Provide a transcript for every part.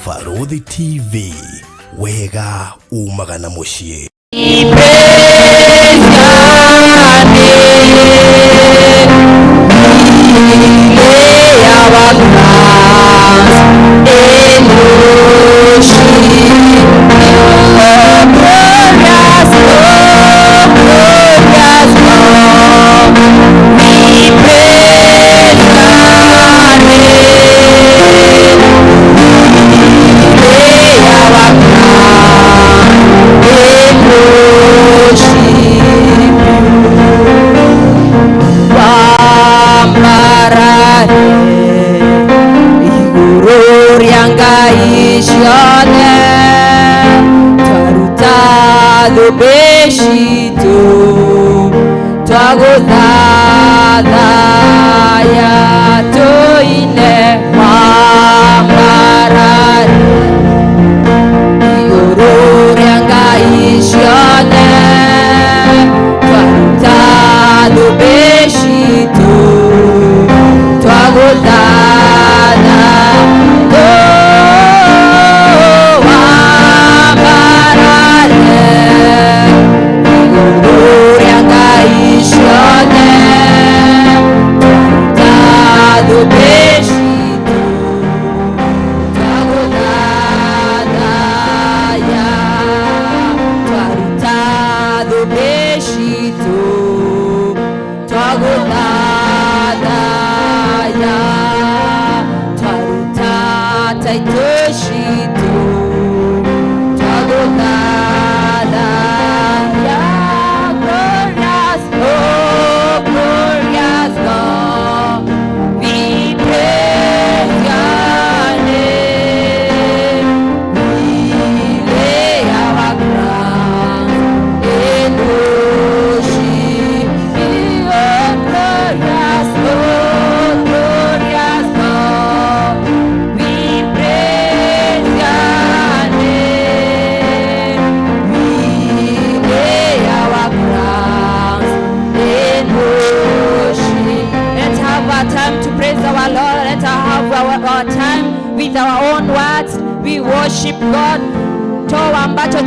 Farodhi TV, wega umagana mushie.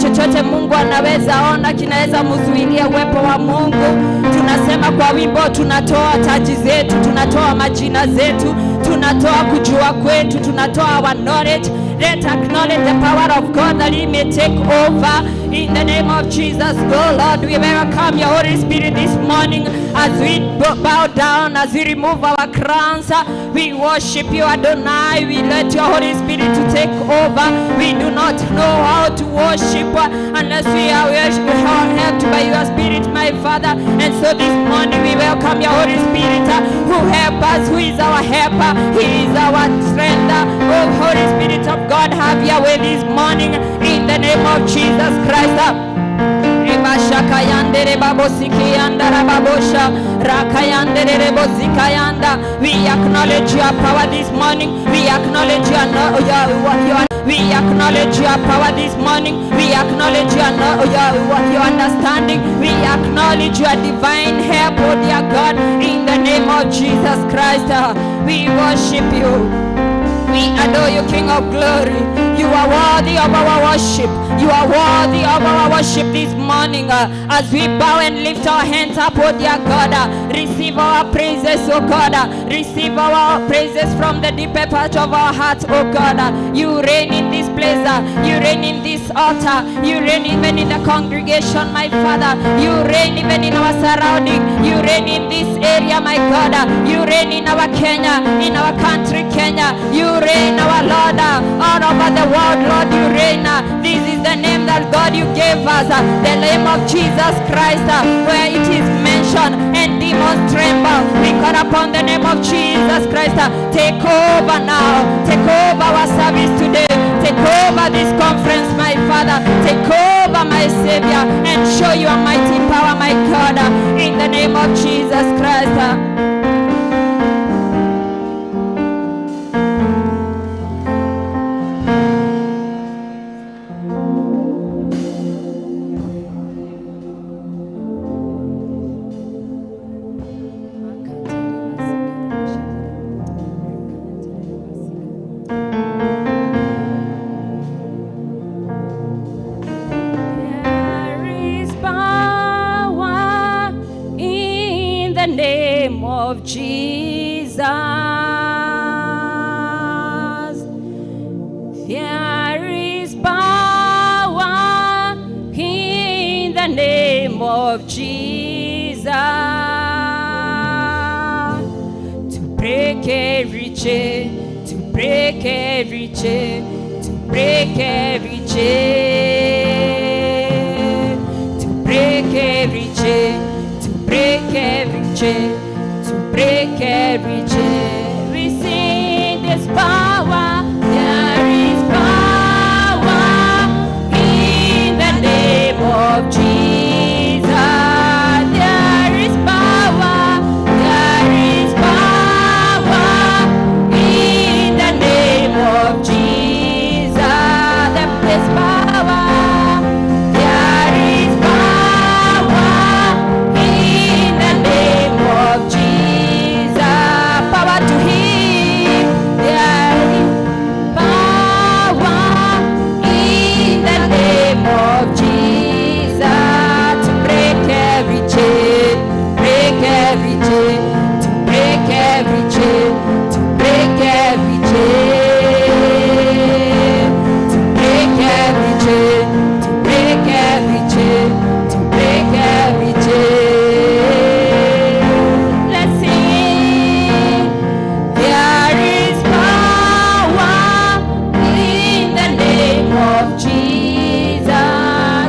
Chochote Mungu anaweza ona kinaweza mzuilia uwepo wa Mungu. Tunasema kwa wimbo, tunatoa taji zetu, tunatoa majina zetu, tunatoa kujua kwetu, tunatoa our knowledge. Let's acknowledge the power of God that He may take over in the name of Jesus. Go Lord, we welcome your Holy Spirit this morning as we bow down, as we remove our crowns. We worship you, Adonai. We let your Holy Spirit to take over. We do not know how to worship unless we are helped by your Spirit, my Father. And so this morning we welcome your Holy Spirit who helps us, who is our helper. He is our strength. Oh, Holy Spirit of God, have your way this morning in the name of Jesus Christ. We acknowledge your power this morning. We acknowledge your we acknowledge your power this morning. We acknowledge your understanding. We acknowledge your divine help, oh dear God, in the name of Jesus Christ. We worship you. We adore you, King of glory. You are worthy of our worship. You are worthy of our worship this morning. As we bow and lift our hands up, oh dear God, receive our praises, oh God. Receive our praises from the deeper part of our hearts, oh God. You reign in this place. You reign in this altar. You reign even in the congregation, my Father. You reign even in our surrounding. You reign in this area, my God. You reign in our Kenya, in our country, Kenya. You reign, our Lord, all over the world, Lord, you reign. This is the name that God you gave us, the name of Jesus Christ, where it is mentioned and demons tremble. We call upon the name of Jesus Christ. Take over now. Take over our service today. Take over this conference, my Father. Take over, my Savior, and show your mighty power, my God, in the name of Jesus Christ. of Jesus. There is power in the name of Jesus to break every chain, to break every chain, to break every chain, to break every chain, to break every chain, to break every chain. We sing this power. There is power in the name of Jesus. There is power. There is power in the name of Jesus. There is power. There is power in the name of Jesus. Power to heal. There is power in the name of Jesus to break every chain, break every chain, to break every chain, to break every chain, to break every chain, to break every chain, to break every chain. Let's sing. There is power in the name of Jesus.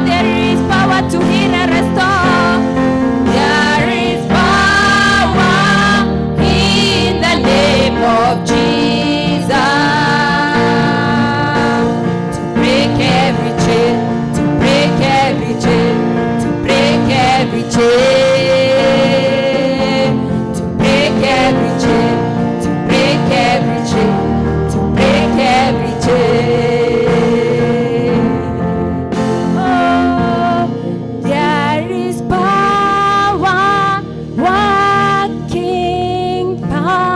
There is power to heal and restore. There is power in the name of Jesus to break every chain, to break every chain, to break every chain, to break every chain, to break every chain, to break every chain. Oh, there is power, working power.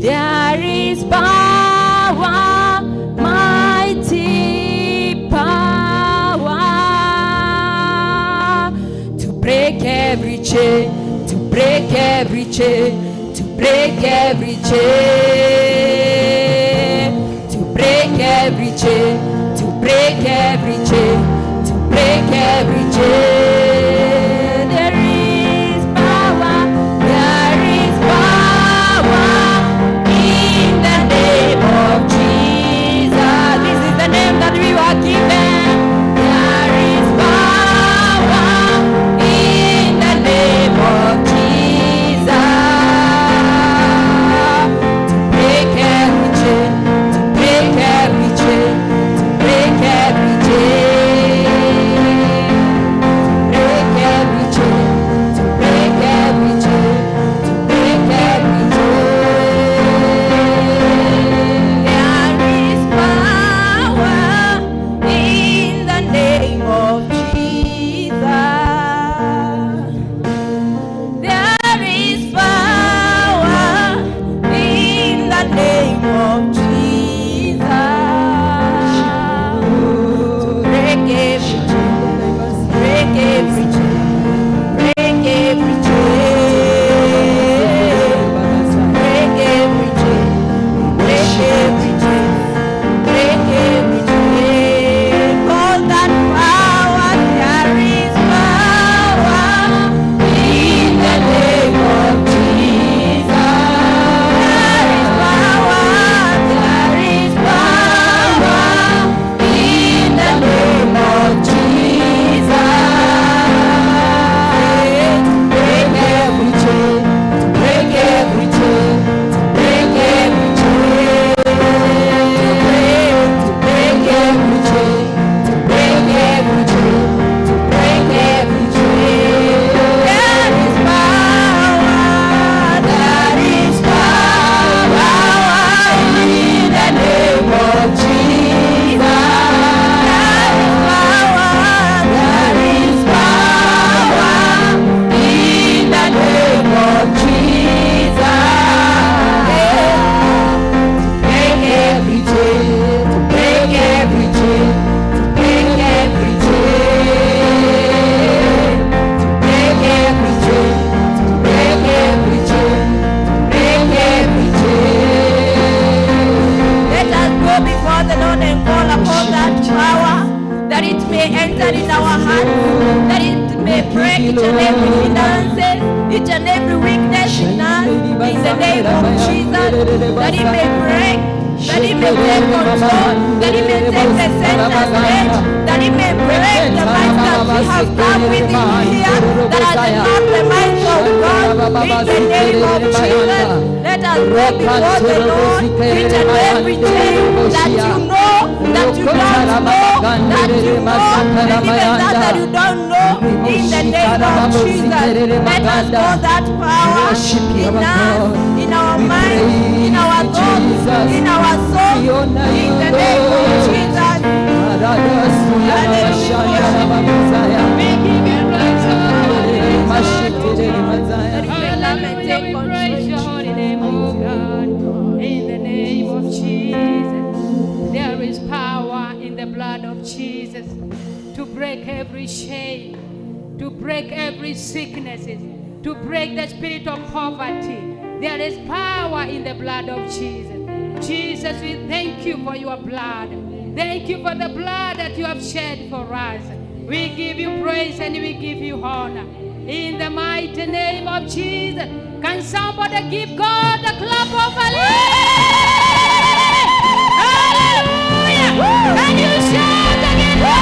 There is power, mighty power to break every chain, to break every chain, to break every chain, to break every chain, to break every chain, to break every chain. There is power, there is power in the name of Jesus. This is the name that we were given. There is power in the name of Jesus to break every chain, to break every chain, to break every chain, to break every chain, to break every chain, to break every chain. There is power in the name of Jesus. There is power in the name of Jesus to break every chain, break every chain, break every chain, break every chain, break every chain, break every chain. Call that power. There is power in the name of Jesus. There is power. There is power in the name of Jesus. Break every chain, to break every chain, to break every chain, to break every chain, to break every chain, to break every chain. There is power, there is power in the name of Jesus. There is power, there is power in the name of Jesus. Break every chain, to break every chain, to break every chain, to break every that it may enter in our hearts, that it may break each and every hindrances, each and every weakness in us, in the name of Jesus, that it may break, that it may take control, that it may take the center stage, that it may break the minds that we have come with here, that are not the minds of God, in the name of Jesus. Let us go before the Lord, each and every day that you know, that you don't know, that you know, and even that you don't know, in the name of Jesus. Let us know that power in us, in our mind, in our thoughts, in our soul, in the name of Jesus. Hallelujah. We give you praise, we praise your holy name, oh God. In the name of Jesus, there is power in the blood of Jesus to break every shame, to break every sickness, to break the spirit of poverty. There is power in the blood of Jesus. Jesus, we thank you for your blood. Thank you for the blood that you have shed for us. We give you praise and we give you honor. In the mighty name of Jesus, can somebody give God a clap of hallelujah? Hallelujah! Can you shout again for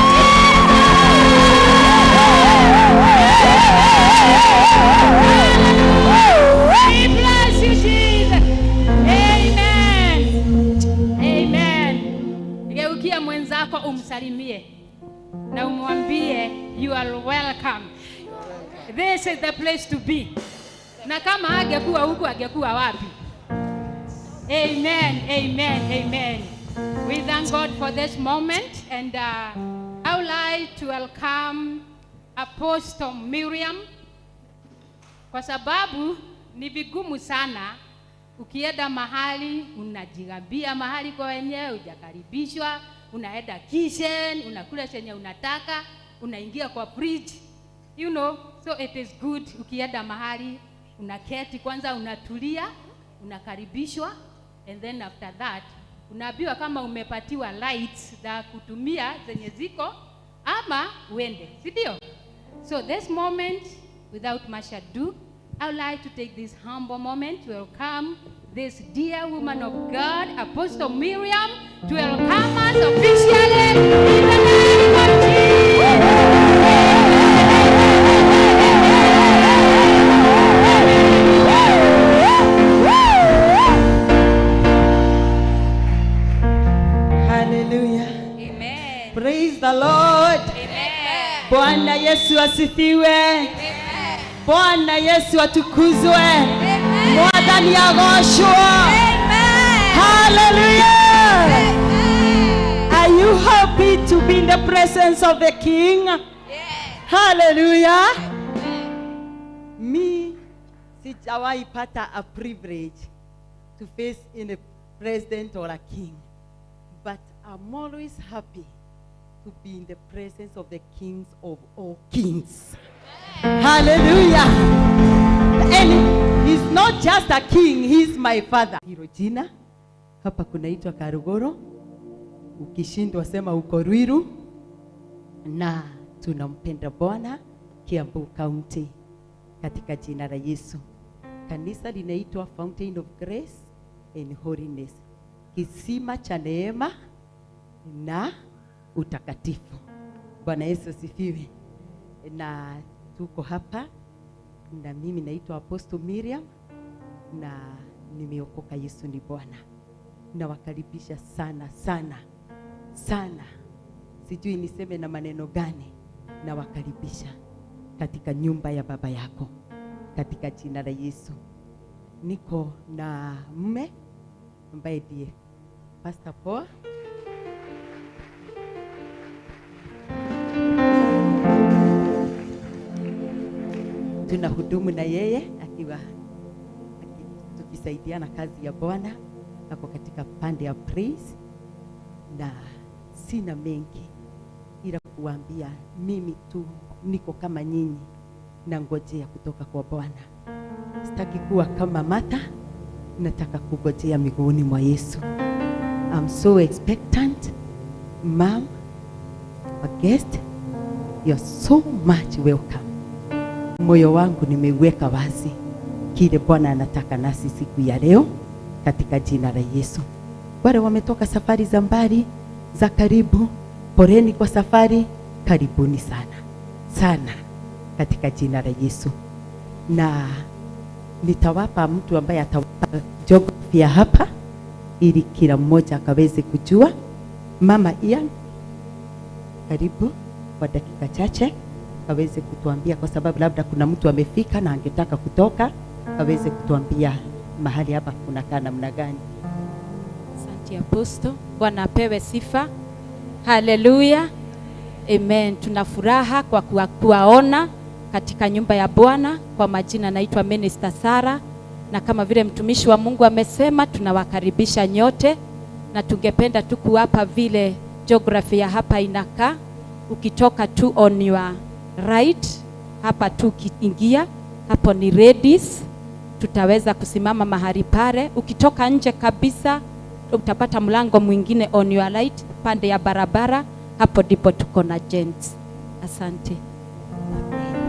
Jesus? We bless you, Jesus. Amen. Amen. Geukia mwenzako umsalimie na umwambie you are welcome. This is the place to be. Na kama angekuwa huko angekuwa wapi? Amen, amen, amen. We thank God for this moment, and I would like to welcome Apostle Miriam, kwa sababu ni vigumu sana ukienda mahali unajigambia mahali kwa wenyewe hujakaribishwa, unaenda kitchen, unakula chenye unataka, unaingia kwa fridge. You know, so it is good ukienda mahali unaketi kwanza, unatulia, unakaribishwa, and then after that unaambiwa kama umepatiwa lights za kutumia zenye ziko ama uende, si ndio? So this moment, without much ado, I would like to take this humble moment to welcome this dear woman of God, Apostle Miriam, to welcome us officially in the name of Jesus. Hallelujah. Amen. Praise the Lord. Amen. Bwana Yesu asifiwe. Amen. Bwana Yesu atukuzwe. Amen. Mwathani agoshwe. Amen. Hallelujah. Amen. Are you happy to be in the presence of the King? Yes. Hallelujah. Amen. Me, sijawahi pata a privilege to face in a president or a king, but I'm always happy to be in the presence of the kings of all kings. Hallelujah. And he's not just a king, he's my father. Hirojina, hapa kunaitwa Karugoro. Ukishindwa sema uko Ruiru. Na tunampenda Bwana Kiambu County katika jina la Yesu. Kanisa linaitwa Fountain of Grace and Holiness, kisima cha neema na utakatifu. Bwana Yesu asifiwe. Na tuko hapa, na mimi naitwa Apostle Miriam na nimeokoka. Yesu ni Bwana. Nawakaribisha sana sana sana, sijui niseme na maneno gani. Nawakaribisha katika nyumba ya baba yako katika jina la Yesu. Niko na mume ambaye ndiye Pastor Paul. Tunahudumu na yeye akiwa tukisaidiana kazi ya Bwana. Ako katika pande ya praise, na sina mengi ila kuambia mimi tu niko kama nyinyi na ngojea kutoka kwa Bwana. Sitaki kuwa kama Martha, nataka kungojea miguuni mwa Yesu. I'm so expectant. Mom, our guest. You're so much welcome. Moyo wangu nimeweka wazi kile Bwana anataka nasi siku ya leo katika jina la Yesu. Wale wametoka safari za mbali, za karibu, poreni kwa safari, karibuni sana. Sana katika jina la Yesu. Na nitawapa mtu ambaye atawapa geography hapa ili kila mmoja akaweze kujua. Mama Ian, karibu kwa dakika chache kaweze kutuambia, kwa sababu labda kuna mtu amefika na angetaka kutoka, kaweze kutuambia mahali hapa kunakaa namna gani. Asante Apostle. Bwana apewe sifa. Haleluya. Amen. Tuna furaha kwa kuwaona katika nyumba ya Bwana. Kwa majina naitwa Minister Sara, na kama vile mtumishi wa Mungu amesema, tunawakaribisha nyote, na tungependa tu kuwapa vile geography ya hapa inakaa. Ukitoka tu on your right, hapa tu ukiingia, hapo ni ladies, tutaweza kusimama mahali pale. Ukitoka nje kabisa, utapata mlango mwingine on your right, pande ya barabara, hapo ndipo tuko na gents. Asante.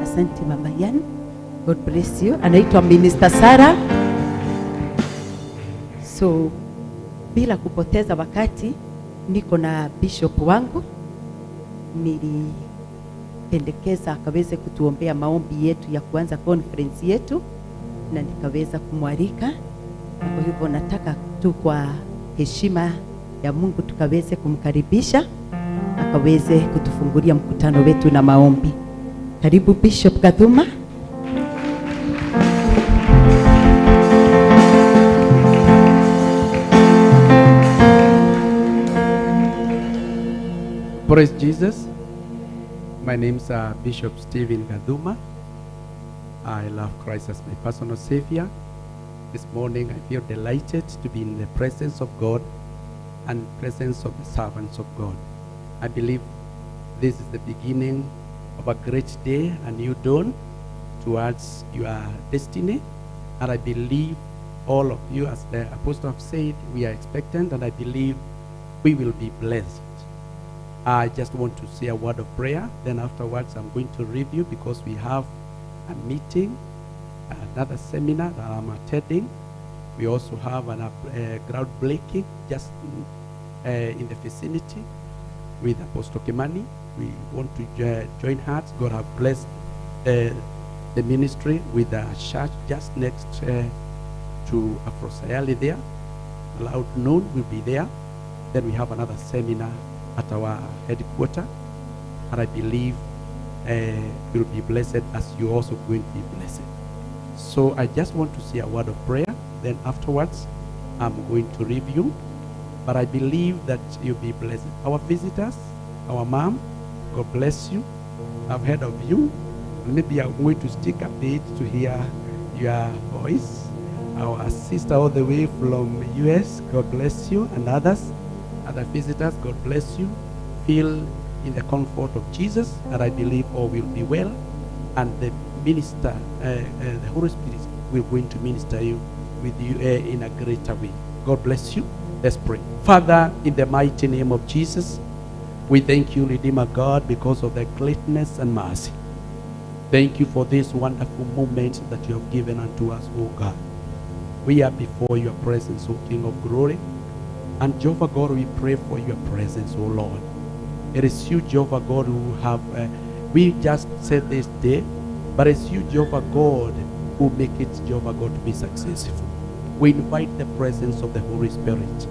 Asante Mama Yan. God bless you. Anaitwa Minister Sara. So bila kupoteza wakati, niko na bishop wangu. Nilipendekeza akaweze kutuombea maombi yetu ya kuanza conference yetu, na nikaweza kumwalika. Kwa hivyo nataka tu kwa heshima ya Mungu tukaweze kumkaribisha akaweze kutufungulia mkutano wetu na maombi. Karibu Bishop Gathuma. Praise Jesus. My name is Bishop Stephen Gathuma. I love Christ as my personal Savior. This morning I feel delighted to be in the presence of God and presence of the servants of God. I believe this is the beginning of a great day, a new dawn towards your destiny. And I believe all of you, as the apostle have said, we are expectant, and I believe we will be blessed. I just want to say a word of prayer. Then afterwards, I'm going to review, because we have a meeting, another seminar that I'm attending. We also have a groundbreaking just in the vicinity with Apostle Kimani. We want to join hands. God have blessed the ministry with a church just next to Afrosayali there. About noon we'll be there. Then we have another seminar at our headquarters, and I believe you'll be blessed as you're also going to be blessed. So I just want to say a word of prayer. Then afterwards, I'm going to review. But I believe that you'll be blessed. Our visitors, our mom, God bless you. I've heard of you. Maybe I'm going to stick a bit to hear your voice. Our sister all the way from US, God bless you, and others. Other visitors, God bless you. Feel in the comfort of Jesus, and I believe all will be well. And the minister, the Holy Spirit will going to minister with you in a greater way. God bless you. Let's pray. Father, in the mighty name of Jesus, we thank you, Redeemer God, because of the greatness and mercy. Thank you for this wonderful moment that you have given unto us, O God. We are before your presence, O King of glory. And Jehovah God, we pray for your presence, O Lord. It is you, Jehovah God, who have, we just said this day, but it's you, Jehovah God, who make it, Jehovah God, to be successful. We invite the presence of the Holy Spirit,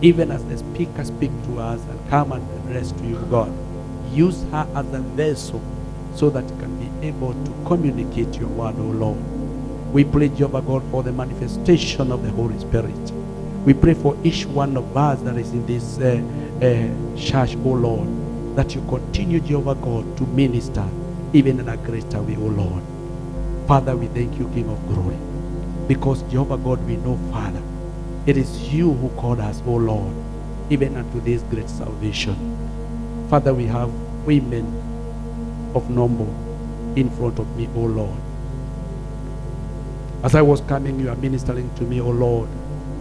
even as the speaker speak to us and come and rest to you, God. Use her as a vessel so that it can be able to communicate your word, O Lord. We pray, Jehovah God, for the manifestation of the Holy Spirit. We pray for each one of us that is in this church, O Lord, that you continue, Jehovah God, to minister even in a greater way, O Lord. Father, we thank you, King of glory, because, Jehovah God, we know, Father, it is you who called us, O Lord, even unto this great salvation. Father, we have women of number in front of me, O Lord. As I was coming, you are ministering to me, O Lord,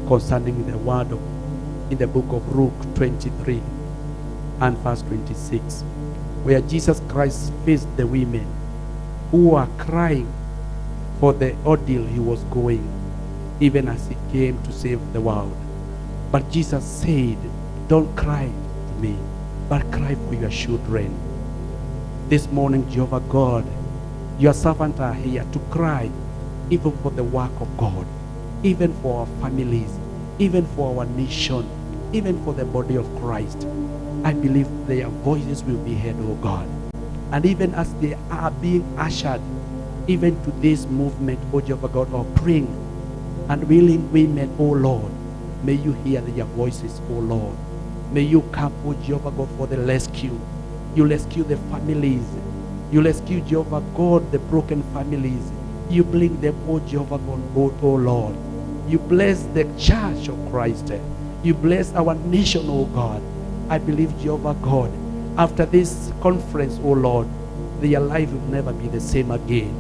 concerning the word in the book of Luke 23. and verse 26, where Jesus Christ faced the women who were crying for the ordeal he was going, even as he came to save the world. But Jesus said, don't cry to me, but cry for your children. This morning, Jehovah God, your servants are here to cry even for the work of God, even for our families, even for our nation, even for the body of Christ. I believe their voices will be heard, oh God. And even as they are being ushered even to this movement, oh Jehovah God, of praying and willing women, oh Lord, may you hear their voices, oh Lord. May you come, oh Jehovah God, for the rescue. You rescue the families. You rescue, Jehovah God, the broken families. You bring them, oh Jehovah God, oh Lord. You bless the church of Christ. You bless our nation, oh God. I believe, Jehovah God, after this conference, oh Lord, their life will never be the same again.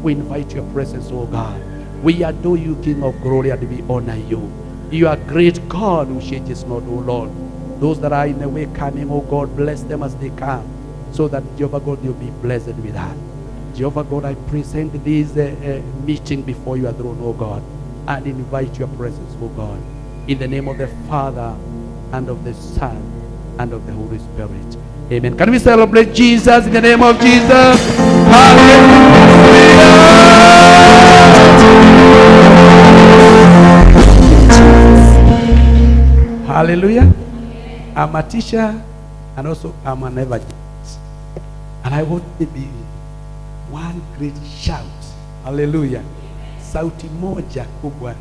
We invite your presence, oh God. We adore you, King of glory, and we honor you. You are great God who changes not, oh Lord. Those that are in the way coming, oh God, bless them as they come, so that, Jehovah God, you'll be blessed with us. Jehovah God, I present this meeting before your throne, oh God, and invite your presence, oh God, in the name of the Father, and of the Son, and of the Holy Spirit. Amen. Can we celebrate Jesus in the name of Jesus? Hallelujah! Hallelujah. I'm a teacher, and also I'm an evangelist. And I want to be one great shout. Hallelujah. Sauti moja kubwa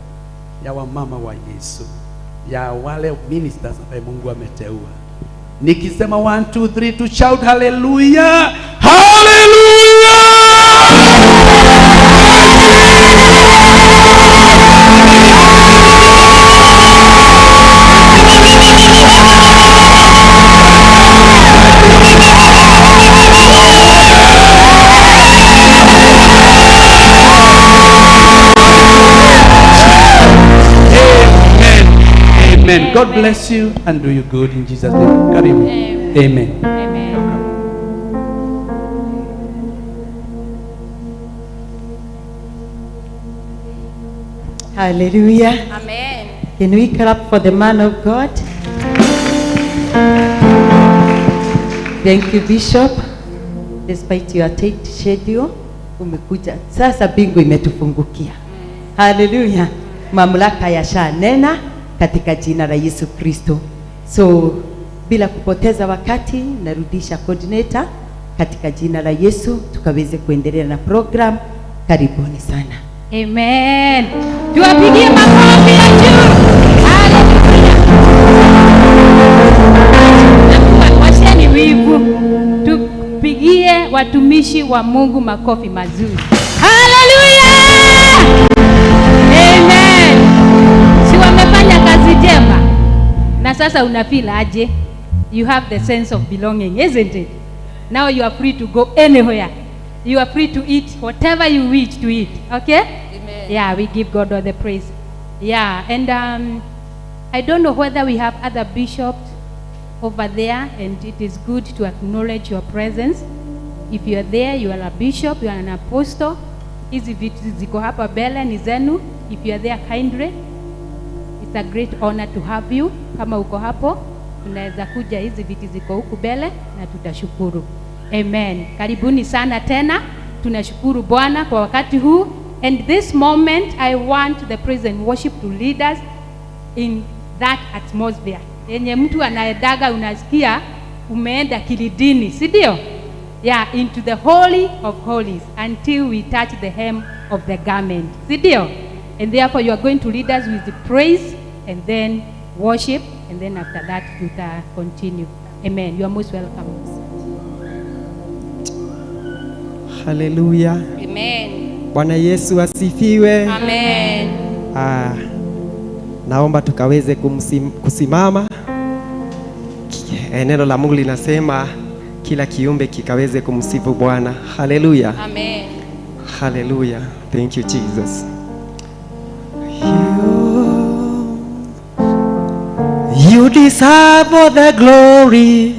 ya wamama wa Yesu, ya wale ministers ambaye Mungu ameteua. Nikisema 1, 2, 3 to shout hallelujah. Hallelujah! Amen. God bless you and do you good in Jesus' name. Amen. Amen. Amen. Hallelujah. Amen. Can we clap for the man of God? Thank you, Bishop. Despite your tight schedule, umekuja. Sasa bingu imetufungukia. Hallelujah. Mamlaka yashanena katika jina la Yesu Kristo. So bila kupoteza wakati, narudisha coordinator katika jina la Yesu, tukaweze kuendelea na program. Karibuni sana. Amen. Tuwapigie makofi ya juu. Hallelujah. Washeni wivu. Tupigie watumishi wa Mungu makofi mazuri. Hallelujah. Amen. Si wamefanya kazi njema. Na sasa unafeel aje? You have the sense of belonging, isn't it? Now you are free to go anywhere. You are free to eat whatever you wish to eat. Okay? Amen. Yeah, we give God all the praise. Yeah, and I don't know whether we have other bishops over there, and it is good to acknowledge your presence. If you are there, you are a bishop, you are an apostle. Hizi vitu ziko hapa mbele ni zenu. If you are there, kindly. It's a great honor to have you. Kama uko hapo, unaweza kuja, hizi viti ziko huku mbele na tutashukuru. Amen. Karibuni sana tena. Tunashukuru Bwana kwa wakati huu. And this moment, I want the praise and worship to lead us in that atmosphere. Yenye mtu anaedaga unasikia umeenda kilidini, si ndio? Yeah, into the holy of holies until we touch the hem of the garment. Si ndio? And therefore you are going to lead us with the praise and then worship, and then after that we continue. Amen. You are most welcome. Hallelujah. Amen. Bwana Yesu asifiwe. Amen. Naomba tukaweze kusimama. Neno la Mungu linasema kila kiumbe kikaweze kumsifu Bwana. Hallelujah. Amen. Hallelujah. Thank you, Jesus. You deserve all the glory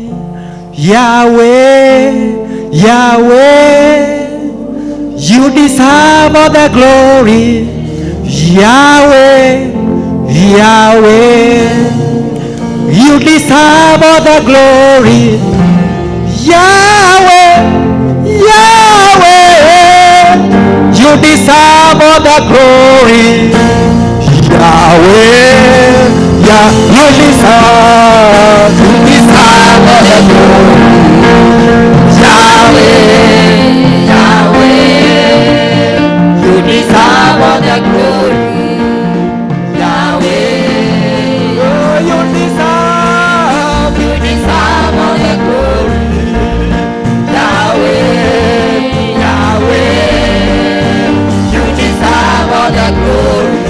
Yahweh, Yahweh, you deserve all the glory. Yahweh, Yahweh, you deserve all the glory. Yahweh, Yahweh, you deserve all the glory. Yahweh, you deserve all the glory. Yahweh, Yahweh, you deserve all the glory. Yahweh, oh, you deserve all the glory. Yahweh, Yahweh, you deserve all the glory.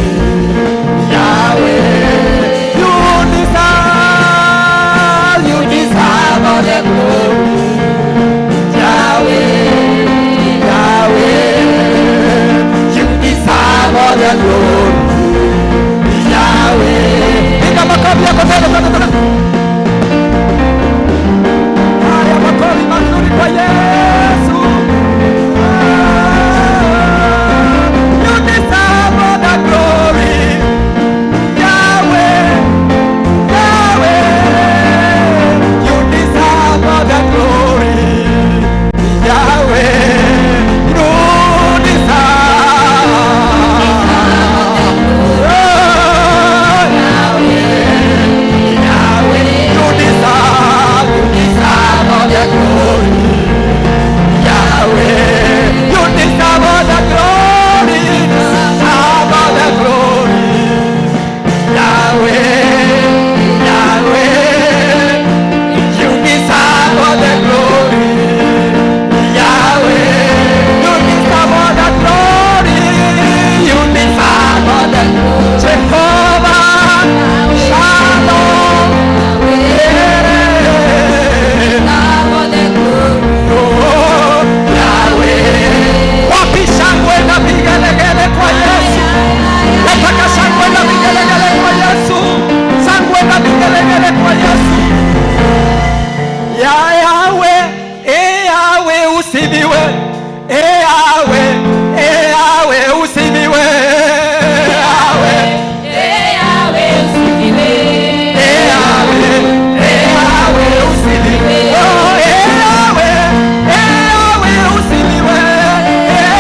Yahweh, you deserve all the glory. Yahweh, Yahweh, you deserve all the glory. Yahweh, piga makofi yako tena. Haya makofi mazuri kwa Yesu. You deserve all the glory. Yahweh, Yahweh, you deserve all the glory. Yahweh, you deserve. Yahweh, you deserve all the glory. Yahweh, you deserve all the glory. Deserve all the glory. Yahweh, Yahweh, you deserve all the glory. Yahweh, you deserve all the glory. You deserve all the glory. Jehovah, Shalom, oh, Yahweh. Wapi shangwe na vigelegele kwa Yesu? Nataka shangwe na vigelegele kwa Yesu. Shangwe na vigelegele kwa Yesu. Yahweh, Yahweh usimiwe. Yahweh, Yahweh usimiwe. Yahweh, Yahweh usimiwe. Yahweh, Yahweh usimiwe. Oh, Yahweh, Yahweh usimiwe.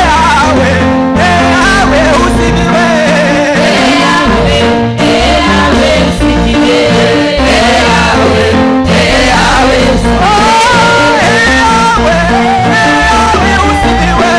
Yahweh, Yahweh usimiwe. Yahweh, Yahweh usimiwe. Yahweh, Yahweh usimiwe. Oh, Yahweh, Yahweh usimiwe.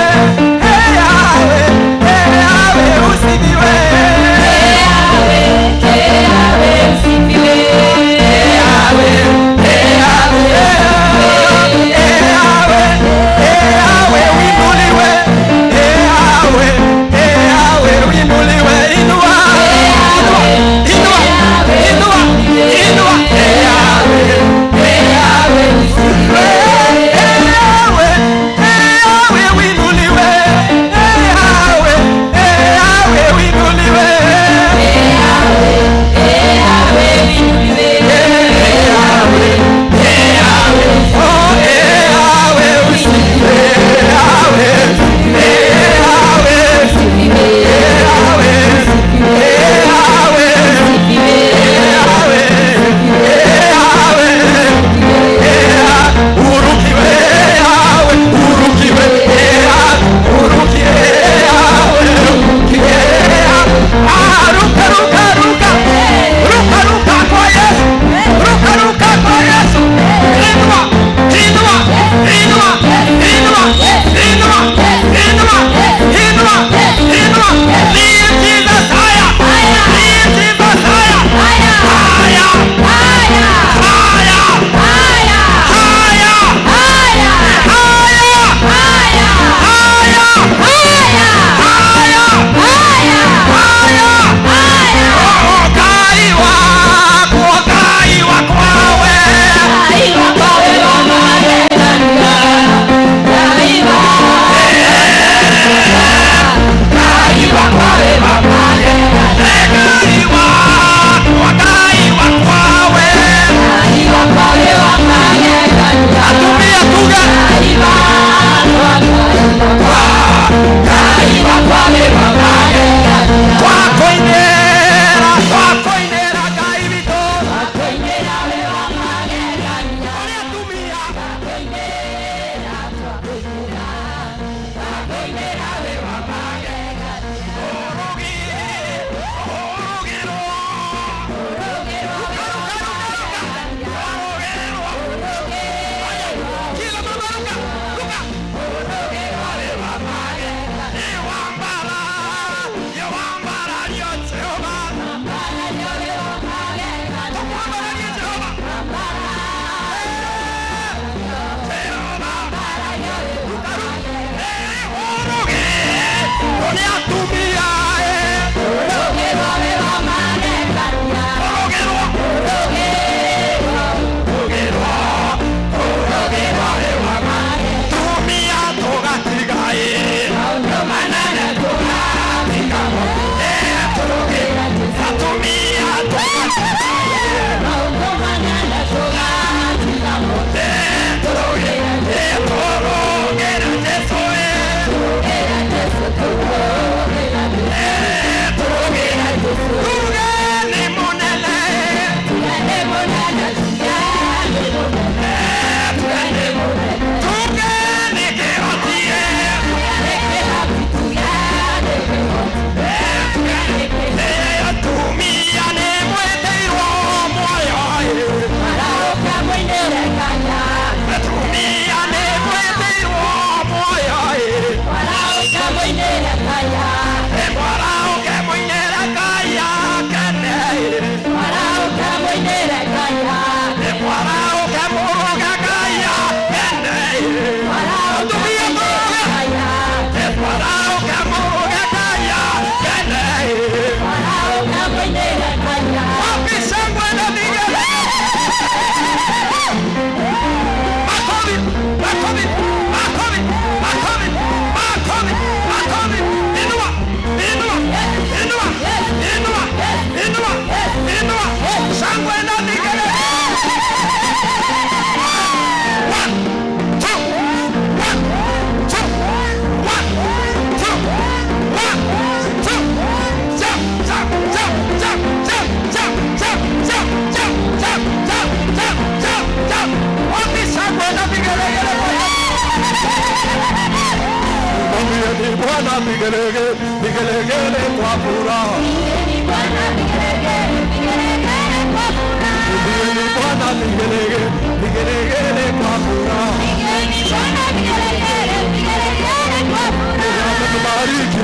Bwana vigelegele, vigelegele kwa furaha. Pigeni Bwana vigelegele, vigelegele kwa furaha. Pigeni Bwana vigelegele, vigelegele kwa furaha. Pigeni Bwana vigelegele, vigelegele kwa furaha. Ametubariki,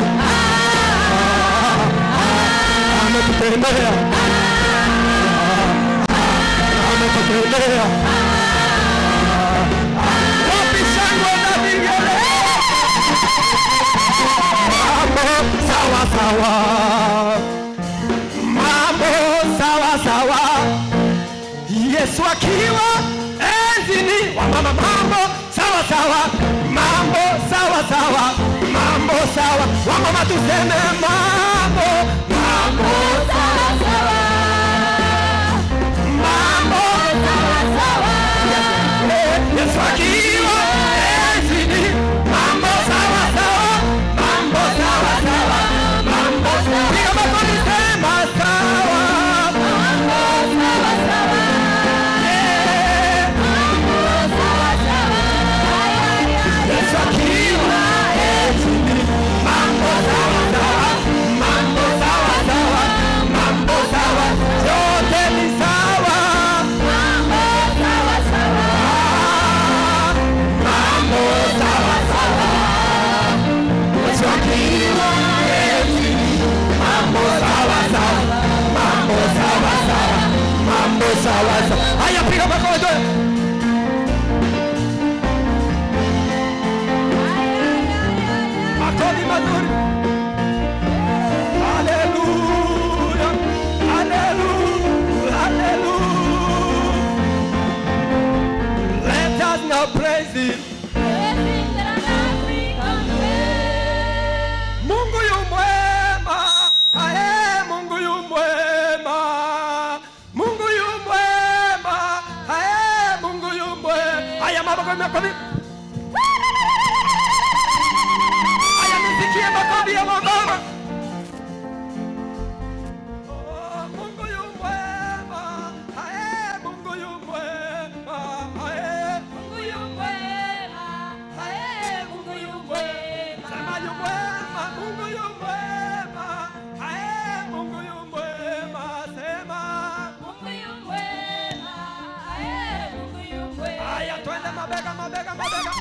ametutendea, ametutendea. Wapi shangwe na vigelegele? Mambo sawa sawa, mambo sawa sawa. Yesu akiwa enzini, wamama, mambo sawa sawa, mambo sawa sawa, mambo sawa. Wamama tuseme mambo, mambo Sawa sawa, mambo sawa sawa. Yesu akiwa enzini, mambo sawa sawa, mambo sawa sawa, mambo sawa. Piga makofi sema sawa. Yesu akiwa enzini, mambo sawa sawa, mambo sawa sawa, mambo sawa. Yote ni sawa. Mambo sawa sawa. Yesu akiwa enzini, mambo sawa sawa, mambo sawa sawa, mambo sawa sawa. Haya, piga makofi. Makofi mazuri. Haleluya, haleluya, haleluya. Let us now praise him. Mungu yu mwema, ae, Mungu yu mwema, Mungu yu mwema, ae, Mungu yu mwema. Haya, makofi. Haya, nisikie makofi ya mababa. Oh, Mungu yu mwema, ae, Mungu yu mwema, ae, Mungu yu mwema, ae, Mungu yu mwema. Sema yu mwema, Mungu yu mwema, ae, Mungu yu mwema. Sema haya, twende mabega, mabega, mabega.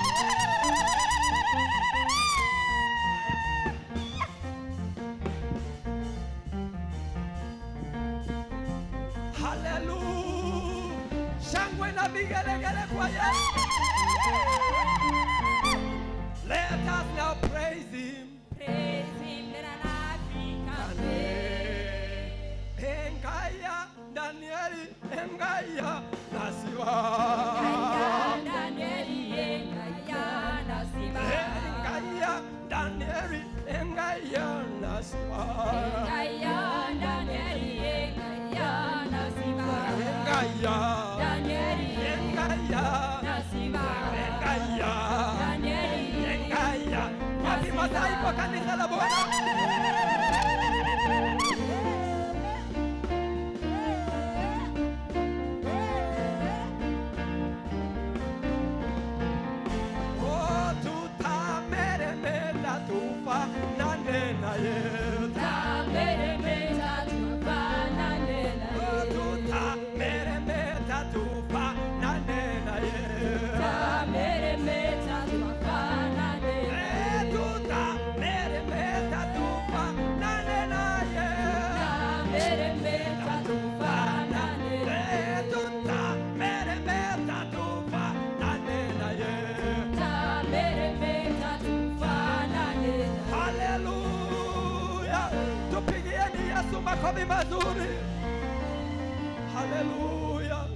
Hallelujah. Shangwe na vigelegele kwa Yesu. Let us now praise him. Engaya Danieli, engaya nasiwa. Engaya Danieli, engaya nasiwa. Engaya wapi Masai kwa kanisa la Bwana? Oh, tutameremeta tufanane naye. Tutameremeta tufanane naye. Tutameremeta tufanane naye. Tutameremeta tufanane naye. Tutameremeta tufanane naye. Tutameremeta tufanane naye. Tutameremeta tufanane naye. Tutameremeta tufanane naye. Haleluya. Tupigieni Yesu makofi mazuri. Hallelujah.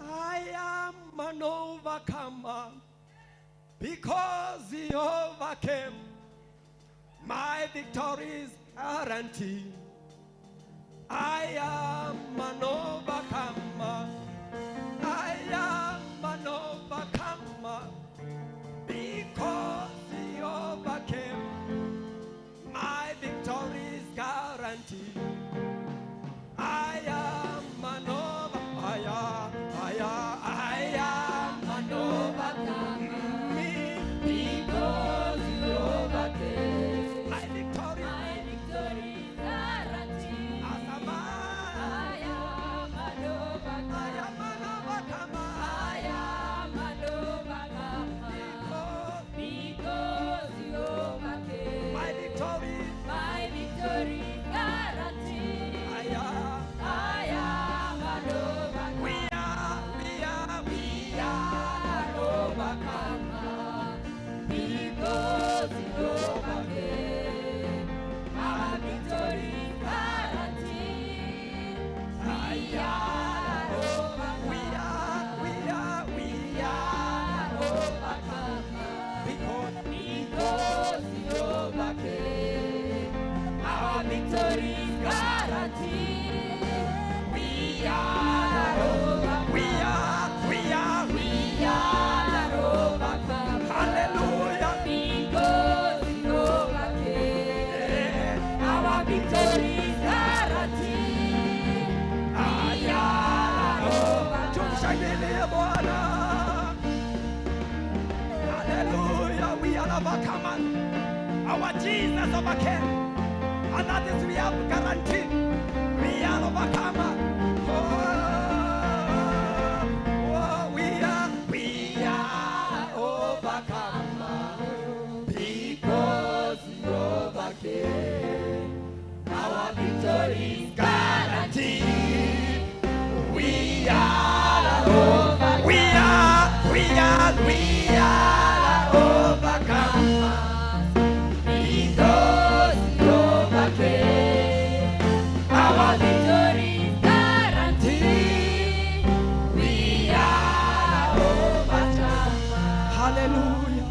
I am an overcomer because he overcame. My victory is guaranteed. I am an overcomer. I am an overcomer because he overcame. My victory is guaranteed. I am an overcomer. I am an overcomer. Me because you overcame. victory is guaranteed. We are overcome. We are overcome. Hallelujah. Because we overcame. Our victory is guaranteed. We are overcome. Tumshangilie Bwana. Hallelujah. We are overcomers. Our Jesus overcame. And that is we have guaranteed. We are overcomers. We are overcomers because we overcame. Our victory is guaranteed. We are overcomers. We are overcomers because we overcame. Our victory is guaranteed. We are overcomers. Hallelujah.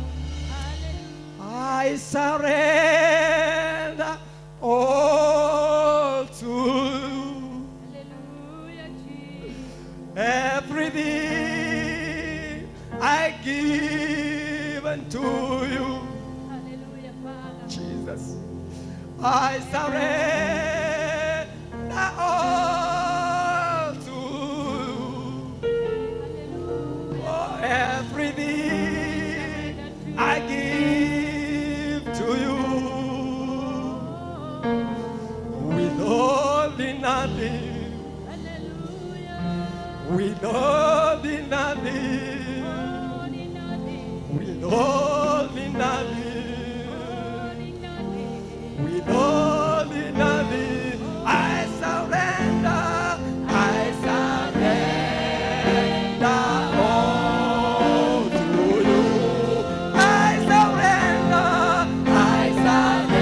I surrender all to you. Hallelujah, Jesus. Everything I give unto you. Hallelujah, Father. Jesus, I surrender all to you. Oh, everything I give to you. Withholding nothing. Withholding nothing. Withholding nothing. Withholding nothing. I surrender. I surrender all to you. I surrender. I surrender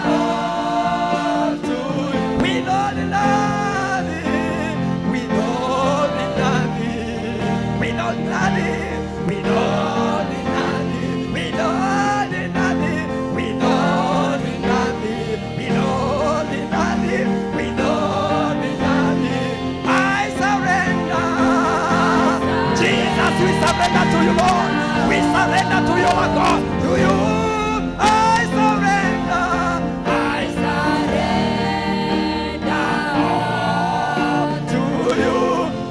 all to you. Withholding nothing. Withholding nothing. Withholding nothing. Withholding nothing. Withholding nothing. Withholding nothing. Withholding nothing. Withholding nothing. I surrender. Jesus, we surrender to you, Lord. We surrender to you, our God. To you, I surrender. I surrender all to you.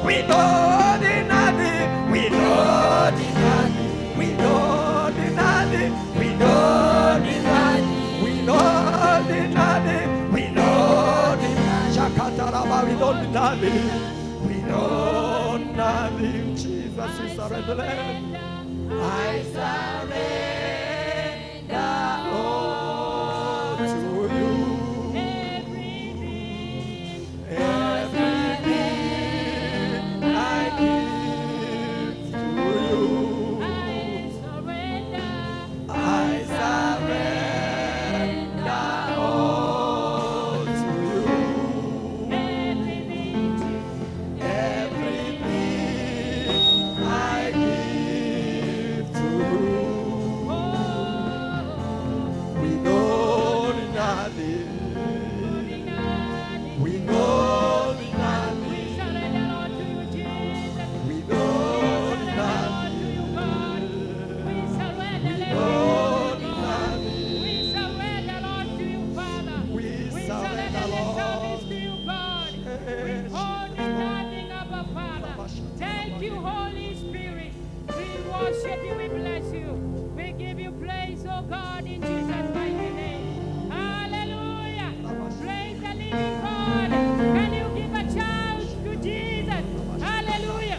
Withholding nothing. Withholding nothing. Withholding nothing. Withholding nothing. Withholding nothing. Withholding nothing. Shakataraba, withholding nothing. Withholding nothing. Jesus, we surrender. I surrender all to you. Everything I give to you. I surrender all to you. Everything I give to you. We know nothing. We know nothing. We know nothing. Thank you, Holy Spirit. We worship you, we bless you. We give you praise, oh God, in Jesus' mighty name. Hallelujah. Praise the living God. Can you give a shout to Jesus? Hallelujah.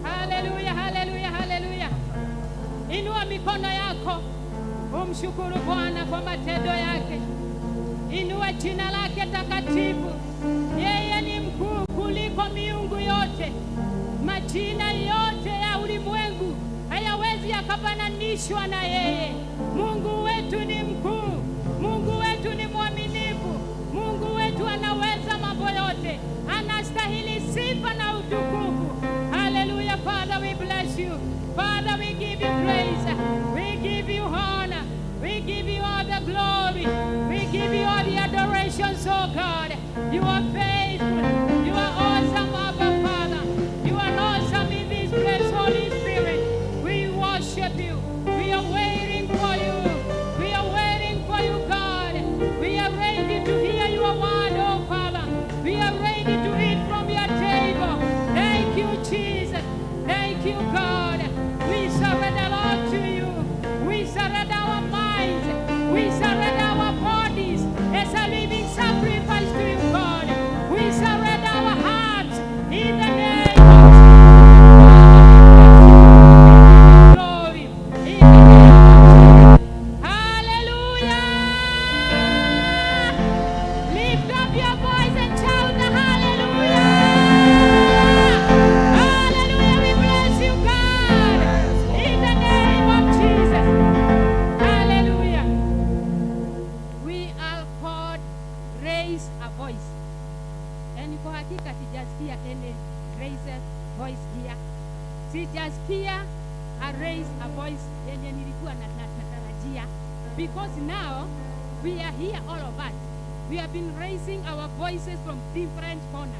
Hallelujah, hallelujah, hallelujah. Inua mikono yako, umshukuru Bwana kwa matendo yake. Inua jina lake takatifu. Yeye ni mkuu kuliko miungu yote. Majina yote ya ulimwengu hayawezi yakafananishwa na yeye. Mungu wetu ni mkuu. Mungu wetu ni mwaminifu. Mungu wetu anaweza mambo yote. Anastahili sifa na utukufu. Hallelujah. Father, we bless you. Father, we give you praise. We give you honor. We give you all the voice here. Sijasikia I raise a voice yenye nilikuwa natarajia, because now we are here, all of us. We have been raising our voices from different corners,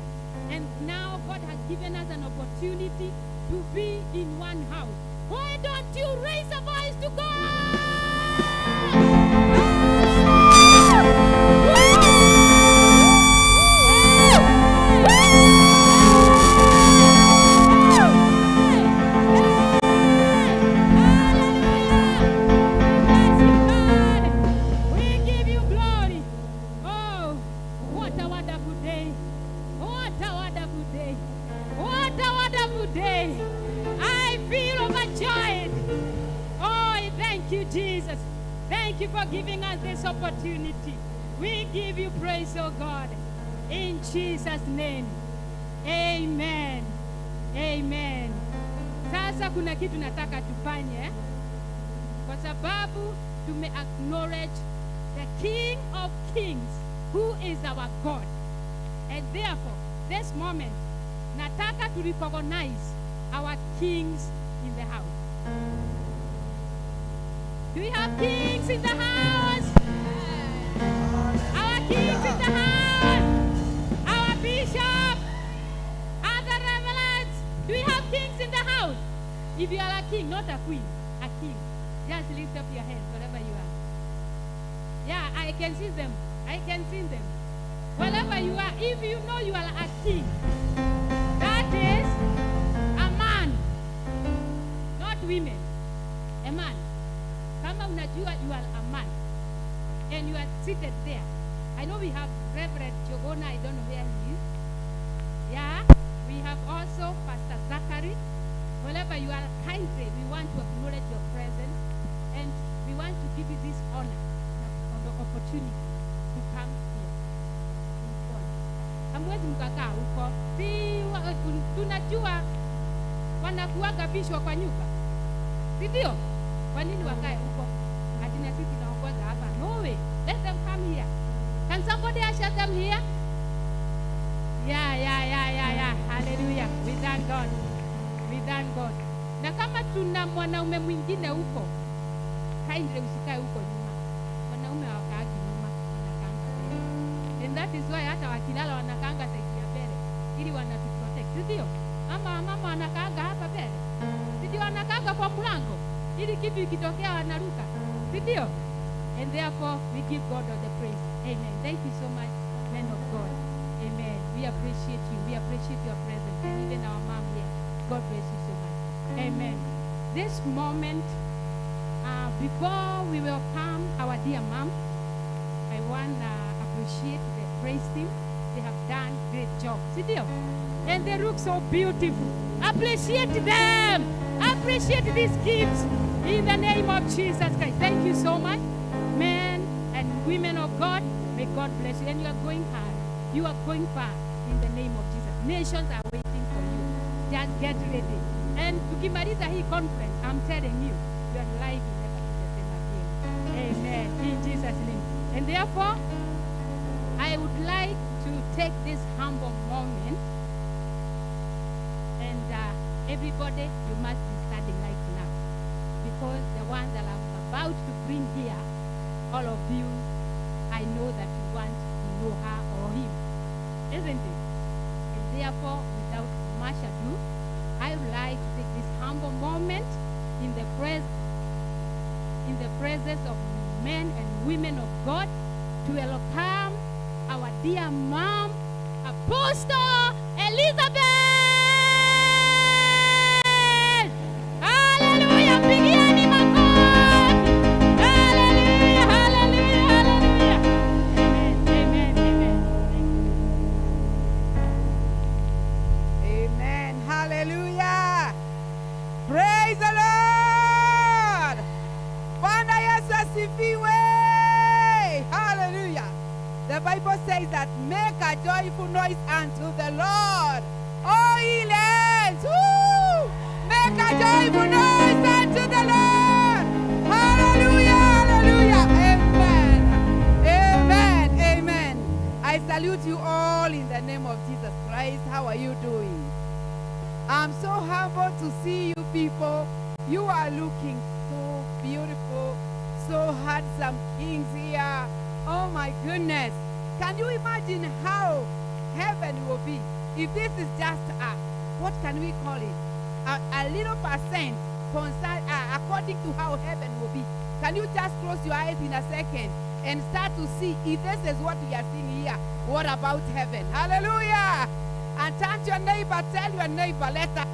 and now God has given us an opportunity to be in one house. Why don't you raise a voice to God? Jesus, thank you for giving us this opportunity. We give you praise, oh God, in Jesus' name. Amen. Amen. Sasa kuna kitu nataka tufanye, kwa sababu tume acknowledge the King of Kings, who is our God. And therefore, this moment, nataka to recognize our kings in the house. Do we have kings in the house? Our kings in the house. Our bishop. Other revelants. Do we have kings in the house? If you are a king, not a queen, a king, just lift up your hands wherever you are. Yeah, I can see them. I can see them. Wherever you are, if you know you are a king, that is a man, not women, a man. Kama unajua you are a man and you are seated there. I know we have Reverend Jogona, I don't know where he is. Yeah, we have also Pastor Zachary. Wherever you are, kindly, we want to acknowledge your presence, and we want to give you this honor and the opportunity to come here. Hamwezi mkakaa huko. Tunajua wanakuaga bishwa kwa nyumba. Si ndio? Kwa nini wakae huko? Ati na sisi tunaongoza hapa. No way. Let them come here. Can somebody usher them here? Yeah. Hallelujah. We thank God. We thank God. Na kama tuna mwanaume mwingine huko, kindly usikae huko nyuma. Wanaume hawakaagi nyuma, wanakaanga mbele. And that is why hata wakilala wanakaanga zaidi ya mbele, ili wanatuprotect. Ndio? Mama wanakaanga hapa mbele. Ndio wanakaanga kwa mlango, ili kitu ikitokea wanaruka. Ndio? And therefore we give God all the praise. Amen. Thank you so much, men of God. Amen. We appreciate you. We appreciate your presence, and even our mom here. God bless you so much. Amen. This moment, before we welcome our dear mom, I want to appreciate the praise team. They have done a great job. See them? And they look so beautiful. Appreciate them. Appreciate these gifts in the name of Jesus Christ. Thank you so much, men and women of God. May God bless you. And you are going hard. You are going far in the name of Jesus. Nations are waiting for you. Just get ready. And tukimaliza hii conference, I'm telling you, your life will never be the same again. Amen. In Jesus' name. And therefore, I would like to take this humble moment, and everybody, you must be standing right now, because the one that I'm about to bring here, all of you, I know that you want to know her or him, isn't it? And therefore, without much ado, I would like to take this humble moment in the presence of men and women of God to welcome our dear mom, Apostle Elizabeth. Hallelujah! Pigiani makofi. Hallelujah! Hallelujah! Hallelujah! Amen! Amen! Amen. Hallelujah. Praise the Lord. Bwana Yesu asifiwe. Hallelujah. The Bible says that make a joyful noise unto the Lord. Oh, ye lands. Woo! Make a joyful noise unto the Lord. Hallelujah. Hallelujah. Amen. Amen. Amen. I salute you all in the name of Jesus Christ. How are you doing? I'm so humbled to see you people. You are looking so beautiful, so handsome kings here. Oh my goodness. Can you imagine how heaven will be if this is just what can we call it? A little percent according to how heaven will be. Can you just close your eyes in a second and start to see if this is what we are seeing here? What about heaven? Hallelujah! And turn to your neighbor, tell your neighbor, let us.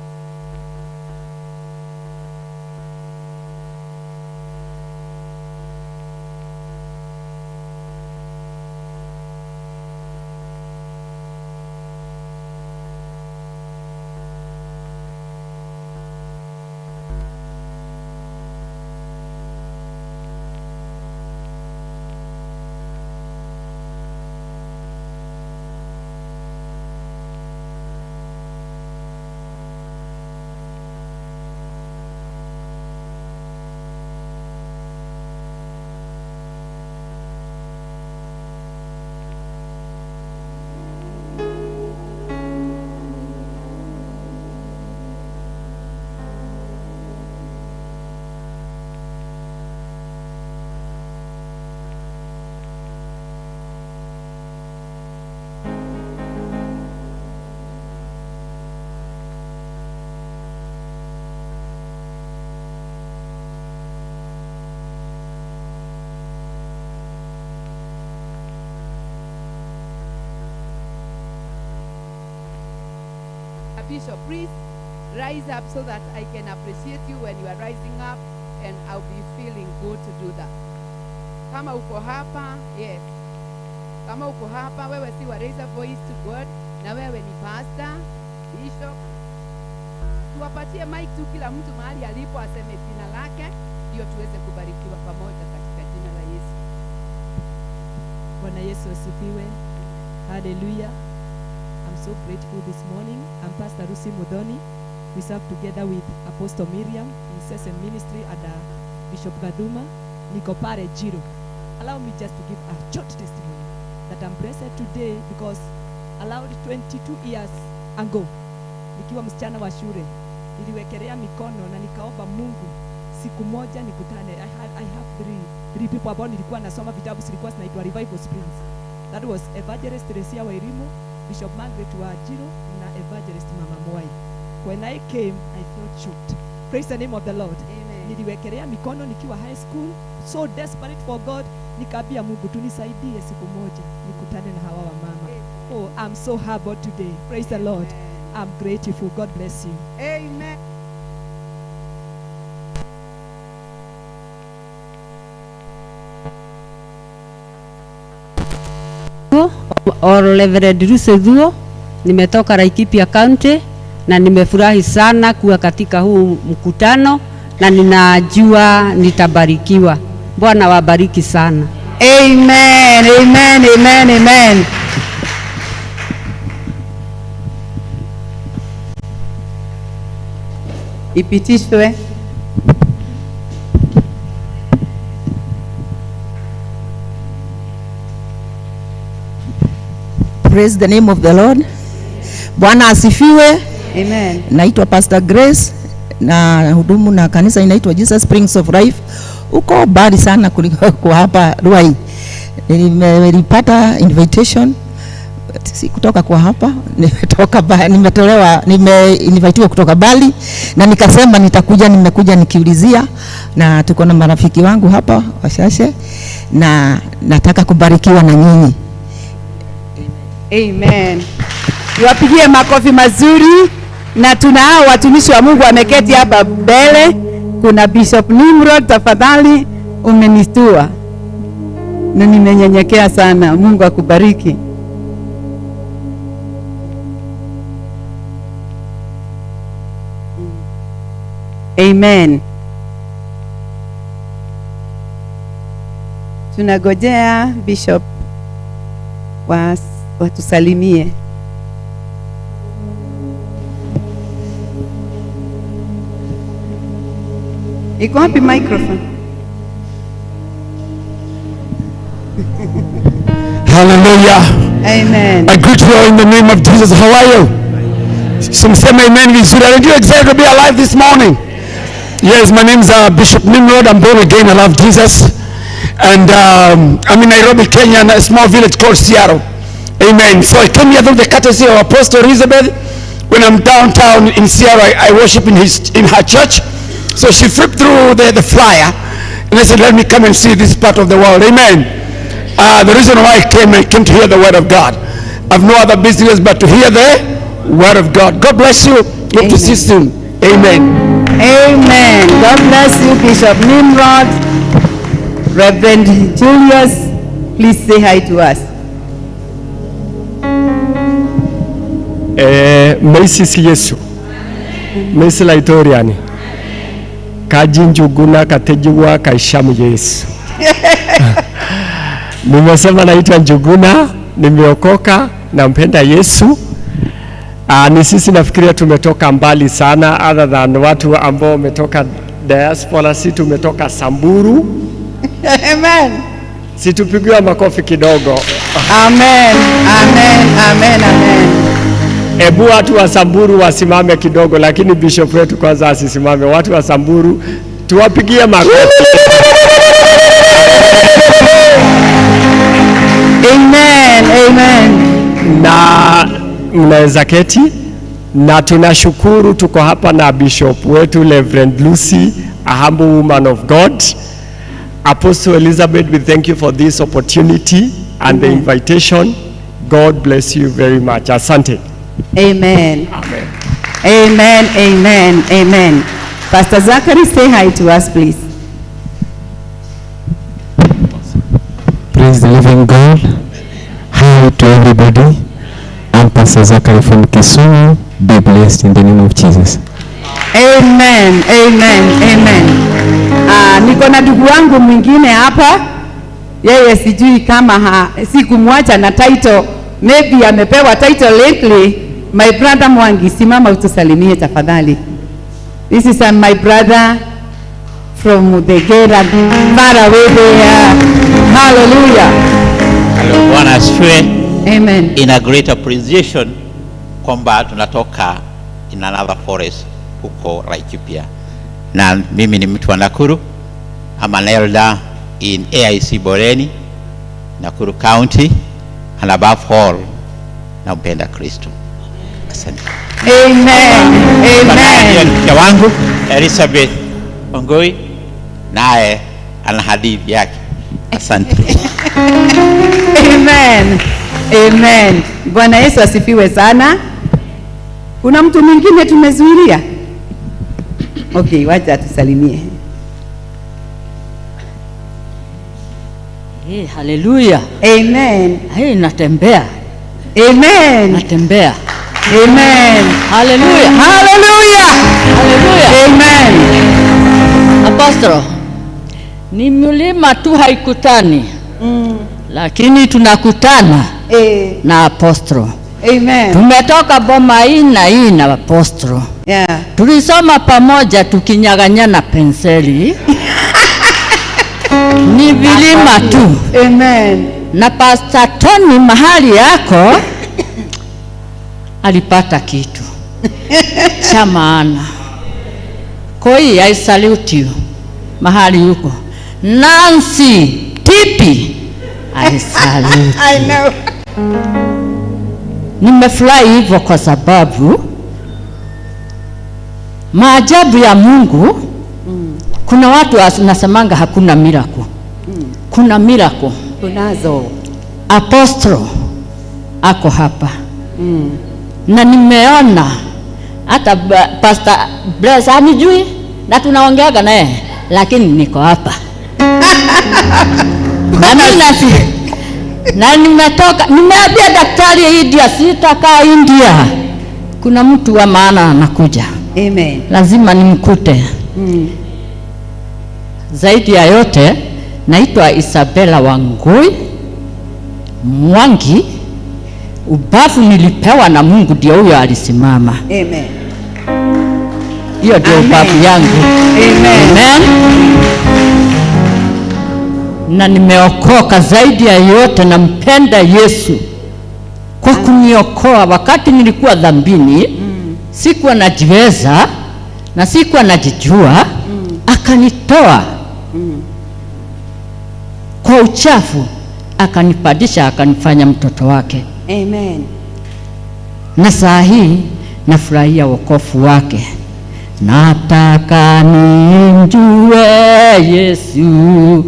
Bishop, please rise up so that I can appreciate you when you are rising up, and I'll be feeling good to do that. Kama uko hapa, yes. Kama uko hapa, wewe si wa raise a voice to God, na wewe ni pastor, bishop. Tuwapatie mic tu kila mtu mahali alipo aseme jina lake, ndio tuweze kubarikiwa pamoja katika jina la Yesu. Bwana Yesu asifiwe. Hallelujah. I'm so grateful this morning. I'm Pastor Lucy Mudoni. We serve together with Apostle Miriam in Session Ministry and Bishop Gaduma. Niko pale Jiro. Allow me just to give a short testimony that I'm blessed today because allowed 22 years ago, nikiwa msichana wa shule, niliwekelea mikono na nikaomba Mungu siku moja nikutane. I have three people ambao nilikuwa nasoma vitabu zilikuwa zinaitwa Revival Springs. That was Evangelist Teresia Wairimu, Bishop Margaret Wajiro, na Evangelist Mama Mwai. When I came, I felt shocked. Praise the name of the Lord. Amen. Niliwekelea mikono nikiwa high school, so desperate for God, nikaambia Mungu tunisaidie siku moja nikutane na hawa wamama. Oh, I'm so humbled today. Praise the Lord. I'm grateful. God bless you. Amen. Reverend Lucy Dhuo, nimetoka Laikipia County na nimefurahi sana kuwa katika huu mkutano na ninajua nitabarikiwa. Bwana wabariki sana. Amen, amen, amen, amen. Ipitishwe. Praise the name of the Lord. Bwana asifiwe. Amen. Naitwa Pastor Grace na hudumu na kanisa inaitwa Jesus Springs of Life. Uko bali sana kuliko kwa hapa Ruai. Nilipata invitation si kutoka kwa hapa, nimeinvitiwa kutoka Bali na nikasema nitakuja, nimekuja nikiulizia, na tuko na marafiki wangu hapa washashe na nataka kubarikiwa na nyinyi. Amen. Tuwapigie makofi mazuri, na tunao watumishi wa Mungu wameketi hapa mbele. Kuna Bishop Nimrod, tafadhali umenistua na nimenyenyekea sana. Mungu akubariki. Amen. Tunagojea Bishop watusalimie. Iko wapi microphone? Hallelujah. Amen. I greet you all in the name of Jesus. How are you? Simsema amen vizuri. Are you excited to be alive this morning? Yes, my name is Bishop Nimrod. I'm born again. I love Jesus. And I'm in Nairobi, Kenya, in a small village called Seattle. Amen. So I came here through the courtesy of Apostle Elizabeth. When I'm downtown in Seattle, I worship in her church. So she flipped through the flyer, and I said, let me come and see this part of the world. Amen. The reason why I came to hear the word of God. I've no other business but to hear the word of God. God bless you. Hope to see you soon. Amen. Amen. God bless you, Bishop Nimrod. Reverend Julius, please say hi to us. Meisisi Yesu. Meisi laitoriani. Kajinjuguna katejiwa kaishamu Yesu. Nimesema naitwa Njuguna, nimeokoka, nampenda Yesu. Ni sisi nafikiria tumetoka mbali sana, other than watu ambao wametoka diaspora, si tumetoka Samburu. Amen. Si tupigiwa makofi kidogo. Amen. Amen. Amen. Amen. Ebu watu wa Samburu wasimame kidogo, lakini bishop wetu kwanza asisimame. Watu wa Samburu tuwapigie makofi. Amen. Amen. Na mnaweza keti, na tunashukuru tuko hapa na bishop wetu Reverend Lucy, a humble woman of God. Apostle Elizabeth, we thank you for this opportunity and the invitation. God bless you very much. Asante. Amen. Amen. Amen. Amen. Amen. Pastor Zachary, say hi to us, please. Praise the living God. Hi to everybody. I'm Pastor Zachary from Kisumu. Be blessed in the name of Jesus. Amen. Amen. Amen. Niko na ndugu wangu mwingine hapa. Yeye sijui kama sikumwacha na title. Maybe amepewa title lately. My brother Mwangi, simama utusalimie tafadhali. This is my brother from the Gera, far away there. Hallelujah. Hello, Bwana asifiwe. Amen. In a great appreciation kwamba tunatoka in another forest huko Laikipia. Na mimi ni mtu wa Nakuru. I'm an elder in AIC Boreni, Nakuru County, and above all, nampenda Kristo. Asante. Amen. Amen. Mke wangu Elizabeth Ongoi naye ana hadithi yake. Asante. Amen. Amen. Bwana Yesu asifiwe sana. Kuna mtu mwingine tumezuilia? Okay, wacha tusalimie. Hallelujah. Amen. Natembea. Amen. Natembea. Amen. Hallelujah. Hallelujah. Hallelujah. Amen. Apostolo, ni mlima tu haikutani. Lakini tunakutana na apostolo. Amen. Tumetoka boma hii na apostolo. Yeah. Tulisoma pamoja tukinyaganyana penseli. Ni vilima tu. Amen. Na Pastor Tony mahali yako alipata kitu cha maana. Koi, I salute you mahali yuko. Nancy Tipi, I salute. I know. Nimefurahi hivyo kwa sababu maajabu ya Mungu. Kuna watu wanasemanga hakuna miracle. Kuna miracle. Kunazo. Apostolo ako hapa. Na nimeona hata Pastor Bless anijui na tunaongeaga naye, lakini niko hapa. Na nimeambia daktari India sitakaa India. Kuna mtu wa maana anakuja. Amen. Lazima nimkute. Zaidi ya yote naitwa Isabella Wangui Mwangi. Ubavu nilipewa na Mungu, ndio huyo alisimama. Amen. Hiyo ndio ubavu yangu. Amen. Amen. Na nimeokoka. Zaidi ya yote nampenda Yesu kwa kuniokoa wakati nilikuwa dhambini. sikuwa najiweza na sikuwa najijua, akanitoa kwa uchafu, akanipadisha, akanifanya mtoto wake. Amen. Na saa hii nafurahia wokovu wake. Nataka nimjue Yesu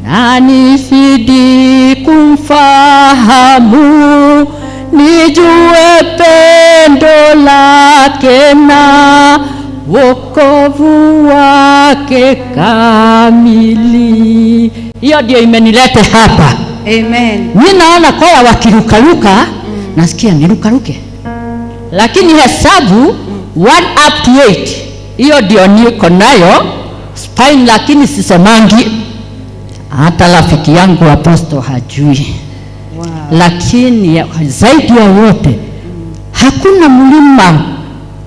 na nizidi kumfahamu, nijue pendo lake na wokovu wake kamili. Hiyo ndio imenileta hapa. Amen. Mimi naona kwaya wakirukaruka, nasikia nirukaruke, lakini hesabu 1 up to 8 hiyo ndio niko nayo spine, lakini sisemangi. Hata rafiki yangu Apostle hajui. Wow. Lakini zaidi ya yote hakuna mlima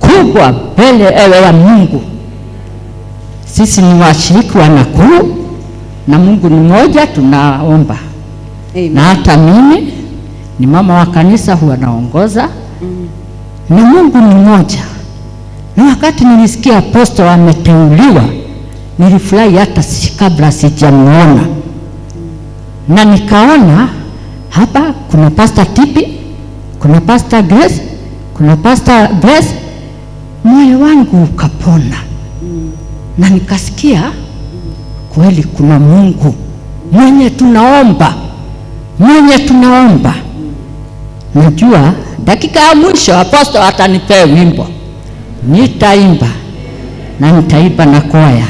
kubwa mbele ya Mungu. Sisi ni washiriki wa Nakuru na Mungu ni mmoja, tunaomba. Amen. Na hata mimi ni mama wa kanisa, huwa naongoza. Na Mungu ni mmoja. Na wakati nilisikia Apostle ameteuliwa, nilifurahi hata kabla sijamuona. Na nikaona hapa kuna Pastor Tipi, kuna Pastor Grace, kuna Pastor Bless. Moyo wangu ukapona. Na nikasikia kweli kuna Mungu mwenye tunaomba, Najua dakika ya mwisho Apostle atanipea wimbo, nitaimba na nitaimba na kwaya.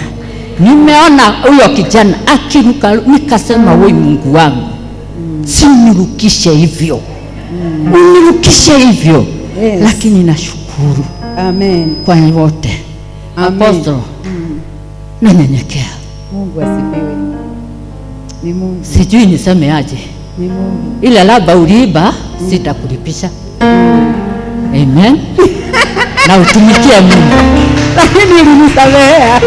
Nimeona huyo kijana akiruka, nikasema wewe Mungu wangu, sinirukishe hivyo, unirukishe hivyo. Yes. Lakini nashukuru. Amen. Kwa yote. Apostle, nanyenyekea. Mungu asifiwe. Ni Mungu. Sijui niseme aje. Ni Mungu. Ila labda uliiba, sitakulipisha. Amen. Na utumikie Mungu. Lakini ulinisamehea.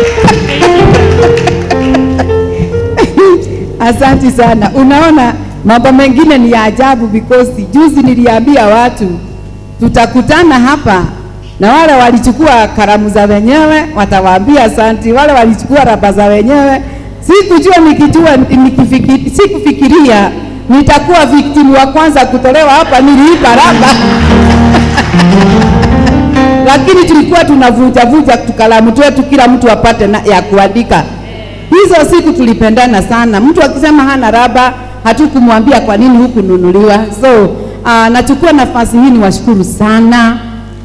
Asante sana. Unaona mambo mengine ni ya ajabu, because juzi niliambia watu tutakutana hapa, na wale walichukua karamu za wenyewe watawaambia asante, wale walichukua raba za wenyewe. Sikufikiria nitakuwa victim wa kwanza kutolewa hapa, niliipa raba. Lakini tulikuwa tunavuja tukalamu twetu, kila mtu apate na ya kuandika. Hizo siku tulipendana sana. Mtu akisema hana raba, hatukumwambia kwa nini hukununuliwa. So nachukua nafasi hii niwashukuru sana,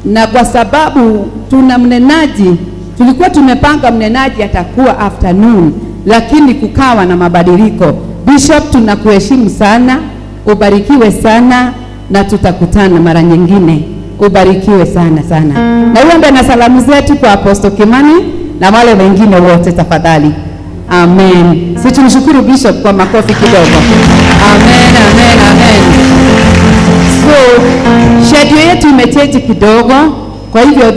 na kwa sababu tuna mnenaji, tulikuwa tumepanga mnenaji atakuwa afternoon, lakini kukawa na mabadiliko. Bishop, tunakuheshimu sana, ubarikiwe sana, na tutakutana mara nyingine. Ubarikiwe sana sana. Na uombe na salamu zetu kwa Apostle Kimani na wale wengine wote tafadhali. Amen. Sisi tunashukuru Bishop kwa makofi kidogo. Amen, amen, amen. So, schedule yetu imechange kidogo. Kwa hivyo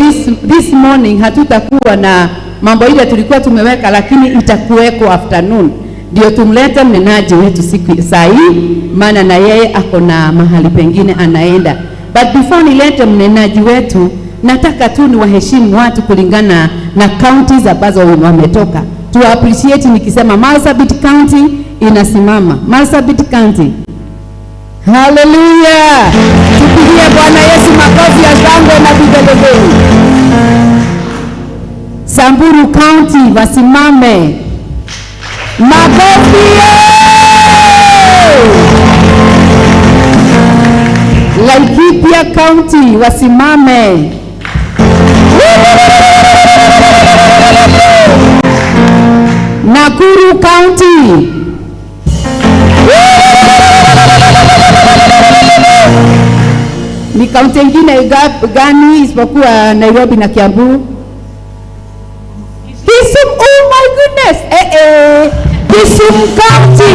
this morning hatutakuwa na mambo ile tulikuwa tumeweka, lakini itakuweko afternoon. Ndio tumlete mnenaji wetu siku saa hii, maana na yeye ako na mahali pengine anaenda. But before nilete mnenaji wetu, nataka tu ni waheshimu watu kulingana na counties ambazo wametoka. Tu appreciate nikisema Marsabit County inasimama. Marsabit County. Hallelujah. Tupigie Bwana Yesu makofi ya shangwe na vigelegele. Samburu County wasimame. Makofi. Laikipia County wasimame. Nakuru County. Ni kaunti nyingine gani isipokuwa Nairobi na Kiambu? Kisumu, oh my goodness. Kisumu County.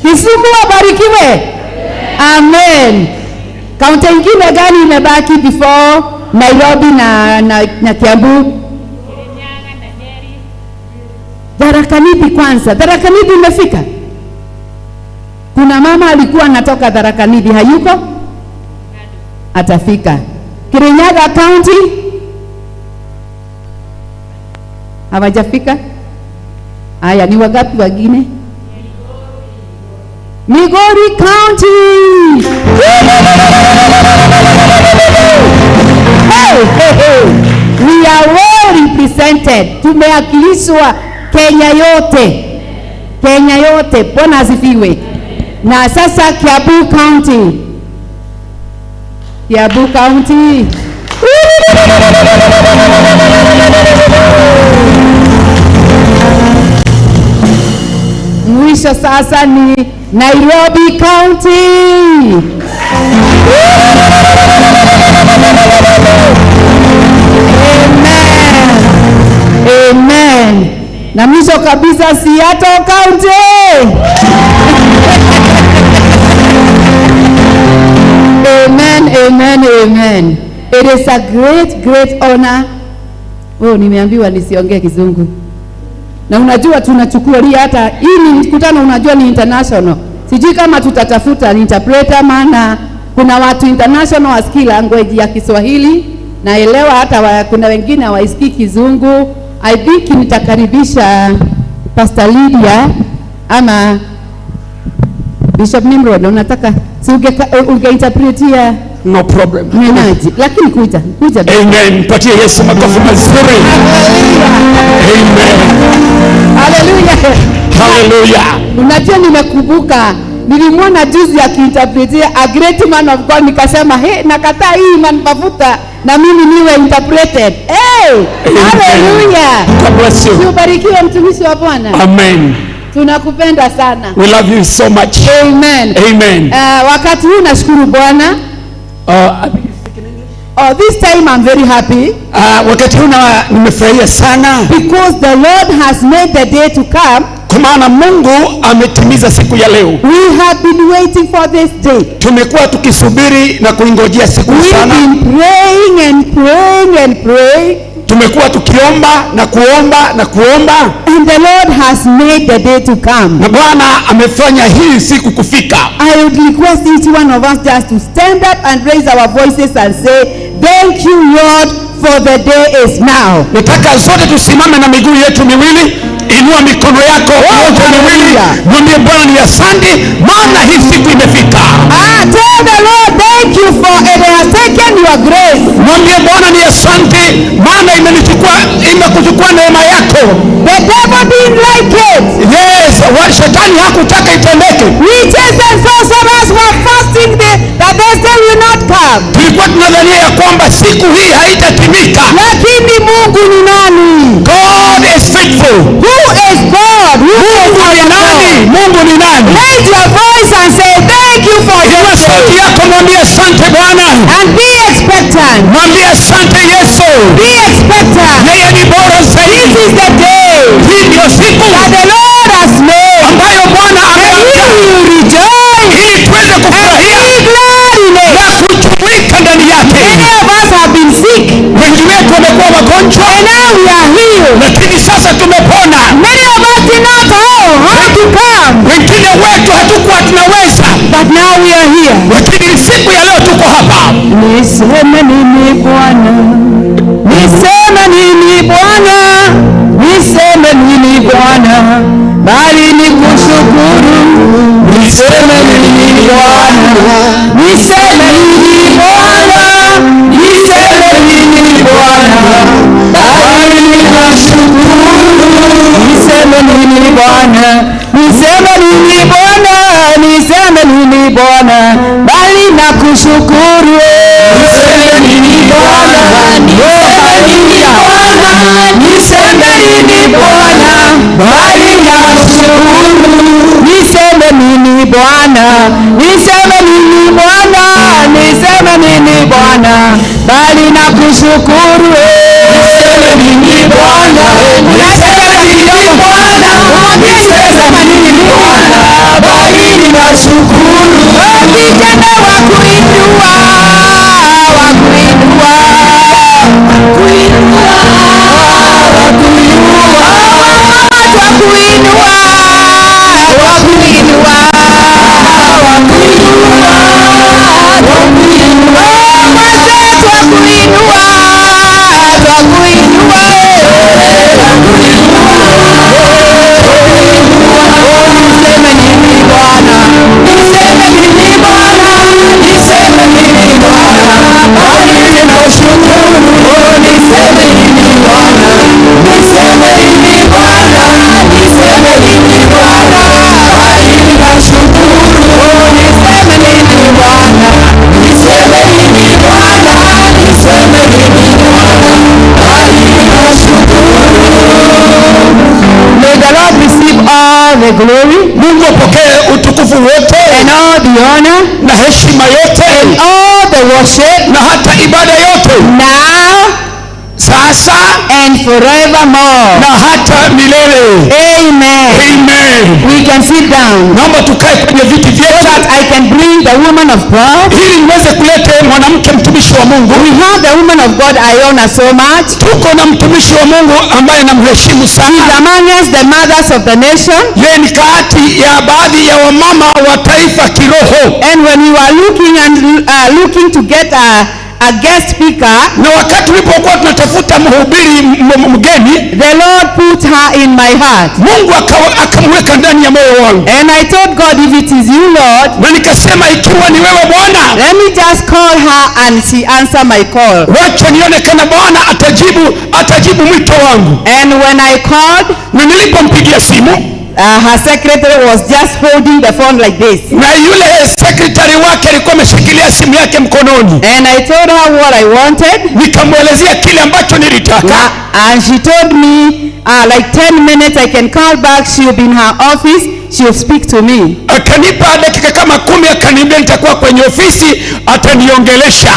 Kisumu wabarikiwe. Amen. Kaunti nyingine gani imebaki before Nairobi na Kiambu? Tharaka Nithi kwanza. Tharaka Nithi imefika? Kuna Kuna mama alikuwa anatoka Tharaka Nithi, hayuko? Atafika. Kirinyaga County hawajafika. Haya, ni wangapi wengine? Migori County. Hey, hey, hey. We are well represented. Tumeakilishwa Kenya yote. Kenya yote. Bwana asifiwe. Na sasa Kiambu County. Kiambu County. Mwisho sasa ni Nairobi County. Amen. Amen. Na mwisho kabisa Seattle County. Amen, amen, amen. It is a great honor. Oh, nimeambiwa nisiongee Kizungu. Na unajua tunachukulia hata hii mkutano, unajua ni international. Sijui kama tutatafuta interpreter, maana kuna watu international wasikii language ya Kiswahili. Naelewa hata kuna wengine hawaisikii Kizungu. I think nitakaribisha Pastor Lydia ama Bishop Nimrod, unataka si ungeinterpretia? No problem. Mwenaji, lakini kuja. Amen. Patie Yesu makofi mazuri. Amen. Hallelujah. Hallelujah. Unajua nimekumbuka nilimwona juzi akiinterpretia a great man of God, nikasema nakataa hii mafuta na mimi niwe interpreted. Hey! Hallelujah. God bless you. Ubarikiwe mtumishi wa Bwana. Amen. Tunakupenda sana. We love you so much. Amen. Amen. Wakati huu nashukuru Bwana. This time I'm very happy. Wakati huu nimefurahia sana. Because the Lord has made the day to come. Kwa maana Mungu ametimiza siku ya leo. We have been waiting for this day. Tumekuwa tukisubiri na kuingojea siku sana. We've been praying and praying and praying. Tumekuwa tukiomba na kuomba na kuomba. And the Lord has made the day to come. Na Bwana amefanya hii siku kufika. I would request each one of us just to stand up and raise our voices and say, thank you Lord for the day is now. Nataka zote tusimame na miguu yetu miwili. Inua mikono yako yote miwili. Mwambie Bwana ni asante maana hii siku imefika. Tell the Lord thank you for it has taken your grace. Mwambie Bwana ni asante maana imekuchukua neema yako. The devil didn't like it. Yes, shetani hakutaka itendeke. Witches and sorcerers were fasting that this day will not come. Tulikuwa tunadhania ya kwamba siku hii haitatimika. Lakini Mungu ni nani? God is faithful. Who is God? Mungu ni nani? Mungu ni nani? Raise your voice and say thank you for your grace. Sauti yako mwambie asante Bwana. And be expectant. Mwambie asante Yesu. Be expectant. Yeye ni bora zaidi. This is the day. Hii ndio siku that the Lord has made. Ambayo Bwana ameandaa. Rejoice. Ili tuweze kufurahia. Be glad in it. Na kujumuika ndani yake. Many of us have been sick. Wengi wetu wamekuwa wagonjwa. And now we are healed. Lakini sasa tumepona. Many of us did not know how to come. Wengine wetu hatukuwa tunaweza. But now we are here. Lakini siku ya leo tuko hapa. Niseme nini Bwana? Niseme nini Bwana? Niseme nini Bwana? Bali nikushukuru. Niseme nini Bwana? Niseme nini Bwana? Niseme nini Bwana? Bali nikushukuru. Niseme nini Bwana? Niseme nini Bwana? Niseme nini Bwana? Bali nakushukuru. Niseme nini Bwana? Niseme nini Bwana? Niseme nini Bwana? Bali nakushukuru. Niseme nini Bwana? Niseme nini Bwana? Niseme nini Bwana? Bali nakushukuru. Niseme nini Bwana? Niseme nini Bwana? Niseme nini Bwana? Bali ninashukuru. Kijana wa kuinua, wa kuinua, kuinua, wa kuinua, wa kuinua, wa kuinua, glory. Mungu apokee utukufu wote and all the honor na heshima yote and all the worship na hata ibada yote now sasa and forevermore. na hata milele. Amen. Amen. We can sit down. Naomba tukae kwenye viti vyetu so that I can bring the woman of God. ili niweze kuleta mwanamke mtumishi wa Mungu. We have the woman of God I honor so much. Tuko na mtumishi wa Mungu ambaye namheshimu sana. She's among us the mothers of the nation. Yeye ni kati ya baadhi ya wamama wa taifa kiroho. And when we were looking to get a guest speaker, na wakati tulipokuwa tunatafuta mhubiri mgeni, the Lord put her in my heart. Mungu akamweka ndani ya moyo wangu. And I told God, if it is you Lord, na nikasema ikiwa ni wewe Bwana, let me just call her and she answer my call. Wacha nione kana Bwana atajibu mwito wangu. And when I called, na nilipompigia simu, her secretary was just holding the phone like this. Na yule secretary wake alikuwa ameshikilia simu yake mkononi. And I told her what I wanted. Nikamwelezea kile ambacho nilitaka. And she told me like 10 minutes I can call back. She'll be in her office. She'll speak to me. Akanipa dakika kama 10, akaniambia nitakuwa kwenye ofisi ataniongelesha.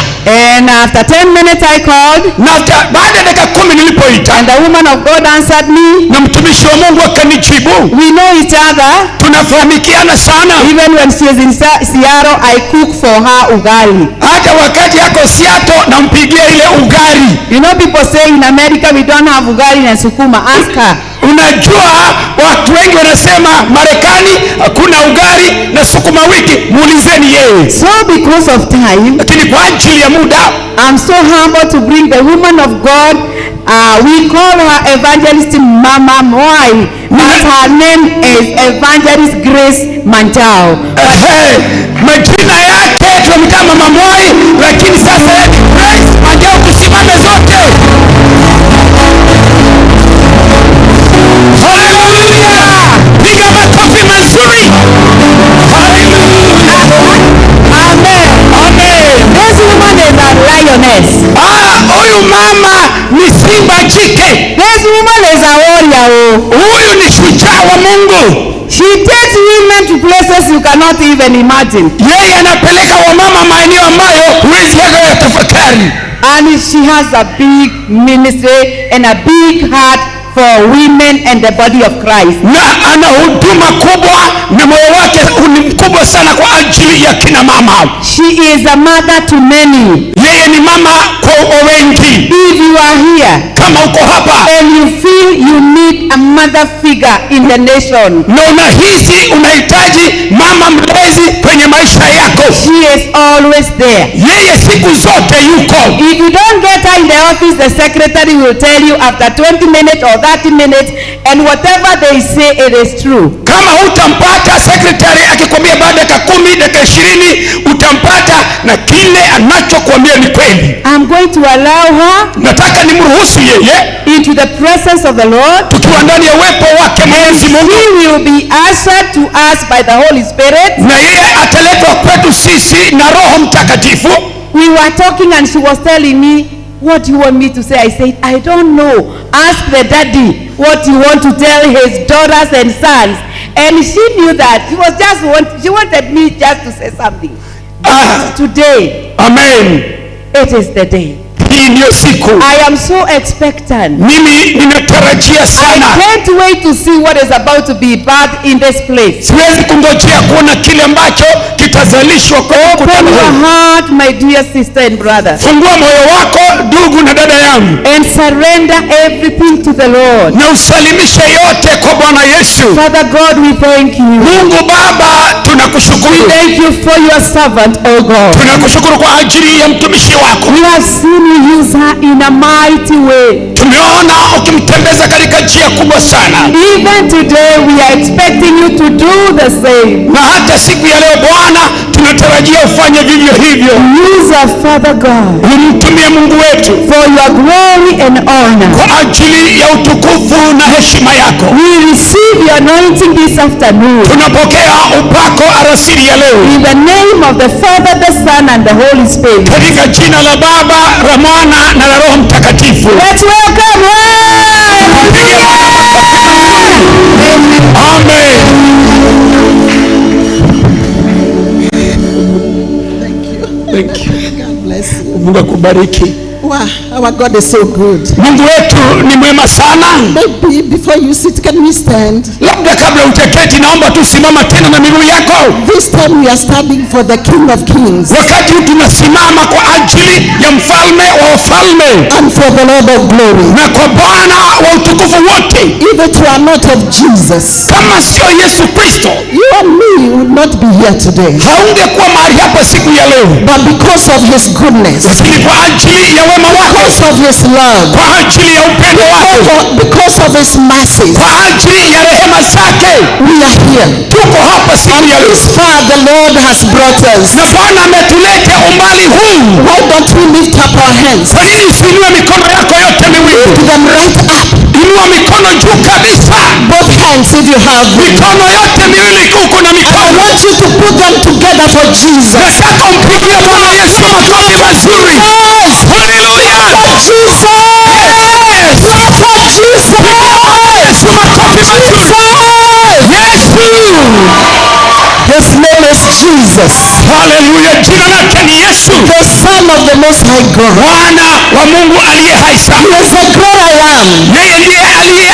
And after 10 minutes I called. Na baada ya dakika 10 nilipoita, and the woman of God answered me. Na mtumishi wa Mungu akanijibu. We know each other. Tunafahamikiana sana. Even when she is in Seattle, I cook for her ugali. Hata wakati yako Seattle nampigia ile ugali. You know people say in America we don't have ugali and sukuma. Ask her. Unajua watu wengi wanasema Marekani hakuna ugali na sukuma wiki, muulizeni yeye. So because of time, lakini kwa ajili ya muda, I'm so humble to bring the woman of God. We call her Evangelist Mama Mwai, but her name is Evangelist Grace Manjao. Majina yake tunamwita Mama Mwai, lakini sasa yeye ni Grace Manjao. Tusimame zote. Hallelujah! Piga makofi mazuri. Hallelujah! Amen. Amen. This woman is a lioness. Huyu mama ni simba jike. This woman is a warrior. Huyu ni shujaa wa Mungu. She takes women to places you cannot even imagine. Yeye anapeleka wamama maeneo ambayo huwezi hata tafakari. And she has a big ministry and a big heart for women and the body of Christ. Na ana huduma kubwa na moyo wake ni mkubwa sana kwa ajili ya kina mama. She is a mother to many. Yeye ni mama kwa wengi. If you are here, kama uko hapa and you feel you need a mother figure in the nation, na unahisi unahitaji mama mlezi kwenye maisha yako, she is always there. Yeye siku zote yuko. If you don't get her in the office, the secretary will tell you after 20 minutes or 30 minutes, and whatever they say, it is true. Kama hutampata secretary akikwambia baada ya 10 dakika 20 utampata na kile anachokuambia ni kweli. I'm going to allow her. Nataka nimruhusu yeye into the presence of the Lord. Tukiwa ndani ya uwepo wake Mwenyezi Mungu. He will be ushered to us by the Holy Spirit. Na yeye ataletwa kwetu sisi na Roho Mtakatifu. We were talking and she was telling me, what do you want me to say? I said, I don't know. Ask the daddy what you want to tell his daughters and sons. And she knew that. She wanted me just to say something. Today. Amen. It is the day. Hii ndio siku. I am so expectant. Mimi ninatarajia sana. I can't wait to see what is about to be birthed in this place. Siwezi kungojea kuona kile ambacho kitazalishwa kwa Open your heart, my dear sister and brother. Fungua moyo wako ndugu na dada yangu. And surrender everything to the Lord. Na usalimishe yote kwa Bwana Yesu. Father God, we thank you. Mungu Baba, tunakushukuru. We thank you for your servant, oh God. Tunakushukuru kwa ajili ya mtumishi wako. We have seen you use her in a mighty way. Tumeona ukimtembeza katika njia kubwa sana. Even today we are expecting you to do the same. Na hata siku ya leo Bwana tunatarajia ufanye vivyo hivyo. Use our Father God. Umtumie Mungu wetu for your glory and honor. Kwa ajili ya utukufu na heshima yako. We receive your anointing this afternoon. Tunapokea upako alasiri ya leo. In the name of the Father, the Son and the Holy Spirit. Katika jina la Baba, la Mwana na la Roho Mtakatifu. Let's welcome her. Amen. Thank you. God bless you. Mungu akubariki. Wow, our God is so good. Mungu wetu ni mwema sana. Maybe before you sit, can we stand? Labda kabla hujaketi, naomba tusimama tena na miguu yako. This time we are standing for the King of Kings. Wakati huu tunasimama kwa ajili ya mfalme wa wafalme. And for the Lord of glory. Na kwa Bwana wa utukufu wote. If it were not of Jesus, kama sio Yesu Kristo, you and me would not be here today. Haungekuwa mahali hapa siku ya leo. But because of his goodness. Lakini kwa ajili ya wema wake. Because of his love. Kwa ajili ya upendo wake. Because of his mercy. Kwa ajili ya rehema zake. We are here. Tuko hapa siku ya leo. This far the Lord has brought us. Na Bwana ametuleta umbali huu. Why don't we lift up our hands? Kwa nini usiinue mikono yako yote miwili? Lift them right up. Inua mikono juu kabisa. Both hands if you have them. Mikono yote miwili uko na mikono. I want you to put them together for Jesus. Nataka umpigie Bwana Yesu makofi mazuri. Hallelujah. Jesus. Yes. For Jesus. Yesu makofi mazuri. Yesu. His name is Jesus. Hallelujah. Jina lake ni Yesu. The Son of the Most High God. Bwana wa Mungu aliye hai sana. He is the great I am. Yeye ndiye aliye.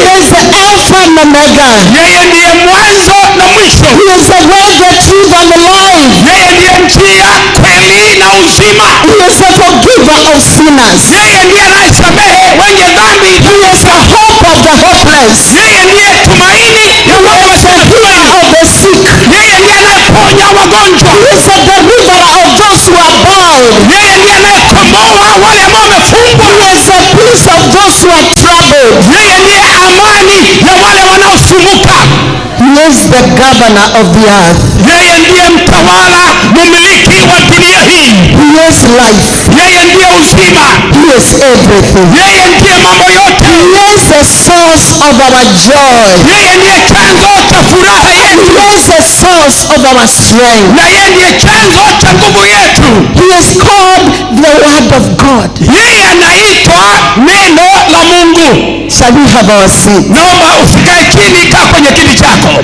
He is the Alpha and Omega. Yeye ndiye mwanzo na mwisho. He is the way, the truth and the life. Yeye ndiye njia, kweli na uzima. He is the forgiver of sinners. Yeye ndiye anayesamehe wenye dhambi. He is the hope of the hopeless. Yeye ndiye tumaini ya wale wasiotumaini. Of the sick. Yeye ndiye anayeponya wagonjwa. He is the deliverer of those who are bound. Yeye ndiye anayekomboa wale ambao wamefungwa. He is the peace of those who are troubled. Yeye ndiye amani ya wale wanaosumbuka. He is the governor of the earth. Yeye ndiye mtawala, mmiliki wa dunia hii. He is life. Yeye ndiye uzima. He is everything. Yeye ndiye mambo yote. He is the source of our joy. Yeye ndiye chanzo cha furaha yetu. He is the source of our strength. Na yeye ndiye chanzo cha nguvu yetu. He is called the Word of God. Yeye anaitwa neno la Mungu. Shall we have our seat? Naomba usikae chini, kaa kwenye kiti chako.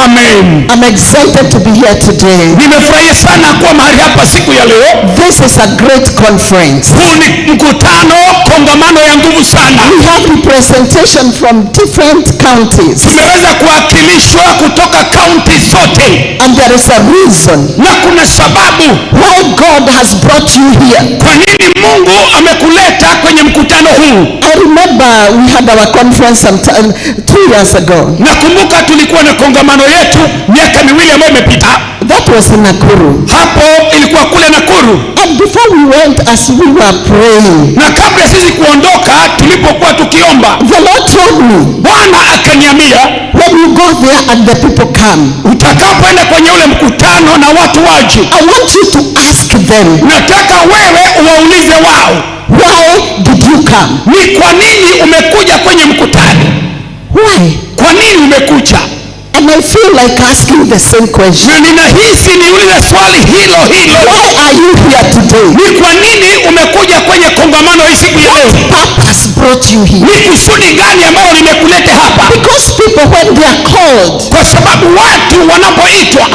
Amen. I'm excited to be here today. Nimefurahia sana kuwa mahali hapa siku ya leo. This is a great conference. Huu ni mkutano, kongamano ya nguvu sana. We have representation from different counties. Tumeweza kuwakilishwa kutoka kaunti zote. And there is a reason. Na kuna sababu why God has brought you here. Kwa nini Mungu amekuleta kwenye mkutano huu? I remember we had our conference some 2 years ago. Nakumbuka tulikuwa na kongamano yetu miaka miwili ambayo imepita. That was in Nakuru. Hapo ilikuwa kule Nakuru. And before we went, as we were praying, na kabla sisi kuondoka, tulipokuwa tukiomba, the Lord told me, Bwana akaniambia, when you go there and the people come, utakapoenda kwenye ule mkutano na watu waje, I want you to ask them, nataka wewe uwaulize wao, why did you come? Ni kwa nini umekuja kwenye mkutano? Why? Kwa nini umekuja? And I feel like asking the same question. Na ninahisi niulize swali hilo hilo. Why are you here today? Ni kwa nini umekuja kwenye kongamano hii siku ya leo? What purpose brought you here? Ni kusudi gani ambalo limekuleta hapa? Because people, when they are called, kwa sababu watu wanapoitwa,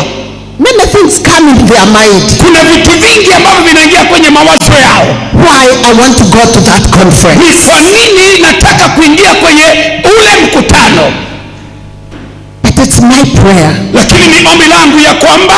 many things come in their mind. Kuna vitu vingi ambavyo vinaingia kwenye mawazo yao. Why I want to go to that conference? Ni kwa nini nataka kuingia kwenye ule mkutano? But it's my prayer, lakini ni ombi langu ya kwamba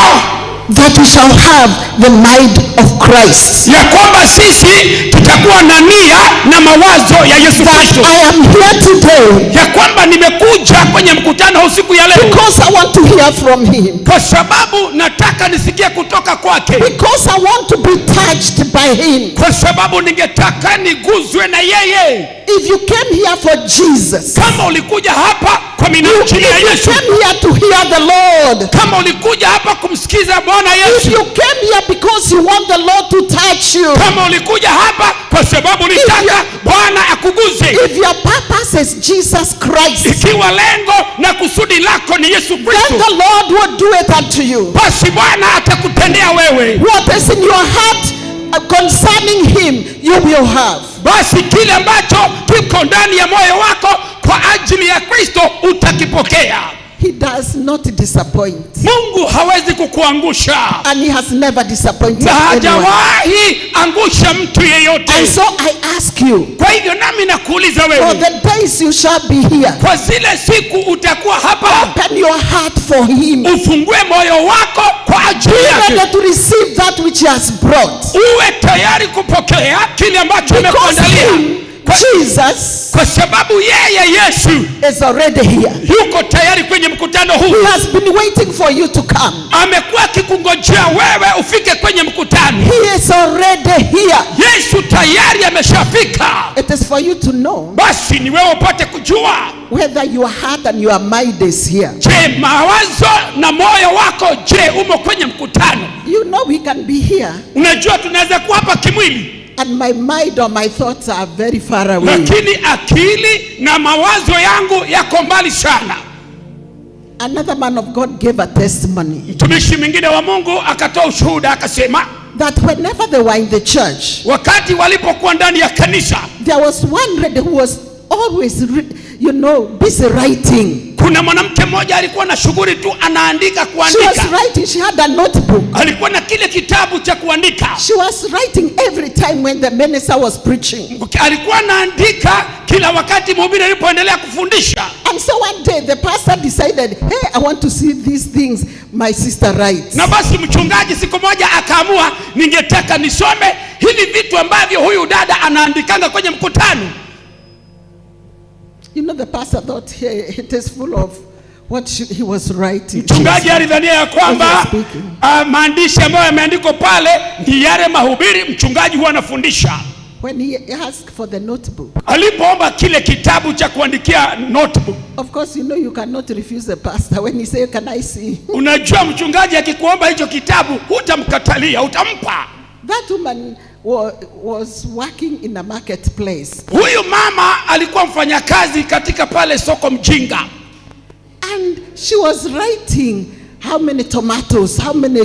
that we shall have the mind of Christ. Ya kwamba sisi tutakuwa na nia na mawazo ya Yesu Kristo. I am here today. Ya kwamba nimekuja kwenye mkutano usiku ya leo. Because I want to hear from him. Kwa sababu nataka nisikie kutoka kwake. Because I want to be touched by him. Kwa sababu ningetaka niguzwe na yeye. If you came here for Jesus, kama ulikuja hapa kwa minajili ya Yesu, if you came here to hear the Lord, kama ulikuja hapa kumsikiza Bwana Yesu, if you came here because you want the Lord to touch you, kama ulikuja hapa kwa sababu unataka Bwana akuguze, if your purpose is Jesus Christ, ikiwa lengo na kusudi lako ni Yesu Kristo, then the Lord will do it unto you. Basi Bwana atakutendea wewe. What is in your heart concerning him, you will have. Basi kile ambacho kiko ndani ya moyo wako kwa ajili ya Kristo utakipokea. He does not disappoint. Mungu hawezi kukuangusha. And he has never disappointed Na anyone. hajawahi angusha mtu yeyote. And so I ask you, kwa hivyo nami nakuuliza for wewe, the days you shall be here, kwa zile siku utakuwa hapa, open your heart for him. ufungue moyo wako kwa ajili yake. Be ready to receive that which he has brought. Uwe tayari kupokea kile ambacho amekuandalia. Jesus, kwa sababu yeye Yesu is already here. Yuko tayari kwenye mkutano huu. He has been waiting for you to come. Amekuwa akikungojea wewe ufike kwenye mkutano. He is already here. Yesu tayari ameshafika. It is for you to know. Basi ni wewe upate kujua whether your heart and your mind is here. Je, mawazo na moyo wako je umo kwenye mkutano? You know we can be here. Unajua tunaweza kuwa hapa kimwili. And my mind or my thoughts are very far away. Lakini akili na mawazo yangu yako mbali sana. Another man of God gave a testimony. Mtumishi mwingine wa Mungu akatoa ushuhuda akasema that whenever they were in the church, wakati walipokuwa ndani ya kanisa, there was one lady who was always busy writing. Kuna mwanamke mmoja alikuwa na shughuli tu anaandika kuandika. She was writing, she had a notebook. Alikuwa na kile kitabu cha kuandika. She was writing every time when the minister was preaching. Alikuwa anaandika kila wakati mhubiri alipoendelea kufundisha. And so one day the pastor decided, hey, I want to see these things my sister writes. Na basi mchungaji siku moja akaamua, ningetaka nisome hivi vitu ambavyo huyu dada anaandikanga kwenye mkutano. You know, the pastor thought it is full of what he was writing. Mchungaji alidhania ya kwamba maandishi ambayo yameandikwa pale ni yale mahubiri mchungaji huwa anafundisha. When he asked for the notebook, alipoomba kile kitabu cha kuandikia notebook, of course you cannot refuse the pastor when he say, can I see? Unajua mchungaji akikuomba hicho kitabu hutamkatalia, utampa. That woman was working in a marketplace. Huyu mama alikuwa mfanyakazi katika pale soko mjinga. And she was writing how many tomatoes, how many,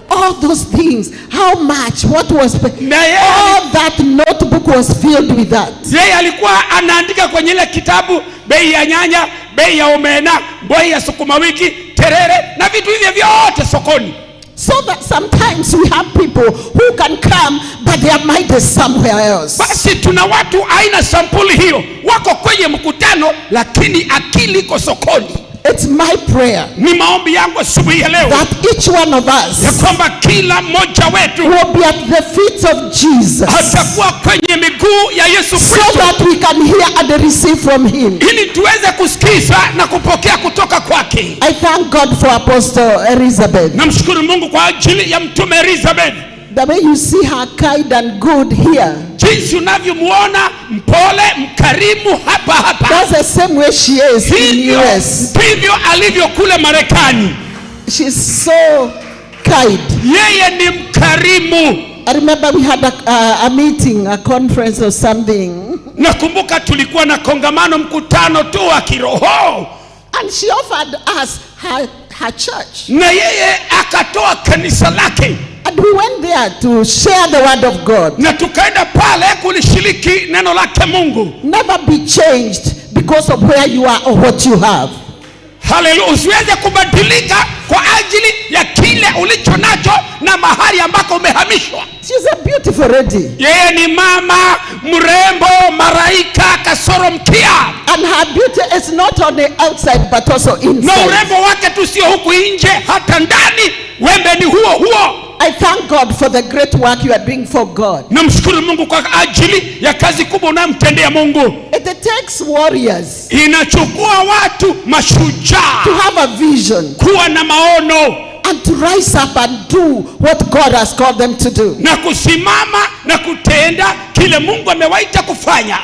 all those things, how much, what was, all that notebook was filled with that. Yeye alikuwa anaandika kwenye ile kitabu bei ya nyanya, bei ya omena, bei ya sukuma wiki, terere na vitu hivyo vyote sokoni. So that sometimes we have people who can come but their mind is somewhere else. Basi tuna watu aina sampuli hiyo, wako kwenye mkutano lakini akili iko sokoni. It's my prayer, ni maombi yangu asubuhi ya leo, that each one of us, ya kwamba kila mmoja wetu will be at the feet of Jesus, atakuwa kwenye miguu ya Yesu Kristo, so that we can hear and receive from him, ili tuweze kusikiza na kupokea kutoka kwake. I thank God for Apostle Elizabeth. Namshukuru Mungu kwa ajili ya mtume Elizabeth. The way you see her kind and good here, jinsi unavyomuona mpole mkarimu hapa, that's the same way she is in US. Ndivyo alivyo kule Marekani. She's so kind. Yeye ni mkarimu. I remember we had a meeting, a conference or something. Nakumbuka tulikuwa na kongamano, mkutano tu wa kiroho. And she offered us her church. Na yeye akatoa kanisa lake. And we went there to share the word of God. Na tukaenda pale kulishiriki neno lake Mungu. Never be changed because of where you are or what you have. Hallelujah. Usiweze kubadilika kwa ajili ya kile ulicho nacho na mahali ambako umehamishwa. She's a beautiful lady. Yeye ni mama mrembo, maraika kasoro mkia. And her beauty is not on the outside but also inside. Na urembo wake tu sio huku nje, hata ndani wembe ni huo huo. I thank God for the great work you are doing for God. Namshukuru Mungu kwa ajili ya kazi kubwa unayomtendea Mungu. It takes warriors. Inachukua watu mashujaa. To have a vision. Kuwa na maono. And to rise up and do what God has called them to do. Na kusimama na kutenda kile Mungu amewaita kufanya.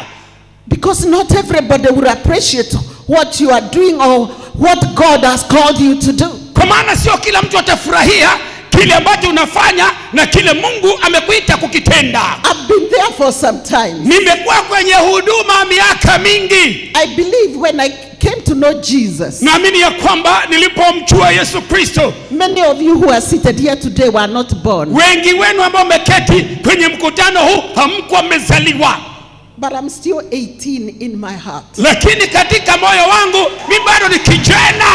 Because not everybody will appreciate what you are doing or what God has called you to do. Kwa maana sio kila mtu atafurahia kile ambacho unafanya na kile Mungu amekuita kukitenda. I've been there for some time. Nimekuwa kwenye huduma miaka mingi. I believe when I came to know Jesus, naamini ya kwamba nilipomjua Yesu Kristo, many of you who are seated here today were not born. Wengi wenu ambao mmeketi kwenye mkutano huu hamkuwa mmezaliwa. But I'm still 18 in my heart. lakini katika moyo wangu mimi bado ni kijana.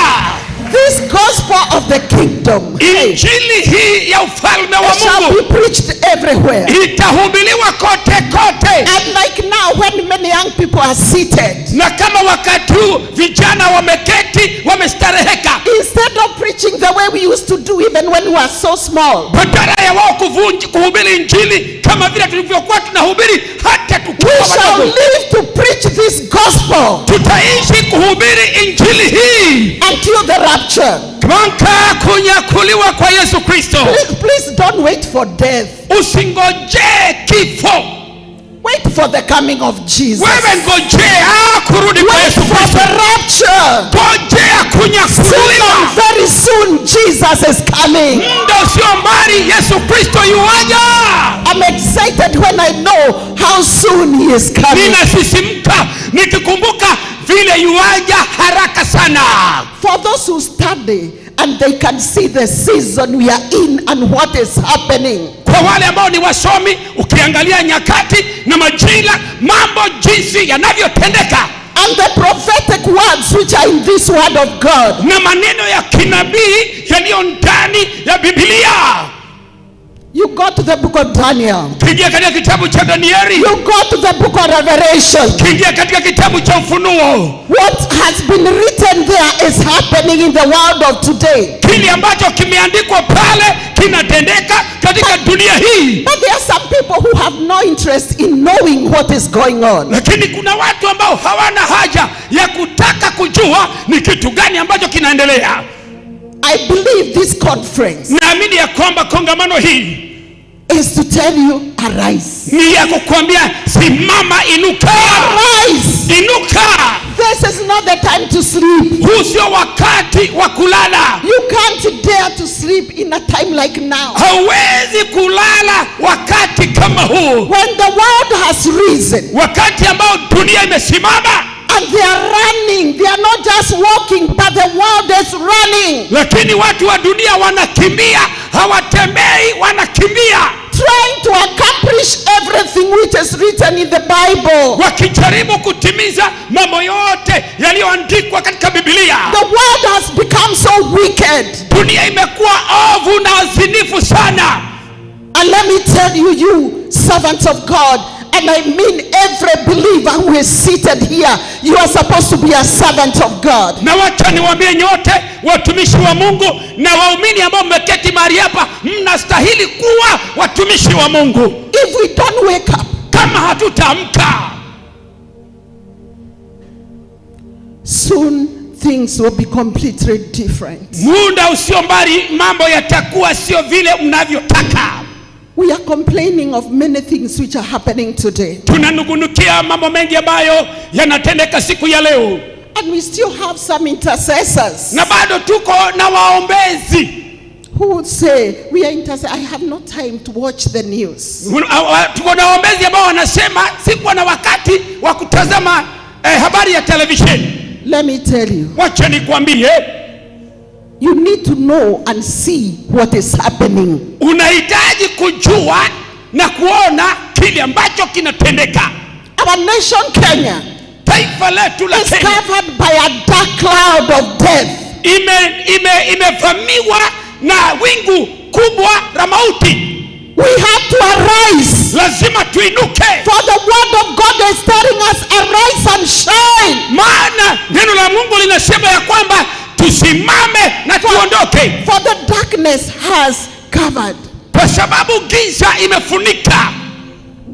This gospel of the kingdom, injili hii ya ufalme wa shall Mungu, be preached everywhere. itahubiriwa kote kote. And like now when many young people are seated, na kama wakati huu vijana wameketi wamestareheka, instead of preaching the way we used to do even when we were so small, badala ya wao kuhubiri injili kama vile tulivyokuwa tunahubiri hata tukiwa we shall wadogo, live to preach this gospel. tutaishi kuhubiri injili hii until the rapture. mpaka kunyakuliwa kwa Yesu Kristo. Please don't wait for death. Usingojee kifo. Wait for the coming of Jesus. Wewe ngojea kurudi kwa Yesu Kristo. Wait for the rapture. Ngojea kunyakuliwa. Very soon Jesus is coming. Muda usio mbali Yesu Kristo yuaja. I'm excited when I know how soon he is coming. Ninasisimka nikikumbuka vile yuaja haraka sana. For those who study and they can see the season we are in and what is happening. Kwa wale ambao ni wasomi, ukiangalia nyakati na majira, mambo jinsi yanavyotendeka, and the prophetic words which are in this word of God, na maneno ya kinabii yaliyo ndani ya Biblia. You go to the book of Daniel. Kingia katika kitabu cha Danieli. You go to the book of Revelation. Kingia katika kitabu cha Ufunuo. What has been written there is happening in the world of today. Kile ambacho kimeandikwa pale kinatendeka katika dunia hii. But there are some people who have no interest in knowing what is going on. Lakini kuna watu ambao hawana haja ya kutaka kujua ni kitu gani ambacho kinaendelea. I believe this conference, naamini ya kwamba kongamano hii is to tell you arise. Ni ya kukuambia simama, inuka. Arise. Inuka. This is not the time to sleep. Huu sio wakati wa kulala. You can't dare to sleep in a time like now. Hauwezi kulala wakati kama huu. When the world has risen. Wakati ambao dunia imesimama. And they are running. They are not just walking, but the world is running. Lakini watu wa dunia wanakimbia, hawatembei, wanakimbia. Trying to accomplish everything which is written in the Bible. Wakijaribu kutimiza mambo yote yaliyoandikwa katika Biblia. The world has become so wicked. Dunia imekuwa ovu na zinifu sana. And let me tell you, you servants of God, and I mean every believer who is seated here, you are supposed to be a servant of God. Na wacha niwaambie nyote watumishi wa Mungu na waumini ambao mmeketi mahali hapa, mnastahili kuwa watumishi wa Mungu. If we don't wake up, kama hatutaamka, soon things will be completely different. Muda usio mbali mambo yatakuwa sio vile mnavyotaka. We are complaining of many things which are happening today. Tunanugunukia mambo mengi ambayo yanatendeka siku ya leo. And we still have some intercessors. Na bado tuko na waombezi. Who would say, we are intercessors, I have no time to watch the news. Tuko na waombezi ambao wanasema sikuwa na wakati wa kutazama habari ya televisheni. Let me tell you. Wacha nikwambie. You need to know and see what is happening. Unahitaji kujua na kuona kile ambacho kinatendeka. Our nation Kenya, taifa letu la Kenya, is covered by a dark cloud of death. Imevamiwa na wingu kubwa la mauti. We have to arise. Lazima tuinuke. For the word of God is telling us arise and shine. Maana neno la Mungu linasema ya kwamba tusimame na tuondoke. For the darkness has covered. Kwa sababu giza imefunika.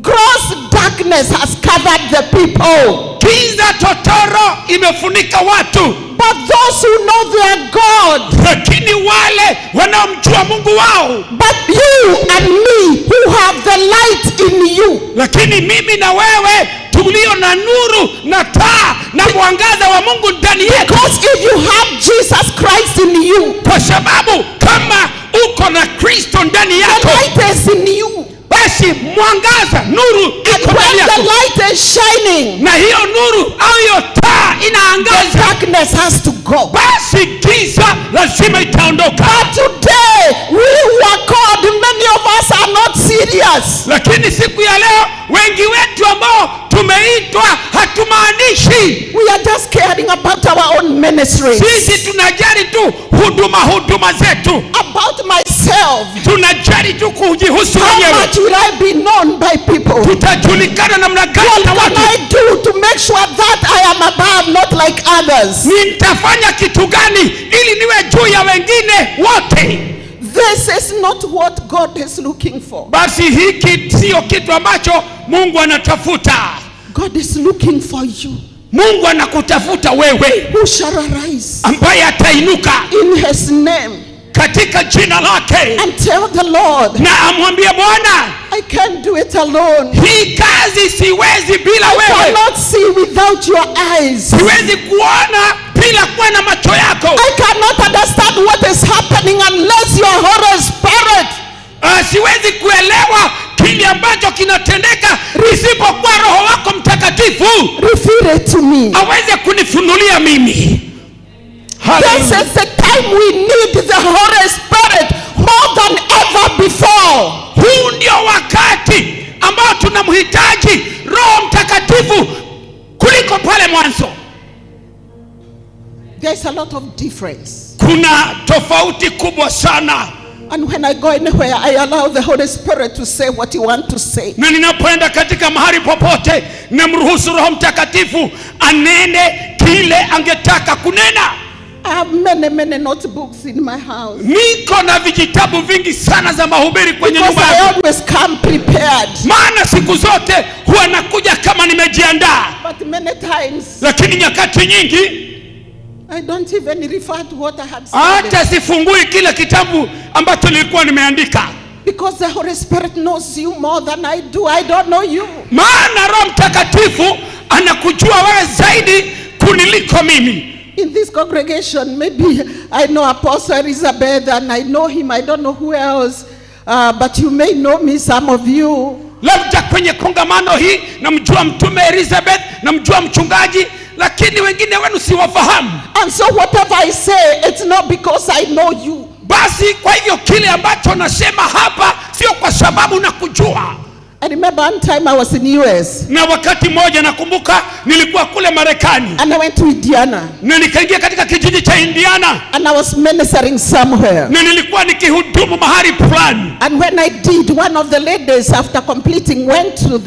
Gross darkness has covered the people. Giza totoro imefunika watu. But those who know their God, lakini wale wanaomjua Mungu wao, but you and me who have the light in you, lakini mimi na wewe tulio na nuru na taa na mwangaza wa Mungu ndani yetu. Because if you have Jesus Christ in you, kwa sababu kama uko na Kristo ndani yako, the light is in you. Basi mwangaza, nuru iko ndani yako. And when the light is shining, na hiyo nuru au hiyo taa inaangaza, the darkness has to go. go. basi giza lazima itaondoka. But today we were called, many of us are not serious. Lakini siku ya leo wengi wetu ambao tumeitwa hatumaanishi. We are just caring about our own ministries. Sisi tunajali tu huduma zetu. About myself. Tunajali tu kujihusu wenyewe. How much will I be known by people? Tutajulikana namna gani na watu? What can I do to make sure that I am above, not like others? Nitafanya kitu gani ili niwe juu ya wengine wote? This is not what God is looking for. Basi hiki sio kitu ambacho Mungu anatafuta. God is looking for you. Mungu anakutafuta wewe. Who shall arise? Ambaye atainuka in his name. Katika jina lake. And tell the Lord. Na amwambie Bwana, I can't do it alone. Hii kazi siwezi bila wewe. I cannot see without your eyes. Siwezi kuona bila kuwa na macho yako. I cannot understand what is happening unless your Holy Spirit. Siwezi kuelewa kile ambacho kinatendeka isipokuwa Roho wako Mtakatifu reveal it to me. Aweze kunifunulia mimi. This is the time we need the Holy Spirit more than ever before. Huu ndio wakati ambao tunamhitaji Roho Mtakatifu kuliko pale mwanzo. There's a lot of difference. Kuna tofauti kubwa sana. And when I go anywhere, I allow the Holy Spirit to say what He wants to say. Na ninapoenda katika mahali popote, namruhusu Roho Mtakatifu anene kile angetaka kunena. I have many notebooks in my house. Niko na vijitabu vingi sana za mahubiri kwenye nyumba yangu. Because I always come prepared. Maana siku zote huwa nakuja kama nimejiandaa. But many times, lakini nyakati nyingi I don't even refer to what I had said. Hata sifungui kile kitabu ambacho nilikuwa nimeandika. Because the Holy Spirit knows you more than I do. I don't know you. Maana Roho Mtakatifu anakujua wewe zaidi kuniliko mimi. In this congregation, maybe I know Apostle Elizabeth and I know him. I don't know who else. But you may know me, some of you. Labda kwenye kongamano hii namjua mtume Elizabeth, namjua mchungaji, lakini wengine wenu siwafahamu. And so whatever I say, it's not because I know you. Basi kwa hivyo kile ambacho nasema hapa sio kwa sababu nakujua. I remember one time I was in US. Na wakati mmoja nakumbuka nilikuwa kule Marekani. And I went to Indiana. Na nikaingia katika kijiji cha Indiana. And I was ministering somewhere. Na nilikuwa nikihudumu mahali fulani. And when I did, one of the ladies after completing went to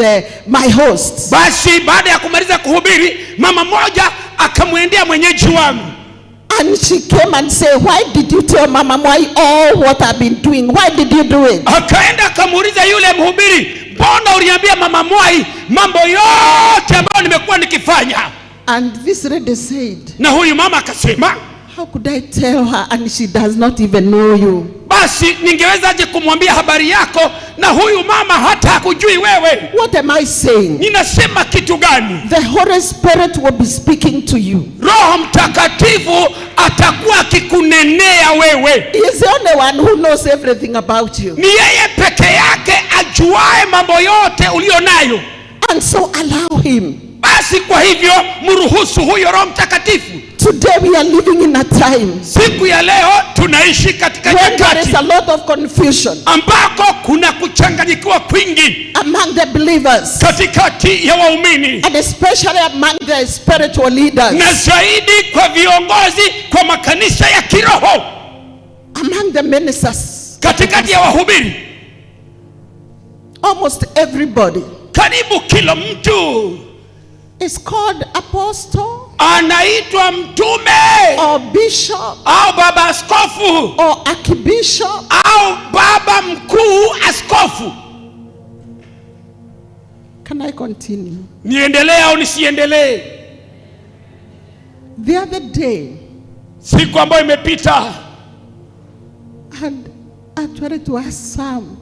my host. Basi baada ya kumaliza kuhubiri, mama moja akamwendea mwenyeji wangu. And she came and said, why did you tell Mama Mwai all what I've been doing? Why did you do it? Akaenda akamuuliza yule mhubiri, mbona uliambia Mama Mwai mambo yote ambayo nimekuwa nikifanya? And this lady said, na huyu mama akasema, how could I tell her and she does not even know you? Basi ningewezaje kumwambia habari yako na huyu mama hata hakujui wewe? What am I saying? Ninasema kitu gani? The Holy Spirit will be speaking to you. Roho Mtakatifu atakuwa akikunenea wewe. He is the only one who knows everything about you. Ni yeye peke yake ajuae mambo yote ulionayo. And so allow him. Basi kwa hivyo mruhusu huyo Roho Mtakatifu. Today we are living in a time. Siku ya leo tunaishi katika nyakati. There is a lot of confusion. Ambako kuna kuchanganyikiwa kwingi. Among the believers. Katikati ya waumini. And especially among the spiritual leaders. Na zaidi kwa viongozi kwa makanisa ya kiroho. Among the ministers. Katikati ya wahubiri. Almost everybody. Karibu kila mtu is called apostle, anaitwa mtume, or bishop, au baba askofu, or archbishop, au baba mkuu askofu. Can I continue? Niendelee au nisiendelee? The other day, siku ambayo imepita, and I tried to ask some,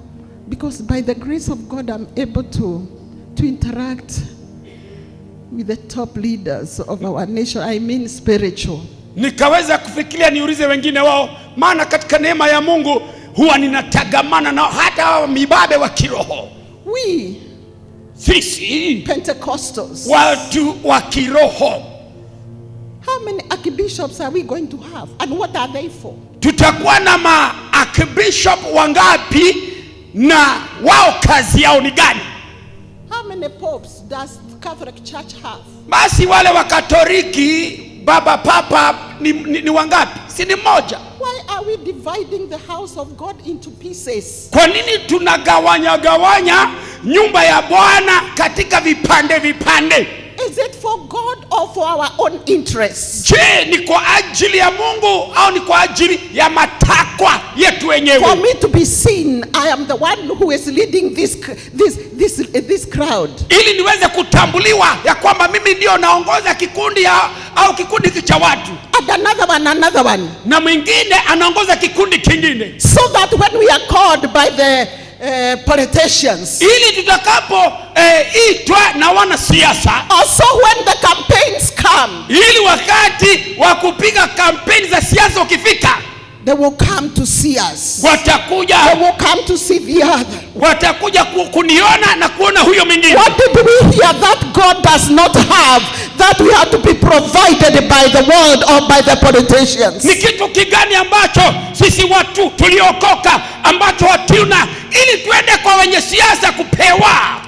because by the grace of God I'm able to interact with the top leaders of our nation. I mean spiritual. Nikaweza kufikiria niulize wengine wao, maana katika neema ya Mungu huwa ninatagamana na hata mibabe wa kiroho. Sisi Pentecostals, watu wa kiroho, How many archbishops are we going to have? And what are they for? Tutakuwa na archbishop wangapi na wao kazi yao ni gani? How many popes does Catholic Church have? Basi wale wa Katoliki baba papa ni wangapi? Si ni mmoja. Why are we dividing the house of God into pieces? Kwa nini tunagawanya nyumba ya Bwana katika vipande? Is it for God or for our own interests? Je, ni kwa ajili ya Mungu au ni kwa ajili ya matakwa yetu wenyewe? For me to be seen, I am the one who is leading this crowd. Ili niweze kutambuliwa ya kwamba mimi ndio naongoza kikundi au kikundi cha watu. And another one. Na mwingine anaongoza kikundi kingine. So that when we are called by the politicians, ili tutakapo itwa na wanasiasa, also when the campaigns come, ili wakati wa kupiga kampeni za siasa ukifika, they will come to see us. Watakuja. They will come to see the other. Watakuja kuniona na kuona huyo mwingine. What did we hear that God does not have, that we have to be provided by the world or by the politicians? Ni kitu kigani ambacho sisi watu tuliokoka ambacho hatuna ili tuende kwa wenye siasa kupewa?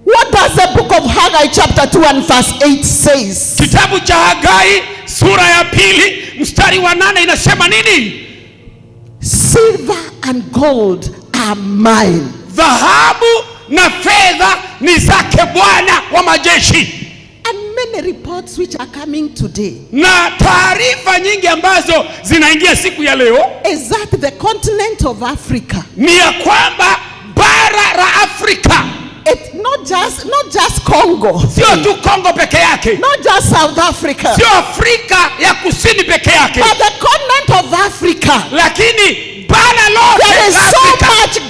What does the book of Haggai chapter 2 and verse 8 says? Kitabu cha Hagai sura ya 2 mstari wa 8 inasema nini? Silver and gold are mine. Dhahabu na fedha ni zake Bwana wa majeshi. And many reports which are coming today, na taarifa nyingi ambazo zinaingia siku ya leo, is that the continent of Africa, ni ya kwamba bara la Afrika, it's not just Congo, sio tu Congo peke yake, not just South Africa, sio Afrika ya kusini peke yake, but the continent of Africa, lakini bara lote there is so much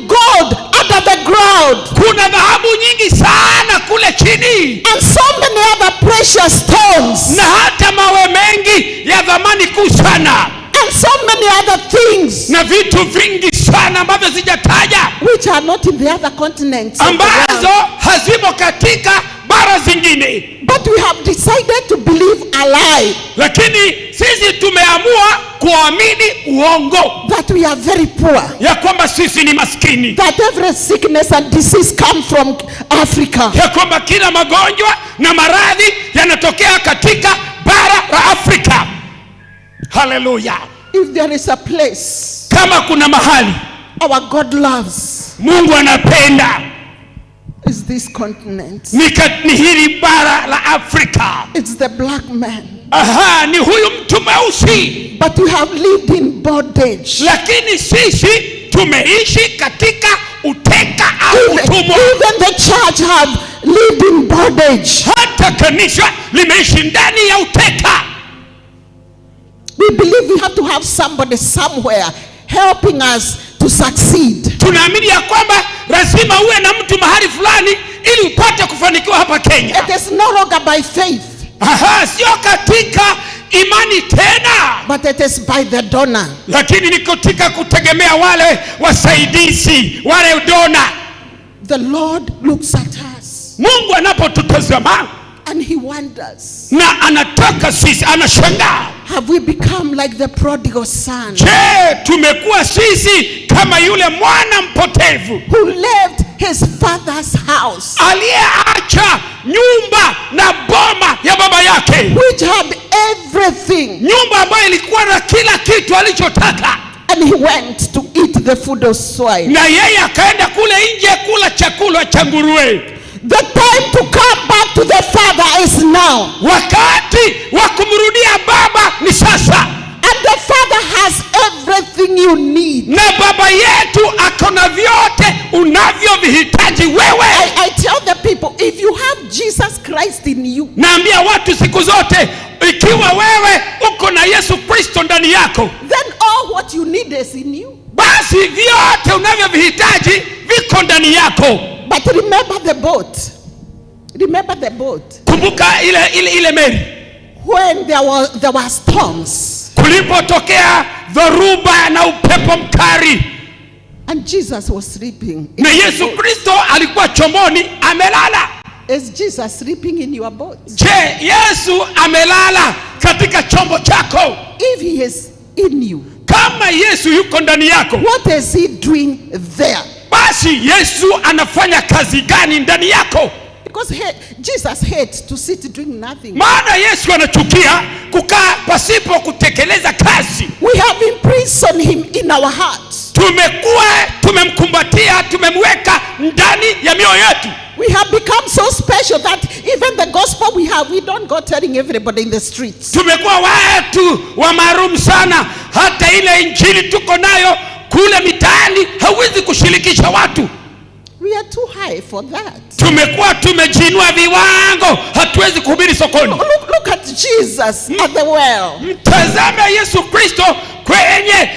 gold under the ground. Kuna dhahabu nyingi sana kule chini, and so many other precious stones, na hata mawe mengi ya dhamani kuu sana, and so many other things, na vitu vingi sana ambavyo sijataja, which are not in the other continents, ambazo hazimo katika bara zingine. But we have decided to believe a lie, lakini sisi tumeamua kuamini uongo, that we are very poor, ya kwamba sisi ni maskini, that every sickness and disease come from Africa, ya kwamba kila magonjwa na maradhi yanatokea katika bara la Afrika. Hallelujah. If there is a place, kama kuna mahali our God loves, Mungu anapenda, is this continent. Ni hili bara la Afrika. It's the black man. Aha, ni huyu mtu mweusi. But we have lived in bondage. Lakini sisi tumeishi katika uteka au utumwa. Even the church have lived in bondage. Hata kanisa limeishi ndani ya uteka. We believe we have to have somebody somewhere helping us to succeed. Tunaamini ya kwamba lazima uwe na mtu mahali fulani ili upate kufanikiwa hapa Kenya. It is no longer by faith. Aha, sio katika imani tena, but it is by the donor. Lakini ni katika kutegemea wale wasaidizi, wale donor. The Lord looks at us. Mungu anapotutazama, and he wonders, na anataka sisi, anashangaa, have we become like the prodigal son? Je, tumekuwa sisi kama yule mwana mpotevu who left his father's house, aliyeacha nyumba na boma ya baba yake, which had everything, nyumba ambayo ilikuwa na kila kitu alichotaka, and he went to eat the food of swine, na yeye akaenda kule nje kula chakula cha nguruwe. The time to come back to the father is now. Wakati wa kumrudia baba ni sasa. And the father has everything you need. Na baba yetu akona vyote unavyovihitaji wewe. I tell the people, if you have Jesus Christ in you, naambia watu siku zote, ikiwa wewe uko na Yesu Kristo ndani yako, then all what you need is in you. Basi vyote unavyovihitaji viko ndani yako. But remember the boat. Remember the boat. Kumbuka ile meli. When there were storms. Kulipotokea dhoruba na upepo mkali. And Jesus was sleeping. Na Yesu Kristo alikuwa chomoni amelala. Is Jesus sleeping in your boat? Je, Yesu amelala katika chombo chako? If he is in you, kama Yesu yuko ndani yako, what is he doing there? Basi Yesu anafanya kazi gani ndani yako? Because Jesus hates to sit doing nothing. Maana Yesu anachukia kukaa pasipo kutekeleza kazi. We have imprisoned him in our hearts. Tumemkumbatia, tumemweka ndani ya mioyo yetu. We have become so special that even the gospel we don't go telling everybody in the streets. Tumekuwa watu wa maarufu sana, hata ile injili tuko nayo kule mitaani hauwezi kushirikisha watu. We are too high for that. Tumekuwa tumejiinua viwango, hatuwezi kuhubiri sokoni. Look at Jesus at the well. Mtazame Yesu Kristo kwenye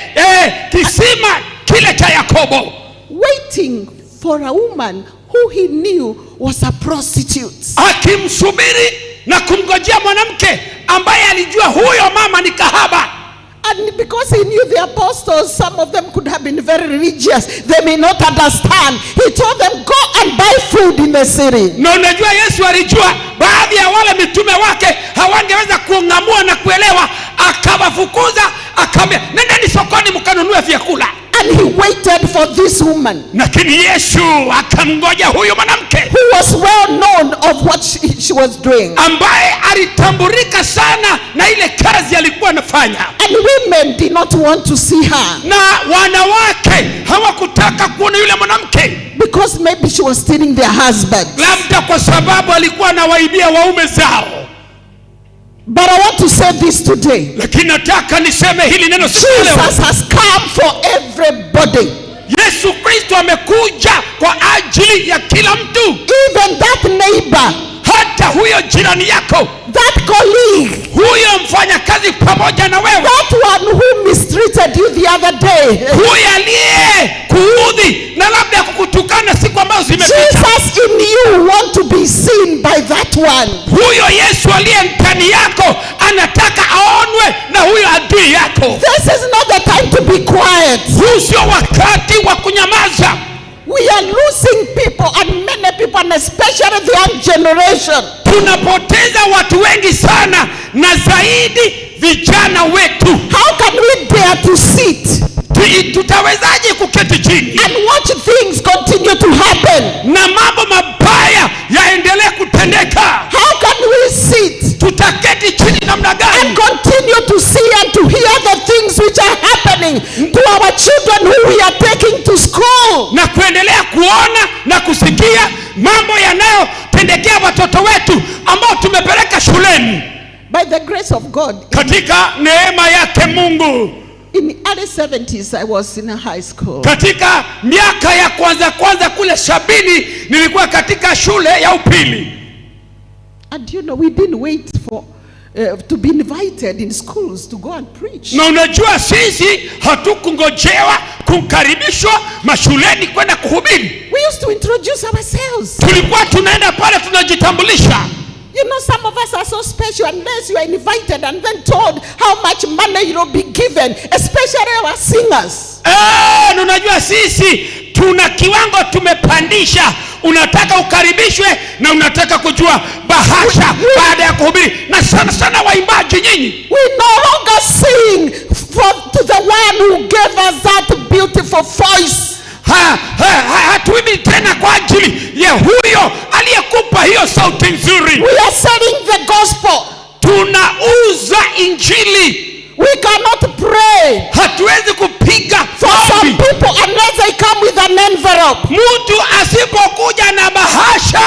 kisima kile cha Yakobo, waiting for a woman who he knew was a prostitute. Akimsubiri na kumgojea mwanamke ambaye alijua huyo mama ni kahaba. And because he knew the apostles, some of them could have been very religious. They may not understand. He told them, go and buy food in the city. Na unajua Yesu alijua baadhi ya wale mitume wake hawangeweza kuungamua na kuelewa, akawafukuza, akamwambia nendeni sokoni mkanunue vyakula. And he waited for this woman. Lakini Yesu akamngoja huyo mwanamke who was well known of what she was doing. Ambaye alitambulika sana na ile kazi alikuwa anafanya. And women did not want to see her. Na wanawake hawakutaka kuona yule mwanamke. Because maybe she was stealing their husbands. Labda kwa sababu alikuwa anawaibia waume zao. But I want to say this today. Lakini nataka niseme hili neno siku leo. Jesus has come for everybody. Yesu Kristo amekuja kwa ajili ya kila mtu. Even that neighbor, hata huyo jirani yako, that colleague, huyo mfanya kazi pamoja na wewe, that one who mistreated you the other day, huyo aliye kuudhi na labda kukutukana siku ambazo zimepita. Jesus in you want to be seen by that one. Huyo Yesu aliye ndani yako anataka aonwe na huyo adui yako. This is not the time to be quiet. Huu sio wakati wa kunyamaza. We are losing people, and many people, and especially the young generation. Tunapoteza watu wengi sana, na zaidi vijana wetu. How can we dare to sit? Tutawezaje kuketi chini and watch things continue to happen? Na mambo mabaya yaendelee kutendeka. How can we sit? Tutaketi chini namna gani? And continue to see and to hear the things which are happening to our children who we are taking to school. Na kuendelea kuona na kusikia mambo yanayotendekea watoto wetu ambao tumepeleka shuleni. By the grace of God. Katika neema yake Mungu. In the early 70s I was in a high school. Katika miaka ya kwanza kule 70 nilikuwa katika shule ya upili. And you know, we didn't wait for to be invited in schools to go and preach. Na unajua sisi hatukungojewa kukaribishwa mashuleni kwenda kuhubiri. We used to introduce ourselves. Tulikuwa tunaenda pale tunajitambulisha. You know, some of us are so special unless you are invited and then told how much money you will be given, especially our singers. Unajua sisi tuna kiwango tumepandisha. Unataka ukaribishwe na unataka kujua bahasha baada ya kuhubiri. Na sana waimbaji nyinyi. We no longer sing to the one who gave us that beautiful voice. Hatuimbi tena kwa ajili ya huyo aliyekupa hiyo sauti nzuri. We are selling the gospel. Tunauza injili. We cannot pray. Hatuwezi kupiga for some people unless they come with an envelope. Mtu asipokuja na bahasha.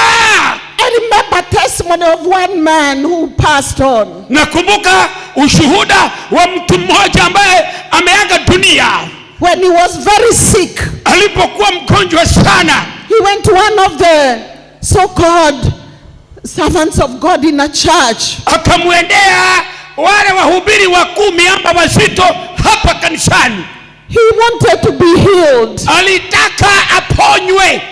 I remember testimony of one man who passed on. Nakumbuka ushuhuda wa mtu mmoja ambaye ameaga dunia. When he was very sick, alipokuwa mgonjwa sana, he went to one of the so-called servants of God in a church. Akamwendea wale wahubiri wakuu miamba wazito hapa kanisani. He wanted to be healed. Alitaka aponywe.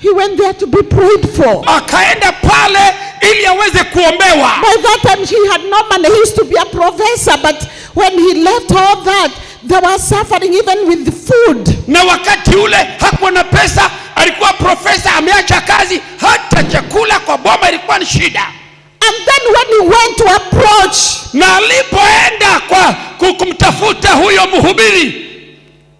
He went there to be prayed for. Akaenda pale ili aweze kuombewa. By that time he had no money. He used to be a professor, but when he left all that, they were suffering even with the food. Na wakati ule hakuwa na pesa, alikuwa profesa, ameacha kazi, hata chakula kwa na shida. And then when he went to approach, na alipoenda kwa kumtafuta huyo mhubiri,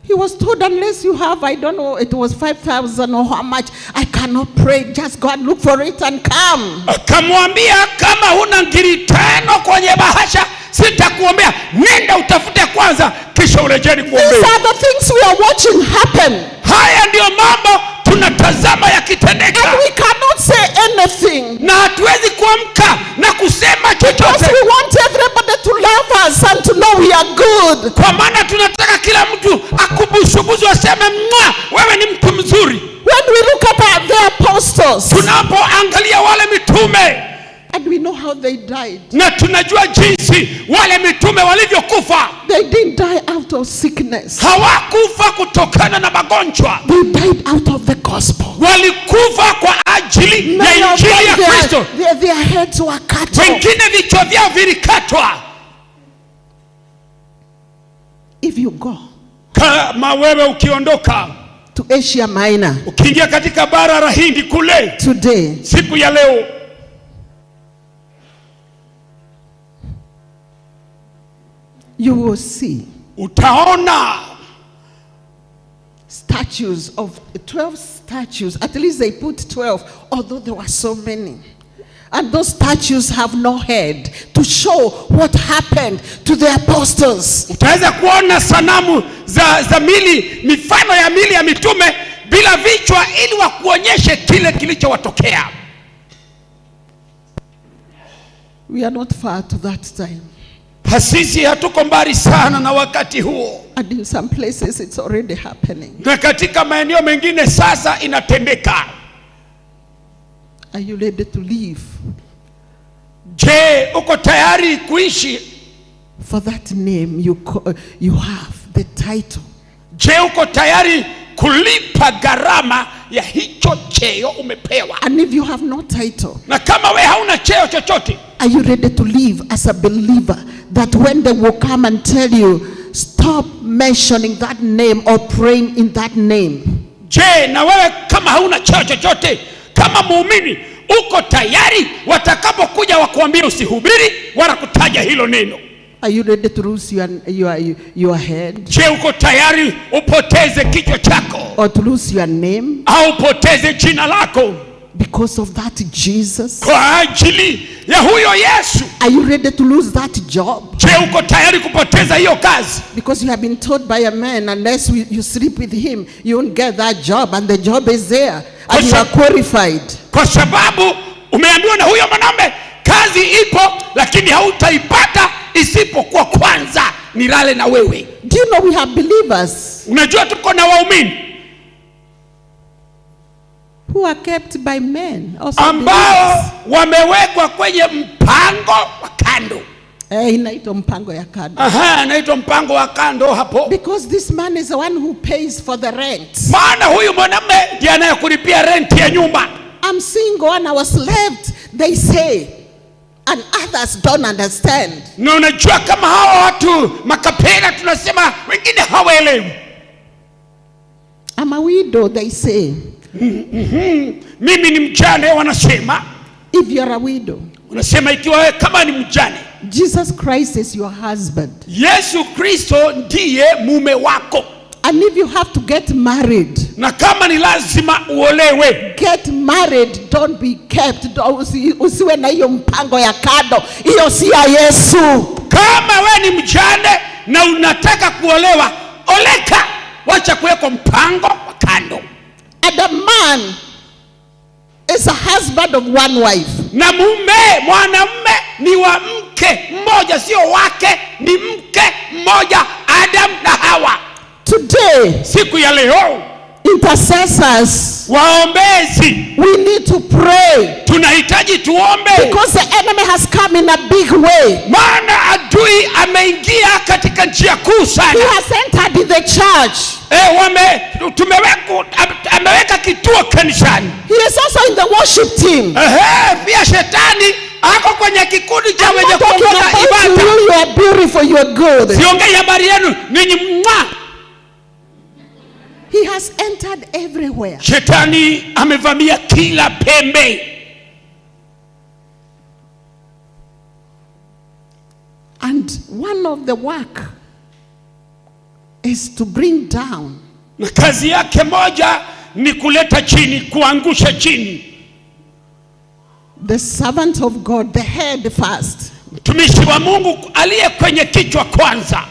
he was told, unless you have, I don't know, it was 5,000 or how much, I cannot pray. Just go and look for it and come. Akamwambia, kama huna ngiri 5 kwenye bahasha, sitakuombea. Nenda utafute kwanza, kisha urejeni kuombea. These are the things we are watching happen. Haya ndio mambo tunatazama yakitendeka. And we cannot say anything. Na hatuwezi kuamka na kusema chochote. Because we want everybody to love us and to know we are good. Kwa maana tunataka kila mtu akubushubuzu aseme wewe ni mtu mzuri. When we look at the apostles, tunapoangalia wale mitume, and we know how they died. Na tunajua jinsi wale mitume walivyokufa. They didn't die out of sickness. Hawakufa kutokana na magonjwa. They died out of the gospel. Walikufa kwa ajili ya injili ya Kristo. Their heads were cut off. Wengine vichwa vyao vilikatwa. If you go, kama wewe ukiondoka to Asia Minor, ukiingia katika bara la Hindi kule today, siku ya leo, you will see, utaona statues of 12 statues. At least they put 12, although there were so many. And those statues have no head to show what happened to the apostles. Utaweza kuona sanamu za mili, mifano ya mili ya mitume bila vichwa, ili wakuonyeshe kile kilichowatokea. We are not far to that time. Sisi hatuko mbali sana na wakati huo. And in some places it's already happening. Na katika maeneo mengine sasa inatendeka. Are you ready to live? Je, uko tayari kuishi for that name you have, the title? Je, uko tayari kulipa gharama ya hicho cheo umepewa? And if you have no title, na kama we hauna cheo chochote, are you ready to live as a believer, that when they will come and tell you stop mentioning that name or praying in that name? Je, na wewe kama hauna cheo chochote, kama muumini, uko tayari watakapokuja wakuambia usihubiri wala kutaja hilo neno? Are you ready to lose your head? Je, uko tayari upoteze kichwa chako? Or to lose your name? Au upoteze jina lako? Because of that Jesus? Kwa ajili ya huyo Yesu. Are you ready to lose that job? Je, uko tayari kupoteza hiyo kazi? Because you have been told by a man, unless you sleep with him, you won't get that job, and the job is there, and you are qualified. Kwa sababu umeambiwa na huyo mwanamume, kazi ipo lakini hautaipata isipokuwa kwanza nilale na wewe. Do you know we have believers? Unajua tuko na waumini who are kept by men, also ambao wamewekwa kwenye mpango wa kando. Inaitwa mpango ya kando. Inaitwa mpango wa kando hapo. Because this man is the one who pays for the rent. Maana huyu mwanamume ndiye anayekulipia rent ya nyumba. I'm single and I was left, they say, and others don't understand. Na unajua kama hawa watu makapela tunasema, wengine hawaelewi. I'm a widow, they say. Mimi ni mjane wanasema. If you are a widow, unasema ikiwa wewe kama ni mjane, Jesus Christ is your husband. Yesu Kristo ndiye mume wako. And if you have to get married, na kama ni lazima uolewe, get married, don't be kept. Usiwe na hiyo mpango ya kando, hiyo si ya Yesu. Kama we ni mjane na unataka kuolewa, oleka, wacha kuweka mpango wa kando. And a man is a husband of one wife. Na mwanamume ni wa mke mmoja, sio wake, ni mke mmoja, Adam na Hawa. Today, siku ya leo, intercessors, waombezi, we need to pray. Tunahitaji tuombe. Because the enemy has come in a big way. Maana adui ameingia katika njia kuu sana. He has entered in the church. Ameweka kituo kanisani. He is also in the worship team. Pia shetani ako kwenye kikundi cha wenye kuongoza ibada. You are beautiful, you are good. Siongei habari yenu, ninyi mwa. He has entered everywhere. Shetani amevamia kila pembe. And one of the work is to bring down. Na kazi yake moja ni kuleta chini, kuangusha chini. The servant of God, the head first. Mtumishi wa Mungu aliye kwenye kichwa kwanza.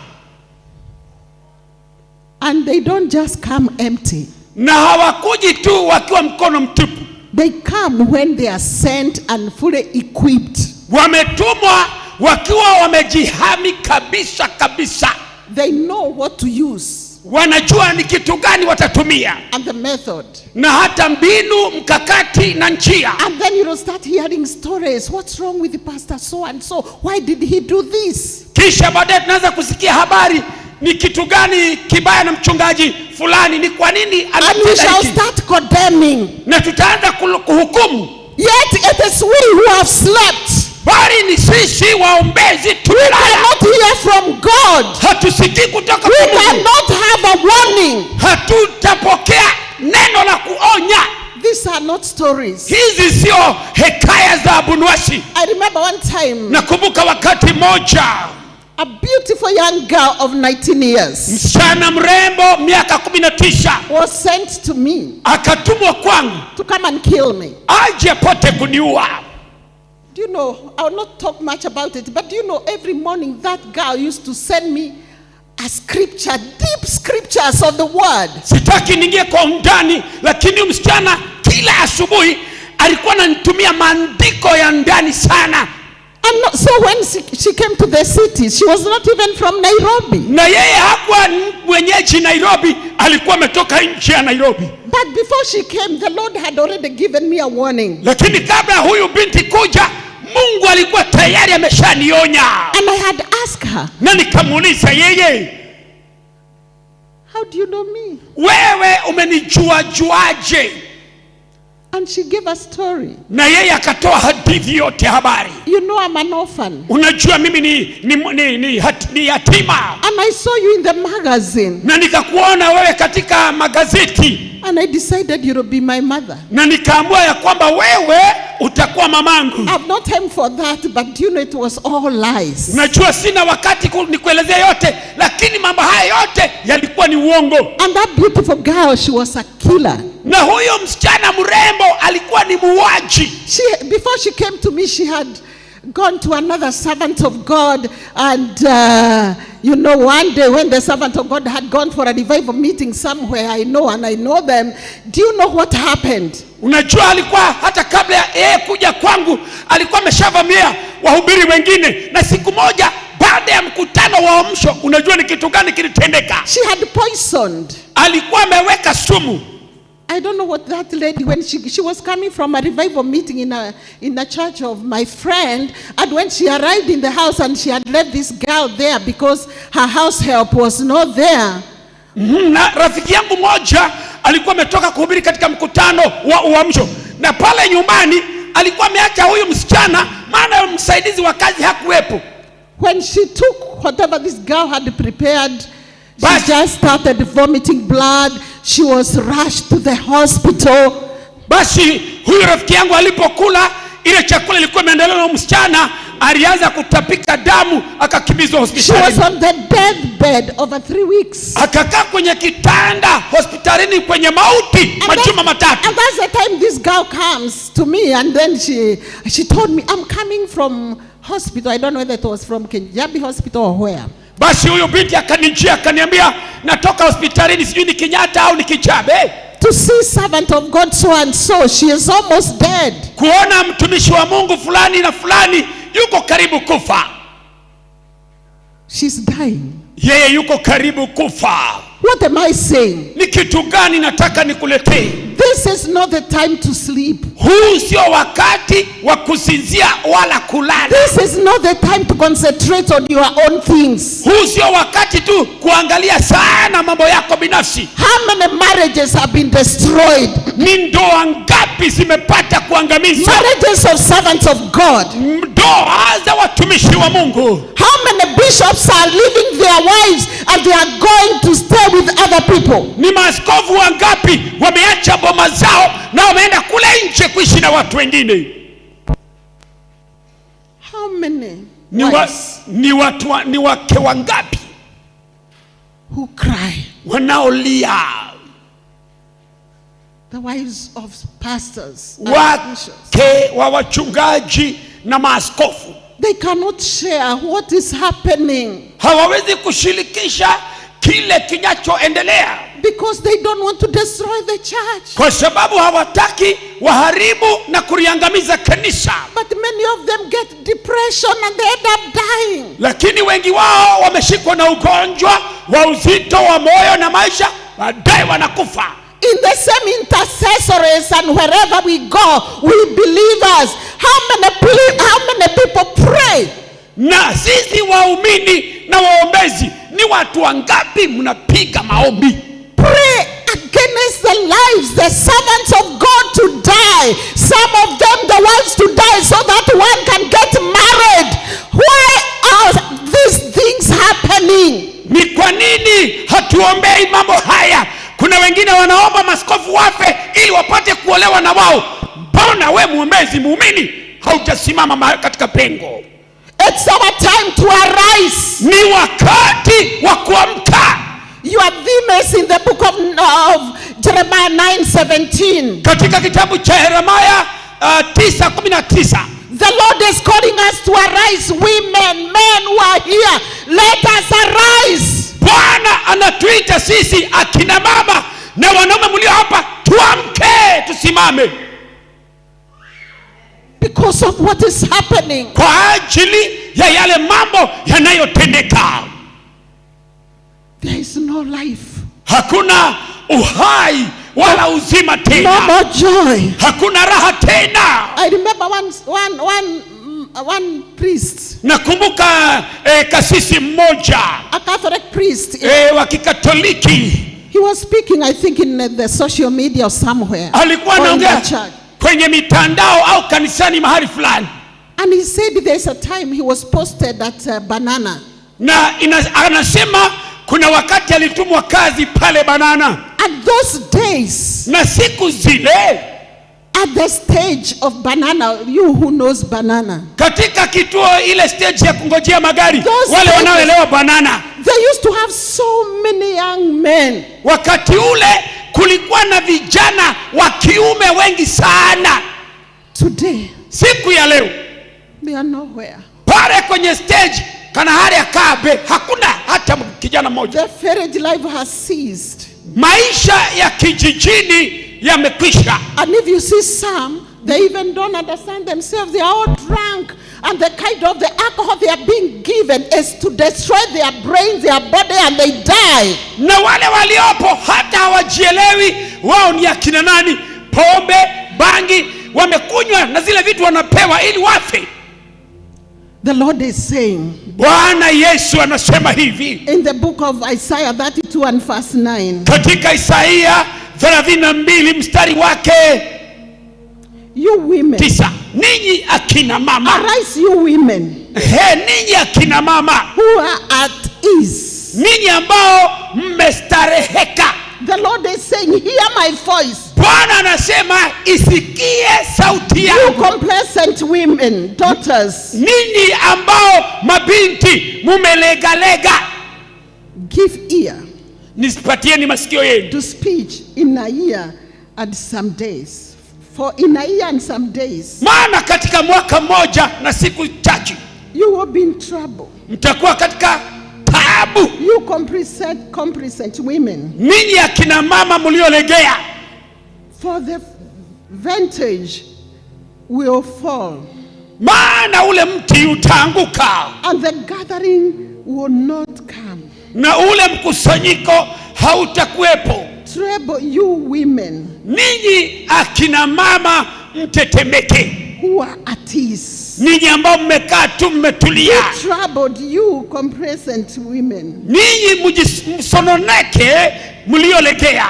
And they don't just come empty. Na hawakuji tu wakiwa mkono mtupu. They come when they are sent and fully equipped. Wametumwa wakiwa wamejihami kabisa kabisa. They know what to use. Wanajua ni kitu gani watatumia. And the method. Na hata mbinu, mkakati na njia. And then you will start hearing stories. What's wrong with the pastor so and so? Why did he do this? Kisha baadaye tunaanza kusikia habari, ni kitu gani kibaya na mchungaji fulani, ni kwa nini anatenda hiki. And we shall start condemning. Na tutaanza kuhukumu. Yet it is we who have slept. Bali ni sisi waombezi tumelala. We cannot hear from God. Hatusikii kutoka kwa Mungu. We cannot have a warning. Hatutapokea neno la kuonya. These are not stories. Hizi sio hekaya za abunuwasi. I remember one time. Nakumbuka wakati moja. A beautiful young girl of 19 years. Msichana mrembo miaka 19. Was sent to me. Akatumwa kwangu. To come and kill me. Aje apote kuniua. Do you know, I will not talk much about it, but do you know, every morning that girl used to send me a scripture, deep scriptures of the word. Sitaki ningie kwa undani, lakini msichana kila asubuhi alikuwa ananitumia maandiko ya ndani sana. And so when she came to the city, she was not even from Nairobi. Na yeye hakuwa mwenyeji Nairobi, alikuwa ametoka nje ya Nairobi. But before she came, the Lord had already given me a warning. Lakini kabla huyu binti kuja, Mungu alikuwa tayari ameshanionya. And I had asked her. Na nikamuuliza yeye, how do you know me? Wewe umenijua juaje? And she gave a story. Na yeye akatoa hadithi yote habari. You know I'm an orphan. Unajua mimi ni yatima. And I saw you in the magazine. Na nikakuona wewe katika magazeti. And I decided you will be my mother. Na nikaamua ya kwamba wewe utakuwa mamangu. I've not time for that, but you know it was all lies. Najua sina wakati nikuelezea yote, lakini mambo haya yote yalikuwa ni uongo. And that beautiful girl, she was a killer. Na huyo msichana mrembo alikuwa ni muuaji. Before she came to me, she had gone to another servant of God, and you know, one day when the servant of God had gone for a revival meeting somewhere, I know them. Do you know what happened? Unajua alikuwa hata kabla yeye kuja kwangu alikuwa ameshavamia wahubiri wengine, na siku moja baada ya mkutano wa amsho, unajua ni kitu gani kilitendeka? She had poisoned. Alikuwa ameweka sumu. I don't know what that lady, when she was coming from a revival meeting in a church of my friend, and when she arrived in the house and she had left this girl there because her house help was not there. Na rafiki yangu moja alikuwa ametoka kuhubiri katika mkutano wa uamsho, na pale nyumbani alikuwa ameacha huyu msichana, maana msaidizi wa kazi hakuwepo. When she took whatever this girl had prepared, she just started vomiting blood. She was rushed to the hospital. Basi huyu rafiki yangu alipokula ile chakula ilikuwa imeandaliwa na msichana, alianza kutapika damu, akakimbizwa hospitali. She was on the deathbed over 3 weeks. Akakaa kwenye kitanda hospitalini kwenye mauti majuma matatu. And that's the time this girl comes to me, and then she told me, I'm coming from hospital. I don't know whether it was from Kenyabi Hospital or where. Basi huyo binti akanijia akaniambia, natoka hospitalini, sijui ni Kenyatta au ni Kijabe. To see servant of God so and so, she is almost dead. Kuona mtumishi wa Mungu fulani na fulani yuko karibu kufa. She's dying. Yeye yuko karibu kufa. What am I saying? Ni kitu gani nataka nikuletee? This is not the time to sleep. Huu sio wakati wa kusinzia wala kulala. This is not the time to concentrate on your own things. Huu sio wakati tu kuangalia sana mambo yako binafsi. How many marriages have been destroyed? Ni ndoa ngapi zimepata kuangamizwa? Marriages of servants of God. Ndoa za watumishi wa Mungu. How many bishops are leaving their wives and they are going to stay with other people? Ni maaskofu wangapi wameacha boma zao na wameenda kule nje kuishi na watu wengine? How many? ni wake wangapi who cry? Wanaolia. The wives of pastors. Wake wa wachungaji na maaskofu. They cannot share what is happening. Hawawezi kushirikisha kile kinachoendelea. Because they don't want to destroy the church. Kwa sababu hawataki waharibu na kuliangamiza kanisa. But many of them get depression and they end up dying. Lakini wengi wao wameshikwa na ugonjwa wa uzito wa moyo na maisha, baadaye wanakufa. In the same intercessories and wherever we go, we believers, how many people pray? Na sisi waumini na waombezi ni watu wangapi mnapiga maombi? Pray against the lives, the servants of God to die. Some of them, the wives to die so that one can get married. Why are these things happening? Ni kwa nini hatuombei mambo haya? Kuna wengine wanaomba maskofu wafe ili wapate kuolewa na wao. Mbona we muombezi muumini hautasimama katika pengo? It's our time to arise. Ni wakati wa kuamka. You are famous in the book of Jeremiah 9:17. Katika kitabu cha Yeremia 9:19. The Lord is calling us to arise, women, men who are here. Let us arise. Bwana anatuita sisi akina mama na wanaume mlio hapa, tuamke, tusimame. Because of what is happening. Kwa ajili ya yale mambo yanayotendeka. There is no life. Hakuna uhai wala uzima tena. No more joy. Hakuna raha tena. I remember one priest. Nakumbuka kasisi mmoja, a Catholic priest, wa Kikatoliki. He was speaking, I think, in the social media or somewhere. Alikuwa anaongea kwenye mitandao au kanisani mahali fulani. And he said there's a time he was posted at Banana. Na anasema kuna wakati alitumwa kazi pale Banana. At those days, na siku zile, at the stage of Banana, you who knows Banana, katika kituo ile stage ya kungojea magari, wale wanaoelewa Banana, they used to have so many young men. Wakati ule kulikuwa na vijana wa kiume wengi sana. Today, siku ya leo, they are nowhere. Pale kwenye stage kana hali ya kabe, hakuna hata kijana mmoja. The marriage life has ceased. Maisha ya kijijini yamekwisha. And if you see some, they even don't understand themselves. They are all drunk, and the kind of the alcohol they are being given is to destroy their brains, their body, and they die. Na wale waliopo hata hawajielewi wao ni akina nani. Pombe, bangi wamekunywa na zile vitu wanapewa ili wafe. The Lord is saying, Bwana Yesu anasema hivi in the book of Isaiah 32 and verse 9. Katika Isaia 32 mstari wake you women, 9. Ninyi akina mama, arise you women, ninyi akina mama who are at ease, ninyi ambao mmestareheka. The Lord is saying, hear my voice. Bwana anasema isikie sauti yangu. You complacent women, daughters, ninyi ambao mabinti mumelegalega, give ear, nisipatieni masikio yenu, to speech in a year and some days. For in a year and some days, maana katika mwaka mmoja na siku chache, you will be in trouble. Mtakuwa katika taabu. You complacent women, ninyi akina mama mliolegea, for the vintage will fall, maana ule mti utaanguka, and the gathering will not come, na ule mkusanyiko hautakuwepo. Trouble you women, ninyi akina mama mtetemeke, who are at ease, ninyi ambao mmekaa tu mmetulia. Be troubled you complacent women, ninyi msononeke mliolegea.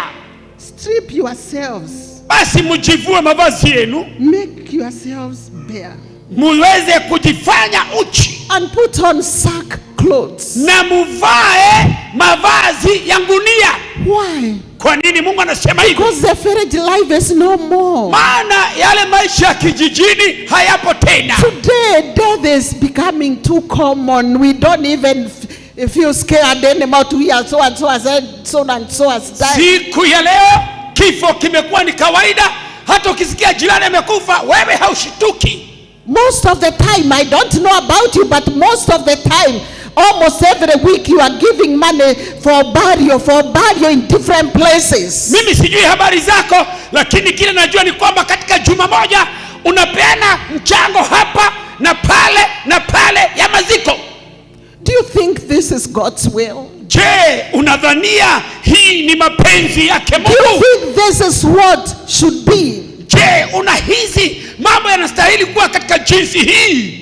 Strip yourselves, basi mjivue mavazi yenu, make yourselves bare, muweze kujifanya uchi, and put on sackcloths, na muvae mavazi ya ngunia. Why? Kwa nini Mungu anasema hivyo? Because the marriage life is no more. Maana yale maisha ya kijijini hayapo tena. Today, death is becoming too common. We don't even feel scared anymore to hear so and so has said, so and so has died. Siku ya leo kifo kimekuwa ni kawaida. Hata ukisikia jirani amekufa, wewe haushituki. Most of the time, I don't know about you, but most of the time, almost every week you are giving money for burial in different places. Mimi sijui habari zako, lakini kile najua ni kwamba katika juma moja unapeana mchango hapa na pale ya maziko. Do you think this is God's will? Je, unadhania hii ni mapenzi yake Mungu? Do you think this is what should be? Je, unahisi mambo yanastahili kuwa katika jinsi hii?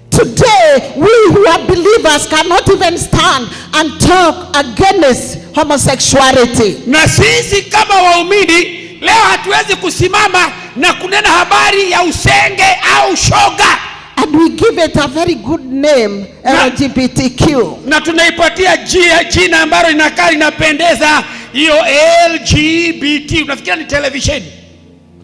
Today, we who are believers cannot even stand and talk against homosexuality. Na sisi kama waumini leo hatuwezi kusimama na kunena habari ya usenge au shoga. And we give it a very good name, LGBTQ. Na tunaipatia jina ambalo inakaa linapendeza, hiyo LGBT. Unafikiria ni television?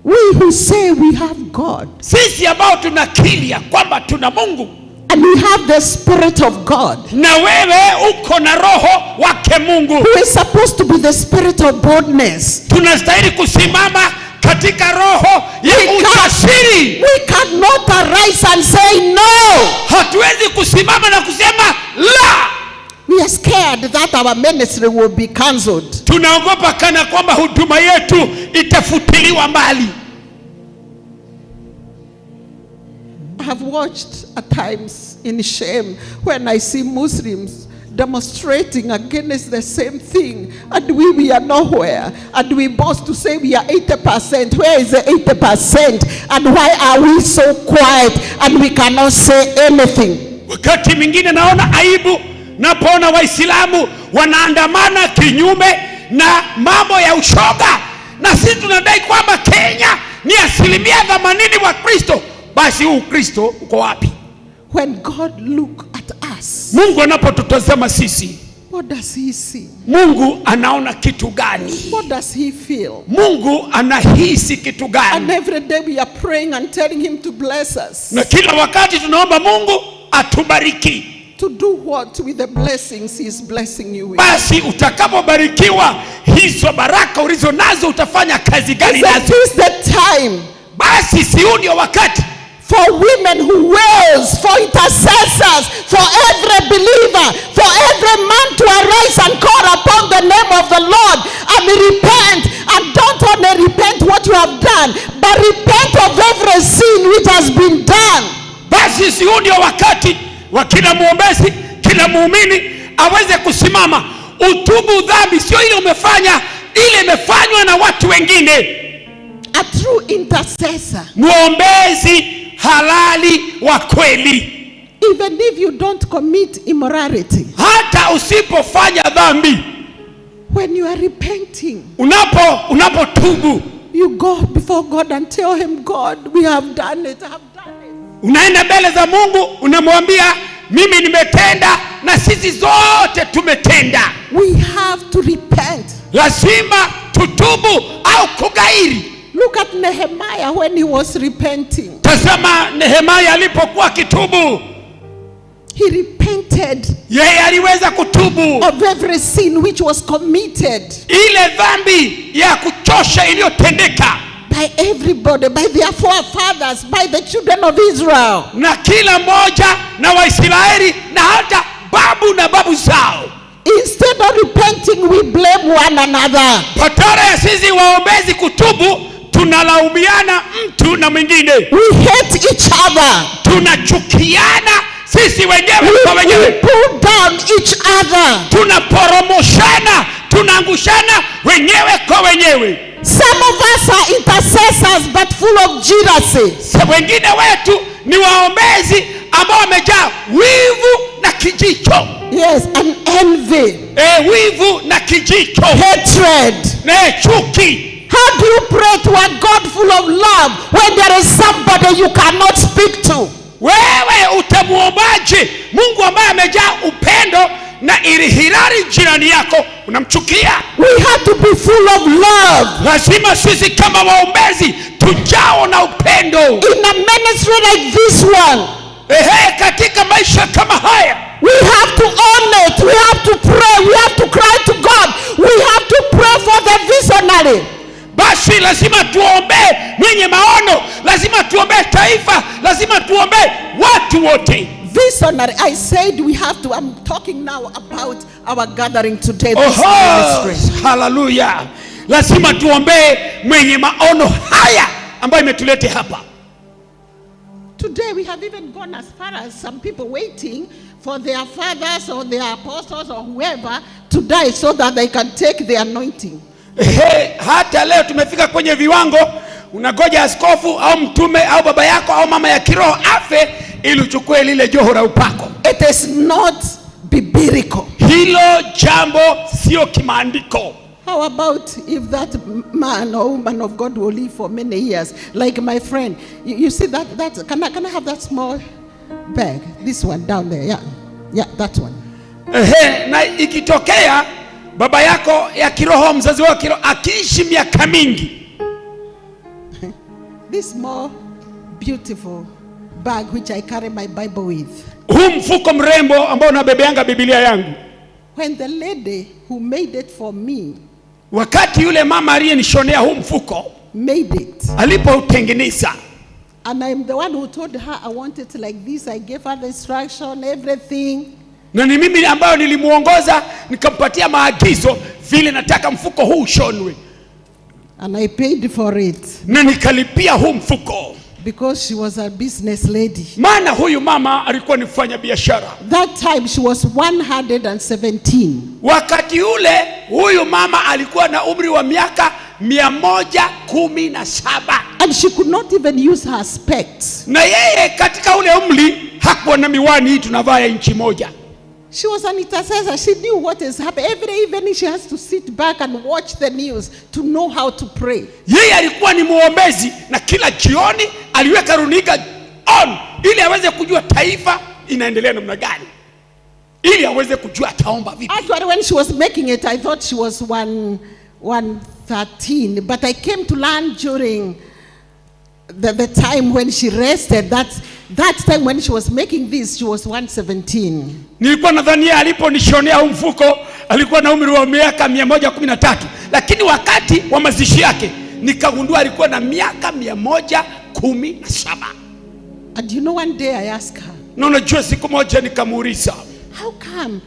We who say we have God. Sisi ambao tunakiri ya kwamba tuna Mungu. And we have the Spirit of God. Na wewe uko na roho wake Mungu. Who is supposed to be the spirit of boldness. Tunastahili kusimama katika roho ya ujasiri. We cannot arise and say no. Hatuwezi kusimama na kusema la. We are scared that our ministry will be cancelled. Tunaogopa kana kwamba huduma yetu itafutiliwa mbali. I have watched at times in shame when I see Muslims demonstrating against the same thing, and we are nowhere, and we boast to say we are 80%. Where is the 80%? And why are we so quiet and we cannot say anything? Wakati mwingine naona aibu napoona Waislamu wanaandamana kinyume na mambo ya ushoga, na sisi tunadai kwamba Kenya ni 80% wa Kristo. Basi huu Kristo uko wapi? When God look at us, Mungu anapotutazama sisi, what does he see? Mungu anaona kitu gani? What does he feel? Mungu anahisi kitu gani? And every day we are praying and telling him to bless us. Na kila wakati tunaomba Mungu atubariki. To do what with the blessings he is blessing you with? Basi utakapobarikiwa hizo baraka ulizo nazo utafanya kazi gani nazo? This is the time. Basi si ndio wakati for women who wails, for intercessors, for every believer, for every man to arise and call upon the name of the Lord and repent. And don't only repent what you have done, but repent of every sin which has been done. Basi si ndio wakati wa kila muombezi, kila muumini aweze kusimama, utubu dhambi, sio ile umefanya, ile imefanywa na watu wengine. A true intercessor, muombezi halali wa kweli. Even if you don't commit immorality, hata usipofanya dhambi, when you are repenting, unapotubu, you go before God and tell him, God, we have done it, I have done it. Unaenda mbele za Mungu unamwambia, mimi nimetenda na sisi zote tumetenda. We have to repent. Lazima tutubu au kugairi. Look at Nehemiah when he was repenting. Tazama Nehemiah alipokuwa kitubu. He repented. Yeye aliweza kutubu of every sin which was committed. Ile dhambi ya kuchosha iliyotendeka by everybody, by their forefathers, by the children of Israel. Na kila moja na Waisraeli na hata babu na babu zao. Instead of repenting, we blame one another. Badala ya sisi waombezi kutubu, tunalaumiana mtu na mwingine. We hate each other. Tunachukiana sisi wenyewe kwa wenyewe. We pull down each other. Tunaporomoshana, tunaangushana wenyewe kwa wenyewe. Some of us are intercessors but full of jealousy. Wengine wetu ni waombezi ambao wamejaa wivu na kijicho. Yes, and envy. Wivu na kijicho. Hatred. Na chuki. How do you pray to a God full of love when there is somebody you cannot speak to? Wewe utamuombaje Mungu ambaye amejaa upendo na ilihirari jirani yako unamchukia? We have to be full of love. Lazima sisi kama waombezi tujao na In a ministry like this one, katika maisha kama haya, we have to own it. We have to pray. We have to cry to God. We have to pray for the visionary. Basi lazima tuombe mwenye maono, lazima tuombe taifa, lazima tuombe watu wote. Visionary. I said we have to. I'm talking now about our gathering today. This ministry. Hallelujah. Lazima tuombe mwenye maono haya ambayo imetulete hapa. Today we have even gone as far as some people waiting for their fathers or their apostles or whoever to die so that they can take the anointing. Hata leo tumefika kwenye viwango unagoja askofu au mtume au baba yako au mama ya kiroho afe ili uchukue lile joho la upako. It is not biblical. Hilo jambo sio kimaandiko. How about if that man or woman of God will live for many years, like my friend? You see that can I have that small bag? This one down there, yeah, that one. Na ikitokea baba yako ya kiroho, mzazi wako kiroho akiishi miaka mingi, this small beautiful bag which I carry my Bible with. Huu mfuko mrembo ambao nabebeanga Biblia yangu. When the lady who made it for me, wakati yule mama aliyenishonea huu mfuko made it, alipoutengeneza, and I'm the one who told her I want it like this. I gave her the instruction, everything. Na ni mimi ambayo nilimuongoza nikampatia maagizo vile nataka mfuko huu ushonwe. And I paid for it. Na nikalipia huu mfuko. Because she was a business lady. Maana huyu mama alikuwa ni mfanya biashara. That time she was 117. Wakati ule huyu mama alikuwa na umri wa miaka 117. And she could not even use her specs. Na yeye katika ule umri hakuwa na miwani hii tunavaa ya inchi moja. She was an intercessor. She knew what is happening. Every evening she has to sit back and watch the news to know how to pray. Yeye alikuwa ni muombezi na kila jioni aliweka runinga on ili aweze kujua taifa inaendelea namna gani, ili aweze kujua ataomba vipi. Actually, when she was making it, I thought she was 113, but I came to learn during the time when she rested. That time when she was making this, she was 117. Nilikuwa nadhania aliponishonea huu mfuko alikuwa na umri wa miaka 113, lakini wakati wa mazishi yake nikagundua alikuwa na miaka 117. And you know, one day I asked her, na unajua siku moja nikamuuliza, how come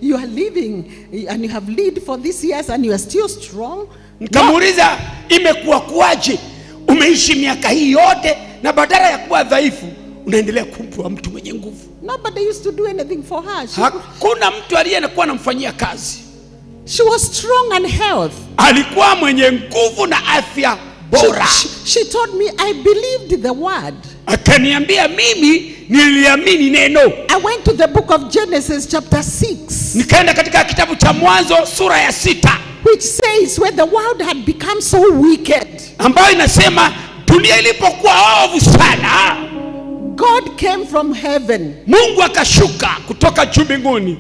you are living and you have lived for these years and you are still strong? Nikamuuliza, imekuwa kuaje umeishi miaka hii yote na badala ya kuwa dhaifu unaendelea kuwa mtu mwenye nguvu? Nobody used to do anything for her. Hakuna mtu aliyekuwa anamfanyia kazi. She was strong and health. Alikuwa mwenye nguvu na afya bora. She told me I believed the word. Akaniambia mimi niliamini neno. I went to the book of Genesis chapter 6. Nikaenda katika kitabu cha Mwanzo sura ya 6. Which says when the world had become so wicked. Ambayo inasema dunia ilipokuwa ovu sana, God came from heaven. Mungu akashuka kutoka juu mbinguni.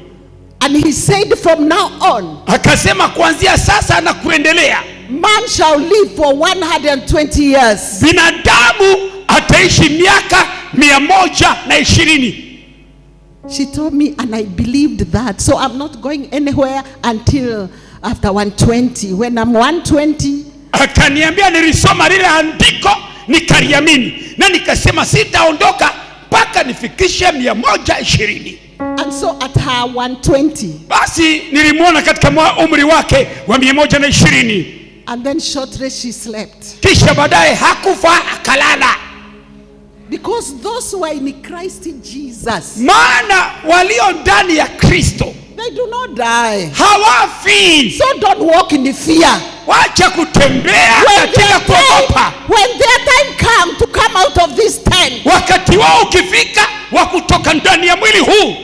And he said from now on, akasema kuanzia sasa na kuendelea, man shall live for 120 years. Binadamu ataishi miaka 120. She told me and I believed that. So I'm not going anywhere until after 120. When I'm 120, akaniambia, nilisoma lile andiko nikaliamini na nikasema sitaondoka mpaka nifikishe 120. And so at her 120, basi nilimuona katika umri wake wa 120. And then shortly she slept. Kisha baadaye hakufa, akalala. Because those who are in Christ Jesus, maana walio ndani ya Kristo, they do not die. Hawafi. So don't walk in the fear. Wacha kutembea katika kuogopa. When their time come to come out of this tent, wakati wao ukifika wa kutoka ndani ya mwili huu,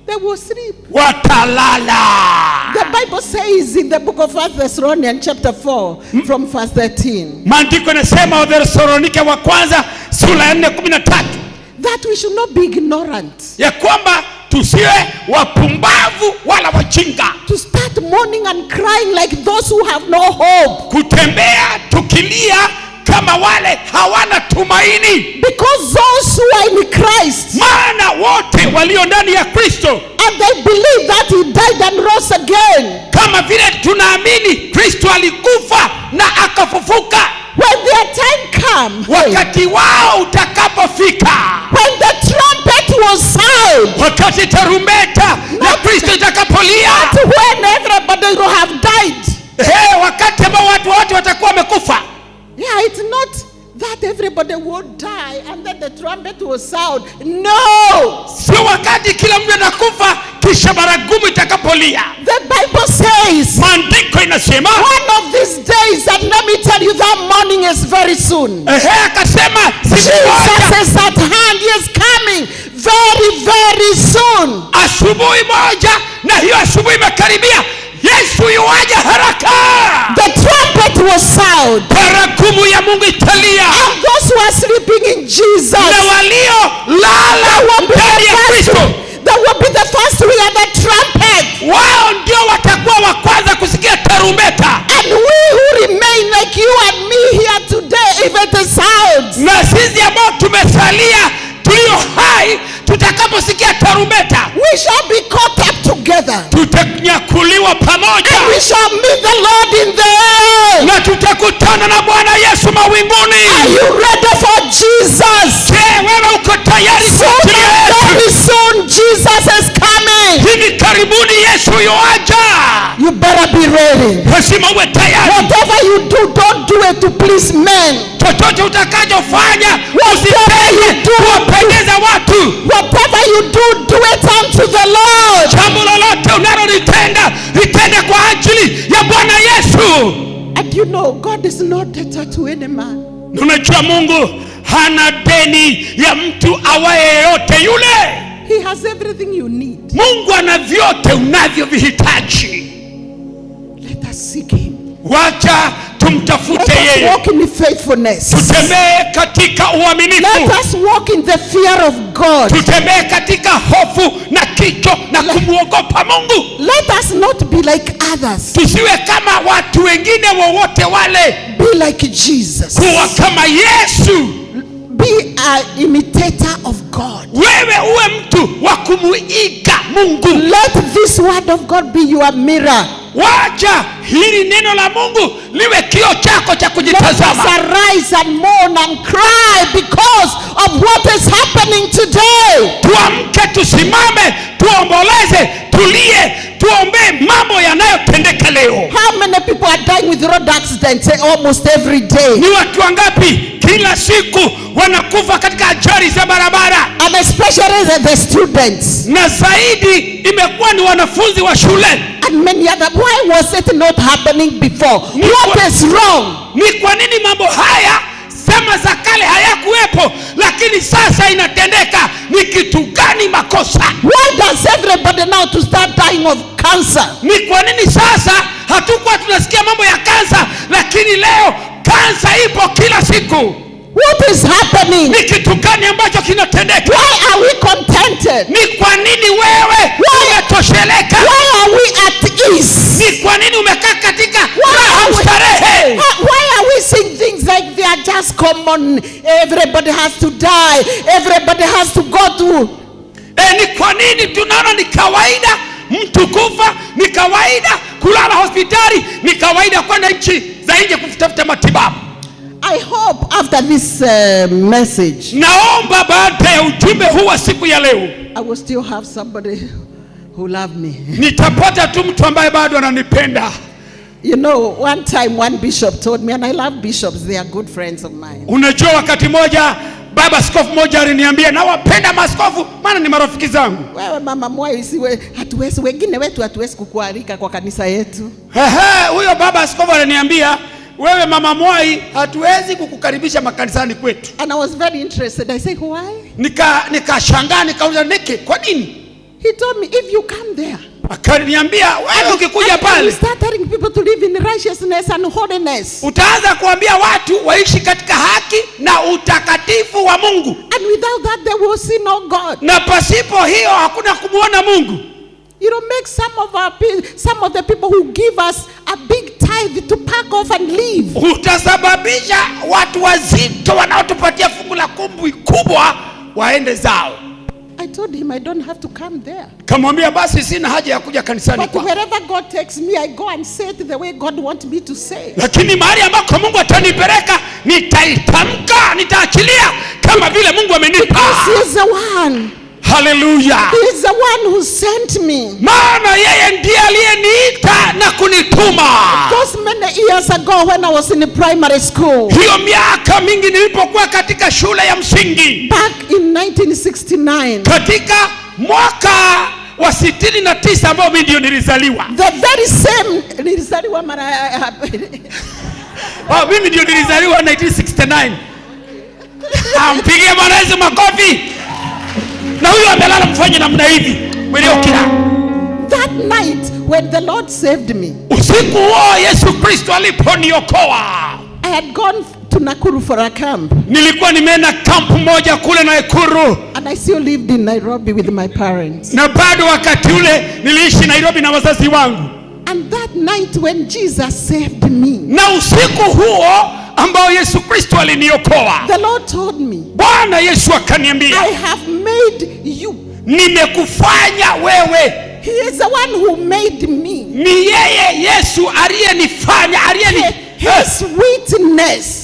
they will sleep. Watalala. The Bible says in the book of 1 Thessalonians chapter 4 from verse 13. Maandiko yanasema Wathesalonike wa kwanza sura ya 4:13. That we should not be ignorant. Ya kwamba tusiwe wapumbavu wala wajinga. To start mourning and crying like those who have no hope. Kutembea tukilia kama wale hawana tumaini. Because those who are in Christ, maana wote walio ndani ya Kristo, and they believe that he died and rose again, kama vile tunaamini Kristo alikufa na akafufuka, when their time come, wakati wao utakapofika, when the trumpet was sound, wakati tarumbeta na Kristo itakapolia, when everybody will have died, wakati ambao watu wote watakuwa wamekufa. Yeah, it's not that everybody would die and then the trumpet will sound. No! Sio wakati kila mtu anakufa kisha baragumu itakapolia. The Bible says, maandiko inasema, one of these days, and let me tell you, that morning is very soon. Akasema Jesus is at hand. He is coming very, very soon. Asubuhi moja, na hiyo asubuhi imekaribia. Yesu yuaja haraka. The trumpet will sound. Baragumu ya Mungu italia. And those who are sleeping in Jesus, na walio lala ndani ya Kristo, they will be the first to hear the trumpet. Wao ndio watakuwa wa kwanza kusikia tarumbeta. And we who remain like you and me here today, if it sounds, na sisi ambao tumesalia tulio hai, tutakaposikia tarumbeta, we shall be caught up together. Tutanyakuliwa pamoja. And we shall meet the Lord in the air. Na tutakutana na Bwana Yesu mawinguni. Are you ready for Jesus? Je, wewe uko tayari kwa Very soon Jesus is coming. Hivi karibuni Yesu yuaja. You better be ready. Lazima uwe tayari. Whatever you do, don't do it to please men. Chochote utakachofanya usifanye kuwapendeza watu. Whatever you do, do it unto the Lord. Jambo lolote unalolitenda, litende kwa ajili ya Bwana Yesu. And you know, God is not debtor to any man. Unajua Mungu hana deni ya mtu awaye yote yule. He has everything you need. Mungu ana vyote unavyovihitaji. Let us seek him. Wacha tumtafute yeye. Let us walk in faithfulness. Tutembee katika uaminifu. Let us walk in the fear of God. Tutembee katika hofu na kicho na kumuogopa Mungu. Let us not be like others. Tusiwe kama watu wengine wowote wale. Be like Jesus. Kuwa kama Yesu. Be an imitator of God. Wewe uwe mtu wa kumuiga Mungu. Let this word of God be your mirror. Wacha hili neno la Mungu liwe kioo chako cha kujitazama. Let us arise and mourn and cry because of what is happening today. Tuamke, tusimame, tuomboleze, tulie, tuombee mambo yanayotendeka leo. How many people are dying with road accidents almost every day? Ni watu wangapi kila siku wanakufa katika ajali za barabara? And especially the students. Na zaidi imekuwa ni wanafunzi wa shule. And many other. Why was it not happening before? What is wrong? Ni kwa nini mambo haya zama za kale hayakuwepo lakini sasa inatendeka? Ni kitu gani makosa? Why does everybody now to start dying of cancer? Ni kwa nini sasa hatukuwa tunasikia mambo ya kansa lakini leo kansa ipo kila siku? What is happening? Ni kitu gani ambacho kinatendeka? Why are we contented? Ni kwa nini wewe umetosheleka? Why are we at ease? Ni kwa nini umekaa katika raha starehe? Why are we seeing things like they are just common? Everybody has to die. Everybody has to go through. Ni kwa nini tunaona ni kawaida mtu kufa, ni kawaida kulala hospitali, ni kawaida kwenda nchi za nje kutafuta matibabu? I hope after this message, naomba baada ya ujumbe huu wa siku ya leo, I will still have somebody who love me. Nitapata tu mtu ambaye bado ananipenda. You know, one time one bishop told me, and I love bishops, they are good friends of mine. Unajua wakati moja baba askofu moja aliniambia na wapenda maaskofu maana ni marafiki zangu. Wewe mama Mwai, siwe hatuwezi, wengine wetu hatuwezi kukualika kwa kanisa yetu. Huyo baba askofu aliniambia, wewe mama Mwai hatuwezi kukukaribisha makanisani kwetu. And I was very interested. I said, why? Nikashangaa nikauliza niki, kwa nini? He told me, if you come there, akaniambia wewe ukikuja pale, you start telling people to live in righteousness and holiness. Utaanza kuambia watu waishi katika haki na utakatifu wa Mungu. And without that they will see no God. Na pasipo hiyo hakuna kumuona Mungu. You know, make some of the people who give us a big time tithe to pack off and leave. Utasababisha watu wazito wanaotupatia fungu la kumbi kubwa waende zao. I told him I don't have to come there. Kamwambia basi sina haja ya kuja kanisani But kwa. wherever God takes me, I go and say it the way God wants me to say. Lakini mahali ambako Mungu atanipeleka nitaitamka, nitaachilia kama vile Mungu amenipa. He is the one. Hallelujah. He is the one who sent me. Maana yeye ndiye aliyeniita na kunituma. Those many years ago when I was in the primary school. Hiyo miaka mingi nilipokuwa katika shule ya msingi. Back in 1969. Katika mwaka wa 69 ambao mimi ndio nilizaliwa. The very same nilizaliwa mara mimi ndio nilizaliwa 1969. Ampigie Bwana Yesu makofi. Na huyo amelala mfanye namna hivi. That night when the Lord saved me. Usiku huo Yesu Kristo aliponiokoa. I had gone to Nakuru for a camp. Nilikuwa nimeenda camp moja kule Nakuru. And I still lived in Nairobi with my parents. Na bado wakati ule niliishi Nairobi na wazazi wangu. And that night when Jesus saved me. Na usiku huo ambao Yesu Kristo aliniokoa. The Lord told me. Bwana Yesu akaniambia. I have made you. Nimekufanya wewe. He is the one who made me. Ni yeye Yesu aliyenifanya, his witness.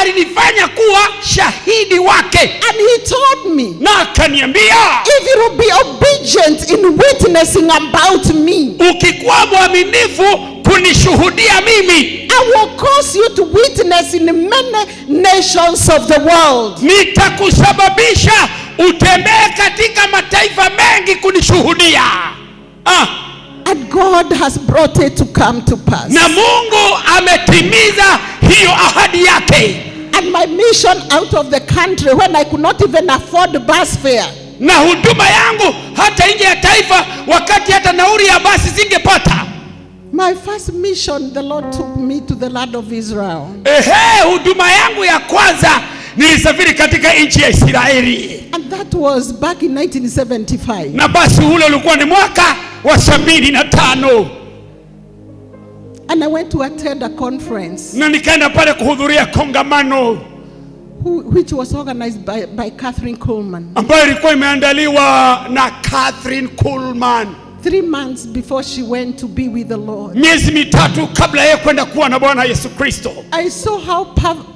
Alinifanya kuwa shahidi wake. And he told me. Na akaniambia. If you will be obedient in witnessing about me. Ukikuwa mwaminifu kunishuhudia mimi. I will cause you to witness in many nations of the world. Nitakusababisha utembee katika mataifa mengi kunishuhudia. And God has brought it to come to pass. Na Mungu ametimiza hiyo ahadi yake. And my mission out of the country when I could not even afford bus fare. Na huduma yangu hata nje ya taifa wakati hata nauli ya basi singepata. My first mission, the Lord took me to the land of Israel. Huduma yangu ya kwanza nilisafiri katika nchi ya Israeli. And that was back in 1975. Na basi ule ulikuwa ni mwaka wa 75. And I went to attend a conference. Na nikaenda pale kuhudhuria kongamano. Which was organized by Catherine Kuhlman. Ambayo ilikuwa imeandaliwa na Catherine Kuhlman. 3 months before she went to be with the Lord. Miezi mitatu kabla yeye kwenda kuwa na Bwana Yesu Kristo. I saw how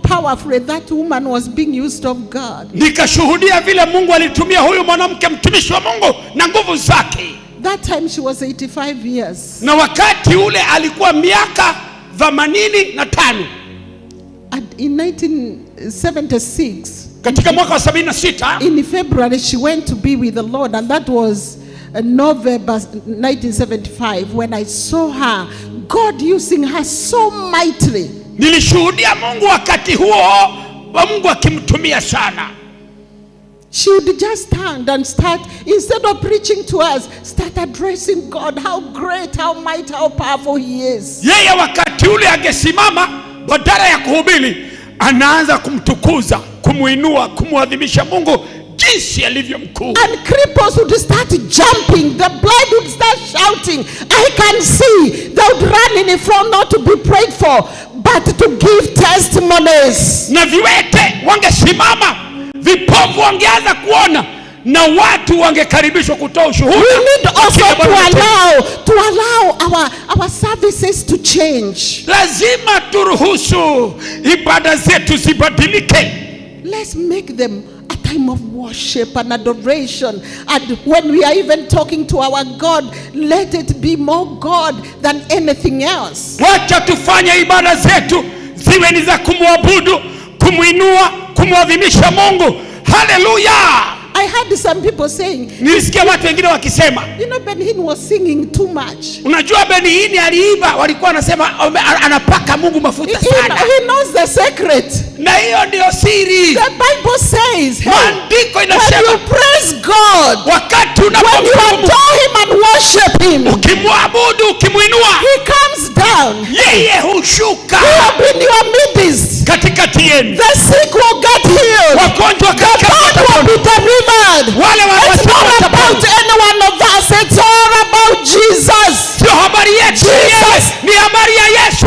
powerfully that woman was being used of God. Nikashuhudia vile Mungu alitumia huyu mwanamke mtumishi wa Mungu na nguvu zake. That time she was 85 years. Na wakati ule alikuwa miaka 85. And in 1976, katika mwaka wa 76, in February she went to be with the Lord, and that was November 1975 when I saw her, God using her so mightily. Nilishuhudia Mungu wakati huo wa Mungu akimtumia sana. She would just stand and start, instead of preaching to us, start addressing God, how great, how mighty, how powerful he is. Yeye wakati ule angesimama badala ya kuhubiri, anaanza kumtukuza, kumuinua, kumuadhimisha Mungu jinsi alivyo mkuu. And cripples would start jumping, the blind would start shouting, I can see. They would run in front not to be prayed for, but to give testimonies. Na viwete wangesimama, vipofu wangeanza kuona, na watu wangekaribishwa kutoa ushuhuda. We need also to allow our services to change. Lazima turuhusu ibada zetu zibadilike. Let's make them a time of worship and adoration, and when we are even talking to our God, let it be more God than anything else. Wacha tufanye ibada zetu ziwe ni za kumwabudu, kumuinua, kumuadhimisha Mungu. Hallelujah. I heard some people saying, nilisikia watu wengine wakisema, you know, Ben Hinn was singing too much. Unajua Ben Hinn aliimba, walikuwa wanasema anapaka Mungu mafuta sana. He knows the secret. Na hiyo ndio siri. The Bible says, maandiko inasema, when you praise God, wakati when you adore him and worship him, ukimwabudu, ukimuinua, he comes down. Yeye hushuka. He will be in your midst. Katikati yenu. The sick will get healed. Wagonjwa the bad will be delivered. It's not about any one of us. It's all about Jesus. Sio habari yetu. Jesus. Ni habari ya Yesu.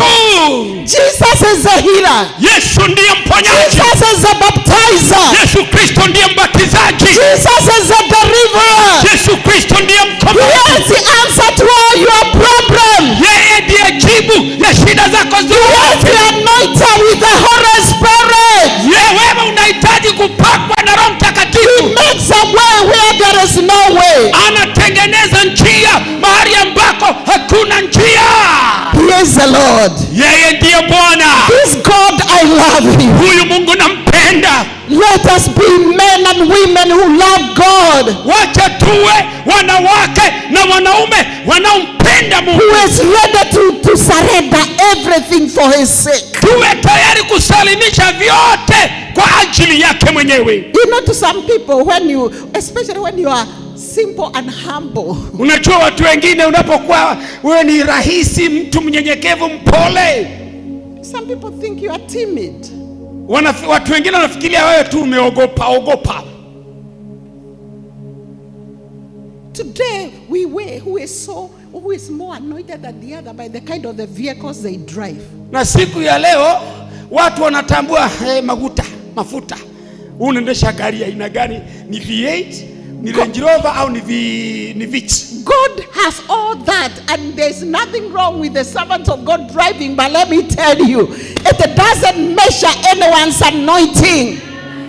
is a baptizer. Yesu Kristo ndiye mbatizaji. Jesus is a deliverer. Yesu Kristo ndiye He mkombozi. is the answer to all your problems. Yeye ndiye jibu ya shida zako He is zote. the anointer with the Holy Spirit. Wewe unahitaji kupakwa na Roho He Mtakatifu. makes a way where there is no way. Anatengeneza njia mahali ambako hakuna njia. He is the Lord. Yeye ndiye Bwana. This God, I love him. Huyu Mungu nampenda. Let us be men and women who love God. Wacha tuwe wanawake na wanaume wanaompenda Mungu. Who is ready to surrender everything for his sake. Tuwe tayari kusalimisha vyote kwa ajili yake mwenyewe. You know, to some people, especially when you are simple and humble. Unajua watu wengine unapokuwa wewe ni rahisi, mtu mnyenyekevu, mpole. Some people think you are timid. Watu wengine wanafikiria wewe tu ogopa. Today we weigh who is more anointed than the other by the kind of the vehicles they drive. Na siku ya leo watu wanatambua mafuta. Unaendesha gari ya aina gani? Ni V8, ni Range Rover au ni Vitz? God has all that, and there's nothing wrong with the servants of God driving, but let me tell you, it doesn't measure anyone's anointing.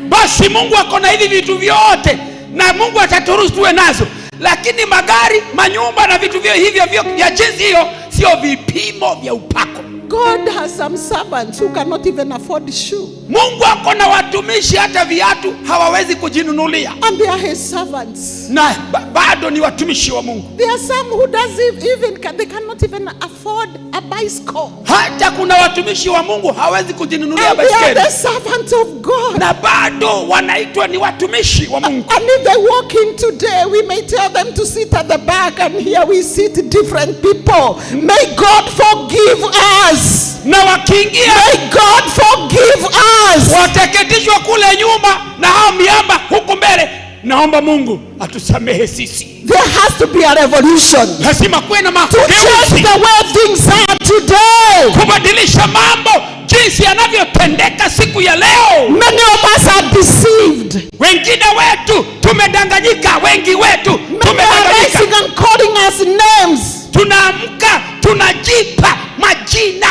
Basi Mungu ako na hivi vitu vyote na Mungu ataturuhusu tuwe nazo, lakini magari, manyumba na vitu hivyo vya jinsi hiyo sio vipimo vya upako. God has some servants who cannot even afford shoe. Mungu ako na watumishi hata viatu hawawezi kujinunulia. And they are his servants. Na bado ni watumishi wa Mungu. There are some who they cannot even afford a bicycle. Hata kuna watumishi wa Mungu hawezi kujinunulia baiskeli. And they are the servants of God. Na bado wanaitwa ni watumishi wa Mungu. And if they walk in today, we may tell them to sit at the back, and here we sit different people. May God forgive us. Na wakiingia, may God forgive us. Wateketishwa kule nyuma na hao miamba huku mbele. Naomba Mungu atusamehe sisi. There has to be a revolution. Lazima kuwe na mageuzi. To change the way things are today. Kubadilisha mambo jinsi yanavyotendeka siku ya leo. Many of us are deceived. Wengine wetu tumedanganyika, wengi wetu tumedanganyika. Many are and calling us names. Tunaamka tunajipa majina.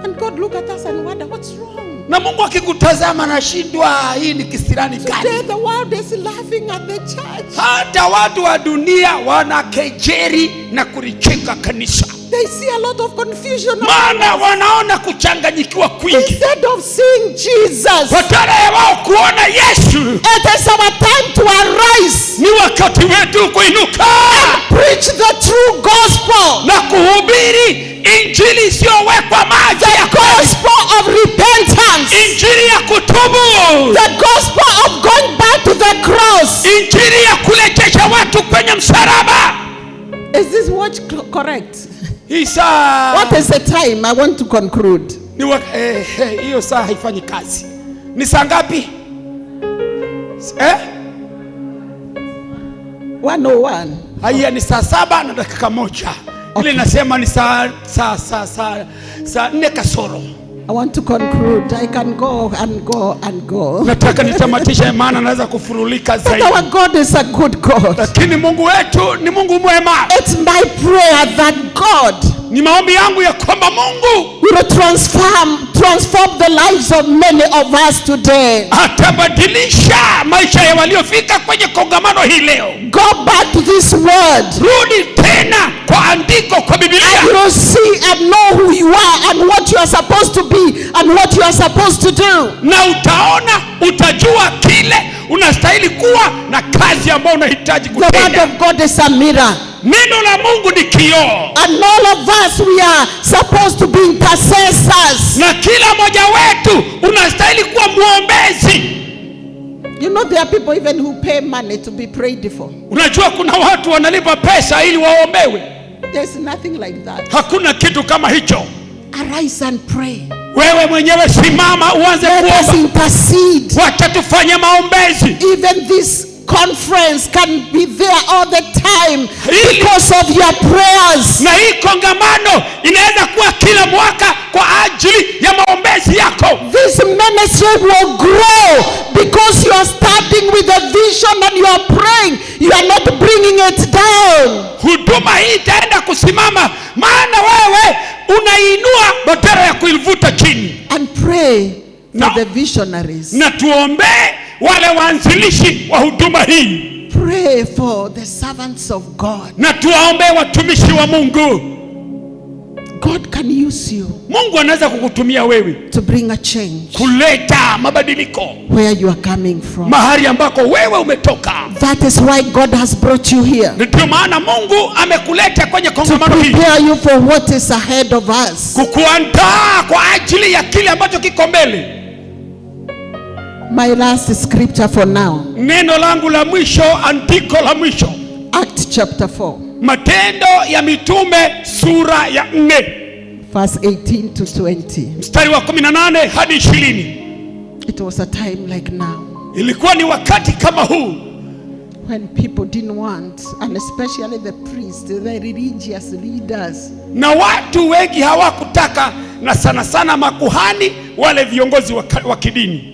And God look at us and wonder what's wrong. Na Mungu akikutazama anashindwa, hii ni kisirani gani? Today the world is laughing at the church. Hata watu wa dunia wanakejeli na kulicheka kanisa. They see a lot of confusion. Maana wanaona kuchanganyikiwa kwingi. Instead of seeing Jesus, badala ya wao kuona Yesu. It is our time to arise. Ni wakati wetu kuinuka. And preach the true gospel. Na kuhubiri injili isiyowekwa maji. The gospel of repentance. Injili ya kutubu. The gospel of going back to the cross. Injili ya kurejesha watu kwenye msalaba. Is this watch correct? Isa. What is the time? I want to conclude. Hiyo saa haifanyi kazi. Ni saa ngapi? 1:01. Haya ni saa 7 na dakika 1. Ile nasema ni saa 4 kasoro. I want to conclude. I can go and go and go. Nataka nitamatisha, maana naweza kufurulika zaidi. But our God is a good God. Lakini Mungu wetu ni Mungu mwema. It's my prayer that God, ni maombi yangu ya kwamba Mungu will transform the lives of many of us today. Atabadilisha maisha ya waliofika kwenye kongamano hii leo. Go back to this word. Rudi tena kwa andiko, kwa Biblia. And you will see and know who you are and what you are supposed to be and what you are supposed to do. Na utajua kile unastahili kuwa na kazi ambayo unahitaji kutenda. The word of God is a mirror. Neno la Mungu ni kioo. And all of us, we are supposed to be intercessors. Na kila mmoja wetu unastahili kuwa muombezi. You know there are people even who pay money to be prayed for. Unajua kuna watu wanalipa pesa ili waombewe. There's nothing like that. Hakuna kitu kama hicho. Arise and pray. Wewe mwenyewe simama uanze kuomba. Let us intercede. Wacha tufanye maombezi. Even this conference can be there all the time because of your prayers. Na hii kongamano inaweza kuwa kila mwaka kwa ajili ya maombezi yako. This ministry will grow because you are starting with a vision and you are praying. You are not bringing it down. Huduma hii itaenda kusimama maana wewe unainua badala ya kuivuta chini. And pray for the visionaries. Na tuombee wale waanzilishi wa huduma hii. Pray for the servants of God. Na tuwaombee watumishi wa Mungu. God can use you. Mungu anaweza kukutumia wewe to bring a change. Kuleta mabadiliko. Where you are coming from. Mahali ambako wewe umetoka. That is why God has brought you here. Ndio maana Mungu amekuleta kwenye kongamano hili. To prepare you for what is ahead of us. Kukuandaa kwa ajili ya kile ambacho kiko mbele. My last scripture for now. Neno langu la mwisho, andiko la mwisho. Acts chapter 4. Matendo ya Mitume sura ya 4. Verse 18 to 20. Mstari wa 18 hadi 20. It was a time like now. Ilikuwa ni wakati kama huu. When people didn't want, and especially the priests, the religious leaders. Na watu wengi hawakutaka, na sana sana makuhani, wale viongozi wa kidini.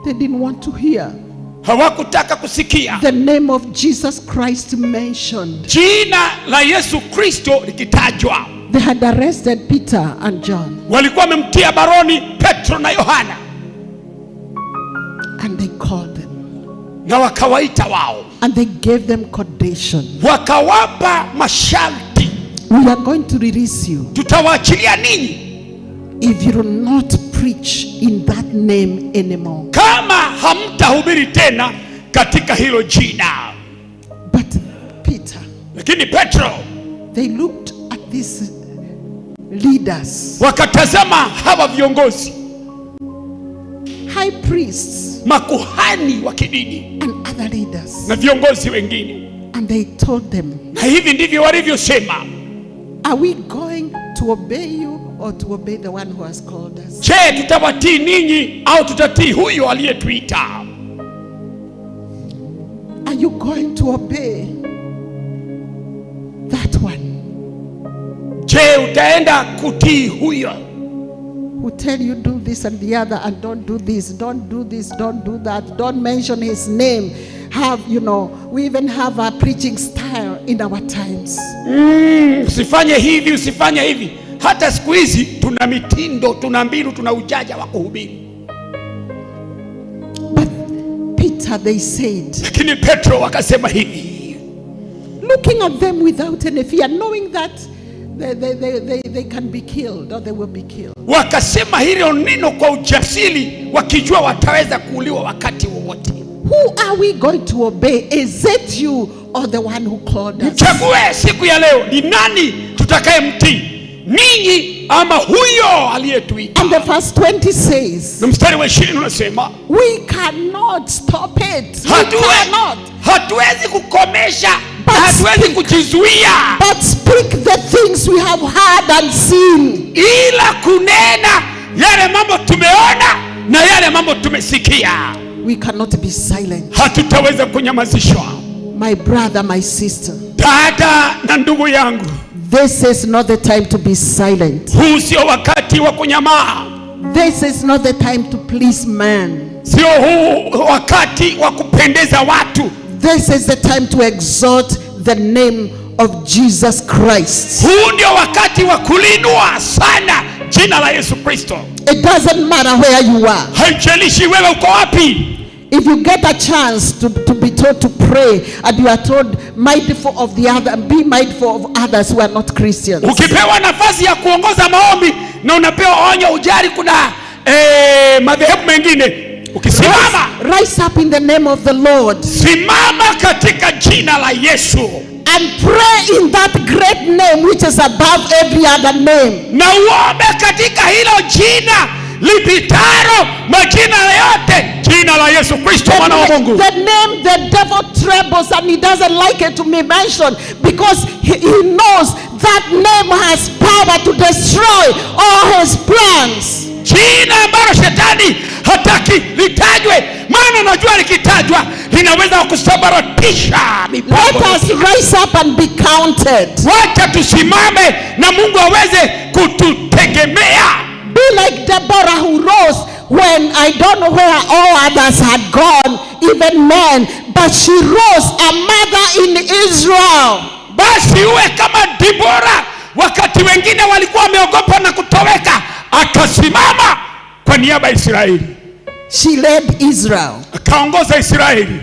They didn't want to hear. Hawakutaka kusikia the name of Jesus Christ mentioned. Jina la Yesu Kristo likitajwa. They had arrested Peter and John. Walikuwa wamemtia baroni Petro na Yohana. And they called them. Na wakawaita wao. And they gave them condition. Wakawapa masharti. We are going to release you. Tutawaachilia ninyi. If you do not preach in that name anymore. Kama hamtahubiri tena katika hilo jina. But Peter. Lakini Petro. They looked at these leaders. Wakatazama hawa viongozi. High priests. Makuhani wa kidini. And other leaders. Na viongozi wengine. And they told them. Na hivi ndivyo walivyosema. Are we going to obey you or to obey the one who has called us? Je, tutawatii ninyi au tutatii huyo aliyetuita? Are you going to obey that one? Je, utaenda kutii huyo? Who tell you do this and the other and don't do this, don't do this, don't do that, don't mention his name. Have, you know, we even have a preaching style in our times. Usifanye hivi, usifanye hivi. Hata siku hizi tuna mitindo, tuna mbinu, tuna ujaja wa kuhubiri. But Peter, they said. Lakini Petro wakasema hivi. Looking at them without any fear, knowing that they can be killed or they will be killed. Wakasema hilo neno kwa ujasiri, wakijua wataweza kuuliwa wakati wowote. Who are we going to obey? Is it you or the one who called us? Mchague siku ya leo ni nani tutakayemtii? Ninyi ama huyo aliyetuita? And the verse 20 says. Na mstari wa 20 unasema, we cannot stop it. We cannot. Hatuwezi kukomesha, hatuwezi kujizuia. But speak the things we have heard and seen. Ila kunena yale mambo tumeona na yale mambo tumesikia. We cannot be silent. Hatutaweza kunyamazishwa. My brother, my sister. Dada na ndugu yangu. This is not the time to be silent. Huu sio wakati wa kunyamaa. This is not the time to please man. Sio huu wakati wa kupendeza watu. This is the time to exalt the name of Jesus Christ. Huu ndio wakati wa kulinua sana jina la Yesu Kristo. It doesn't matter where you are. Haijalishi wewe uko wapi. If you get a chance to be told to pray and you are told mindful of the other, be mindful of others who are not Christians. Ukipewa nafasi ya kuongoza maombi na unapewa onyo ujari kuna madhehebu mengine, ukisimama, rise up in the name of the Lord. Simama katika jina la Yesu. And pray in that great name which is above every other name. Na uombe katika hilo jina lipitaro majina yote, jina la Yesu Kristo mwana wa Mungu. The name the devil trembles and he doesn't like it to be mentioned because he knows that name has power to destroy all his plans. Jina ambalo shetani hataki litajwe, maana najua likitajwa linaweza kusabaratisha mipango. Let us rise up and be counted. Wacha tusimame na Mungu aweze kututegemea. Be like Deborah who rose when I don't know where all others had gone, even men, but she rose, a mother in Israel. Basi uwe kama Deborah, wakati wengine walikuwa wameogopa na kutoweka, akasimama kwa niaba ya Israeli. She led Israel. Akaongoza Israeli.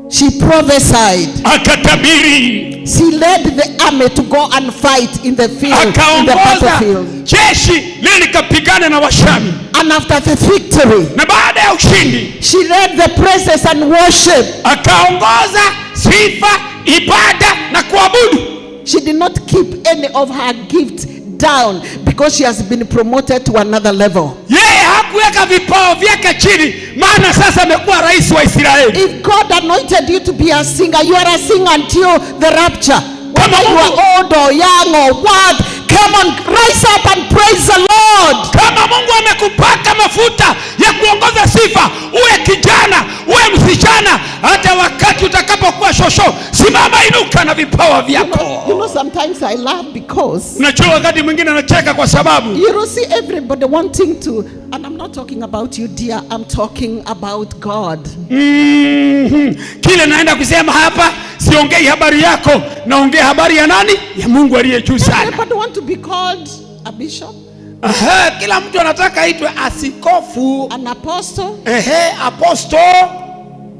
She prophesied. Akatabiri. She led the army to go and fight in the field, in the battlefield. Jeshi lile likapigana na Washami. And after the victory, na baada ya ushindi, she led the praises and worship. Akaongoza sifa, ibada na kuabudu. She did not keep any of her gifts down because she has been promoted to another level. Yeye hakuweka vipao vyake chini, maana sasa amekuwa rais wa Israeli. If God anointed you to be a singer, you are a singer until the rapture. Whether you are old or young or what, come on, rise up and praise the Lord. Kama Mungu amekupaka mafuta ya kuongoza sifa, uwe kijana, uwe msichana, hata wakati utakapokuwa shosho, simama, inuka na vipawa vyako. You know sometimes I laugh because unajua wakati mwingine nacheka kwa sababu you don't see everybody wanting to, and I'm not talking about you dear, I'm talking about God. Kile naenda kusema hapa siongei habari yako, naongea habari ya nani? Ya Mungu aliye juu sana. Everybody want to be called a bishop. Kila mtu anataka aitwe askofu, an apostle. Apostle.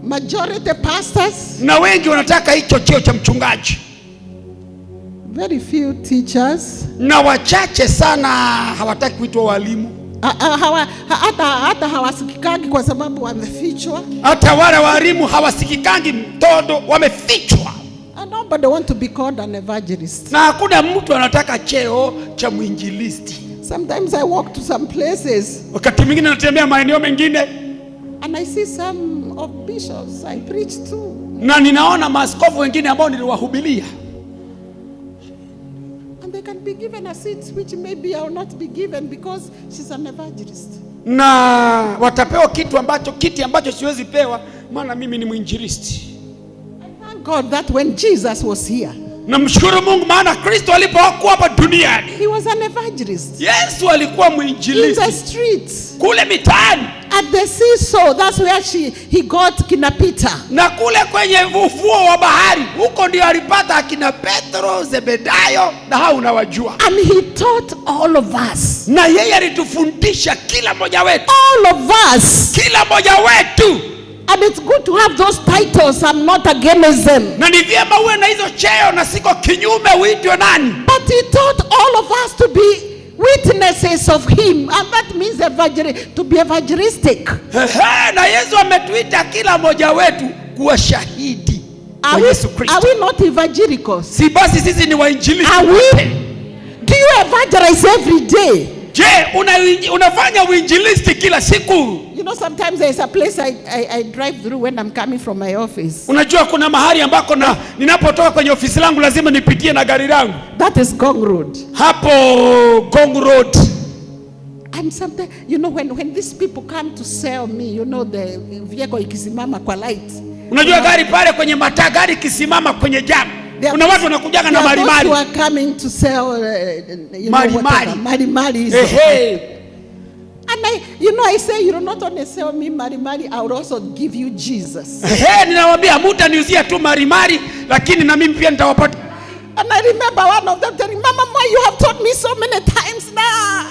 Majority pastors. Na wengi wanataka hicho cheo cha mchungaji. Very few teachers. Na wachache sana hawataki kuitwa walimu. Hata hawasikikangi kwa sababu wamefichwa. Hata wale walimu hawasikikangi mtoto, wamefichwa. And nobody want to be called an evangelist. Na hakuna mtu anataka cheo cha mwinjilisti. Sometimes I walk to some places. Wakati mwingine natembea maeneo mengine. And I see some of bishops I preach to. Na ninaona maaskofu wengine ambao niliwahubiria. And they can be given a seat which maybe I will not be given because she's an evangelist. Na watapewa kiti ambacho siwezi pewa maana mimi ni mwinjilisti. Thank God that when Jesus was here, namshukuru Mungu maana Kristo alipokuwa hapa duniani, he was an evangelist. Yesu alikuwa mwinjilisti. In the streets, kule mitaani. At the seashore, that's where he got kina Peter. Na kule kwenye ufuo wa bahari, huko ndio alipata akina Petro, Zebedayo na hao unawajua. And he taught all of us. Na yeye alitufundisha kila mmoja wetu. All of us. Kila mmoja wetu. And it's good to have those titles. I'm not against them. Na ni vyema uwe na hizo cheo na siko kinyume uitwe nani. But he taught all of us to be witnesses of him, and that means to be evangelistic. Na Yesu ametuita kila mmoja wetu kuwa shahidi wa Yesu Kristo. Are we not evangelicals? Si basi sisi ni wainjilisti. Are we? Do you evangelize every day? Je, unafanya uinjilisti kila siku? You know, sometimes there's a place I drive through when I'm coming from my office. Unajua kuna mahali ambako ninapotoka kwenye ofisi langu lazima nipitie na gari langu. That is Gong Road. Hapo Gong Road. And sometimes, you know, when these people come to sell me, you know, the vehicle ikisimama kwa light. Unajua gari pale kwenye mataa, gari kisimama kwenye jam. Kuna watu wanakujaga na marimari. Those who are coming to sell, you know, marimari is and I say, you do not only sell me marimari, I will also give you Jesus. Ninawaambia mutaniuzia tu marimari, lakini na mimi pia nitawapata. And I remember one of them telling, Mama, why you have taught me so many times now.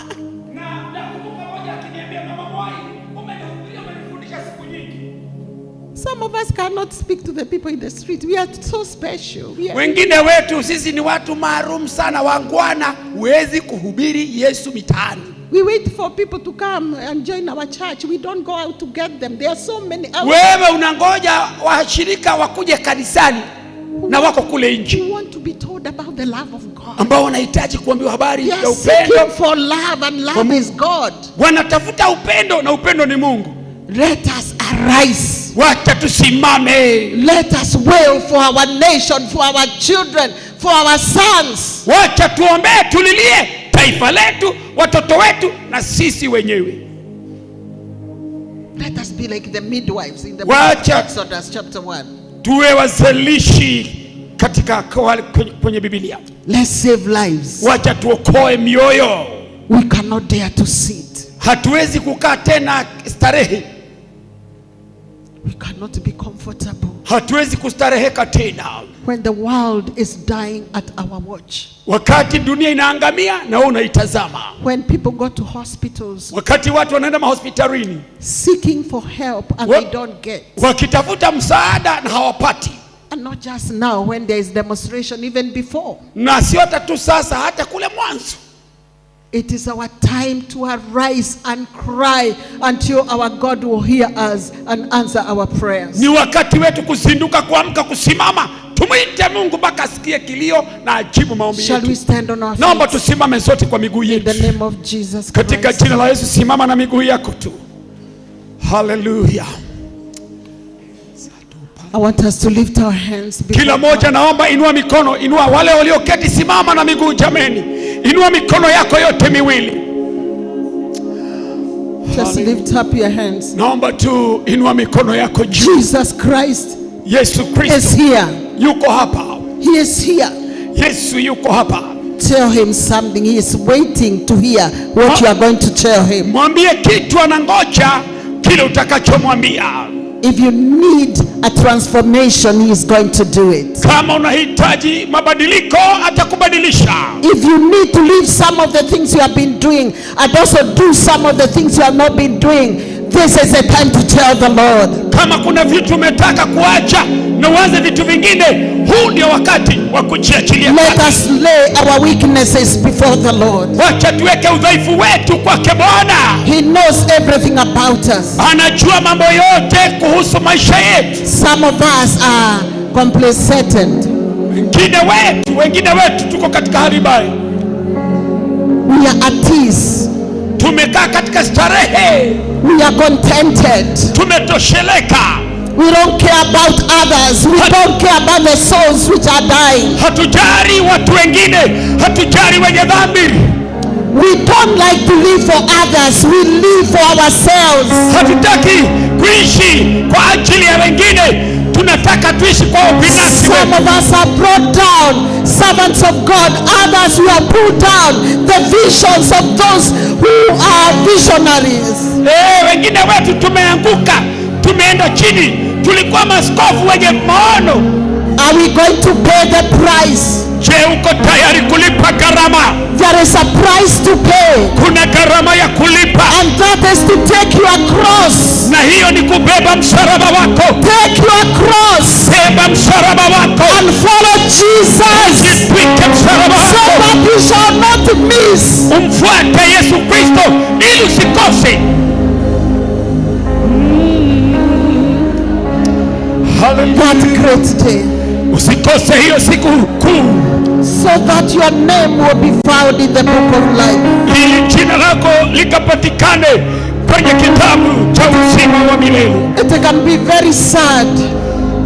Some of us cannot speak to the people in the street. We are so special. Wengine wetu sisi ni watu maalum sana, wangwana, huwezi kuhubiri Yesu mitaani. We wait for people to come and join our church. We don't go out to get them. There are so many. Wewe unangoja washirika wakuje kanisani na wako kule nje. We want to be told about the love of God. Ambao wanahitaji kuambiwa habari ya upendo. They are seeking for love, and love is God. Wanatafuta upendo na upendo ni Mungu. Let us arise. Wacha tusimame. Let us wail for our nation, for our children, for our sons. Wacha tuombee, tulilie taifa letu, watoto wetu na sisi wenyewe. Let us be like the midwives in the book of Exodus chapter 1. Tuwe wazalishi katika kwenye Biblia. Let's save lives. Wacha tuokoe mioyo. We cannot dare to sit. Hatuwezi kukaa tena starehe. We cannot be comfortable. Hatuwezi kustareheka tena. When the world is dying at our watch. Wakati dunia inaangamia na wewe unaitazama. When people go to hospitals. Wakati watu wanaenda mahospitalini. Seeking for help and they don't get. Wakitafuta msaada na hawapati. And not just now when there is demonstration, even before. Na sio tu sasa, hata kule mwanzo. It is our time to arise and cry until our God will hear us and answer our prayers. Ni wakati wetu kuzinduka, kuamka, kusimama, tumuite Mungu mpaka asikie kilio na ajibu maombi yetu. Shall we stand on our feet? Naomba tusimame sote kwa miguu yetu. In the name of Jesus Christ. Katika jina la Yesu, simama na miguu yako tu. Hallelujah. I want us to lift our hands. Kila moja naomba inua mikono, inua. Wale walioketi simama na miguu jameni. Inua mikono yako yote miwili. Just lift up your hands. Naomba tu inua mikono yako juu. Jesus Christ. Yesu Kristo is here. Yuko hapa. He is here. Yesu yuko hapa. Tell him something. He is waiting to hear what you are going to tell him. Mwambie kitu, anangoja kile utakachomwambia. If you need a transformation, he is going to do it. Kama unahitaji mabadiliko, atakubadilisha. If you need to leave some of the things you have been doing and also do some of the things you have not been doing, this is the time to tell the Lord. Kama kuna vitu umetaka kuacha na uanze vitu vingine, huu ndio wakati wa kujiachilia. Let us lay our weaknesses before the Lord. Wacha tuweke udhaifu wetu kwake Bwana. He knows everything about us. Anajua mambo yote kuhusu maisha yetu. Some of us are complacent. Wengine wetu tuko katika hali mbaya. We are at ease. Tumekaa katika starehe. We are contented. Tumetosheleka. We don't care about others. We don't care about the souls which are dying. Hatujali watu wengine. Hatujali wenye dhambi. We don't like to live for others. We live for ourselves. Hatutaki kuishi kwa ajili ya wengine. Tunataka tuishi kwa ubinafsi. Some of us are brought down, servants of God. Others we are pulled down, the visions of those who are visionaries. Wengine wetu tumeanguka, tumeenda chini. Tulikuwa maaskofu wenye maono. Are we going to pay the price? Je, uko tayari kulipa gharama? There is a price to pay. Kuna gharama ya kulipa. And that is to take your cross. Na hiyo ni kubeba msalaba wako. Take your cross. Beba msalaba wako. And follow Jesus. Jitwike msalaba wako. So that you shall not miss. Umfuate Yesu Kristo ili usikose. That great day. Usikose hiyo siku kuu. So that your name will be found in the book of life. Ili jina lako likapatikane kwenye kitabu cha uzima wa milele. It can be very sad.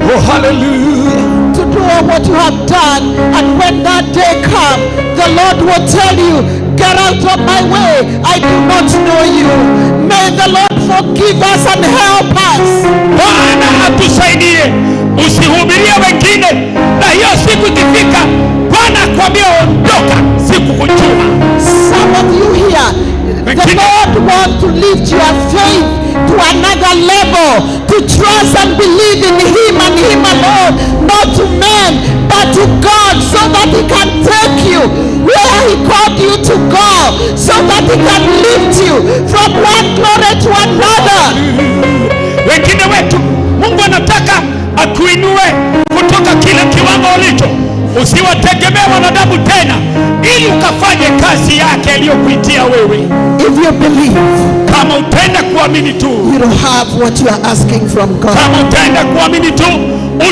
Oh, hallelujah. To do what you have done, and when that day comes, the Lord will tell you, get out of my way, I do not know you. May the Lord forgive us and help us. Bwana atusaidie. Usihubirie wengine na hiyo siku ikifika Bwana akwambia ondoka, sikukujua. Some of you here, the Lord wants to lift your faith to another level, to trust and believe in Him and Him alone, not to men but to God, so that He can take you where He called you to go, so that He can lift you from one glory to another. Wengine wetu Mungu anataka akuinue kutoka kile kiwango ulicho. Usiwategemee wanadamu tena, ili ukafanye kazi yake aliyokuitia wewe. If you believe, kama utaenda kuamini tu, you will have what you are asking from God. Kama utaenda kuamini tu,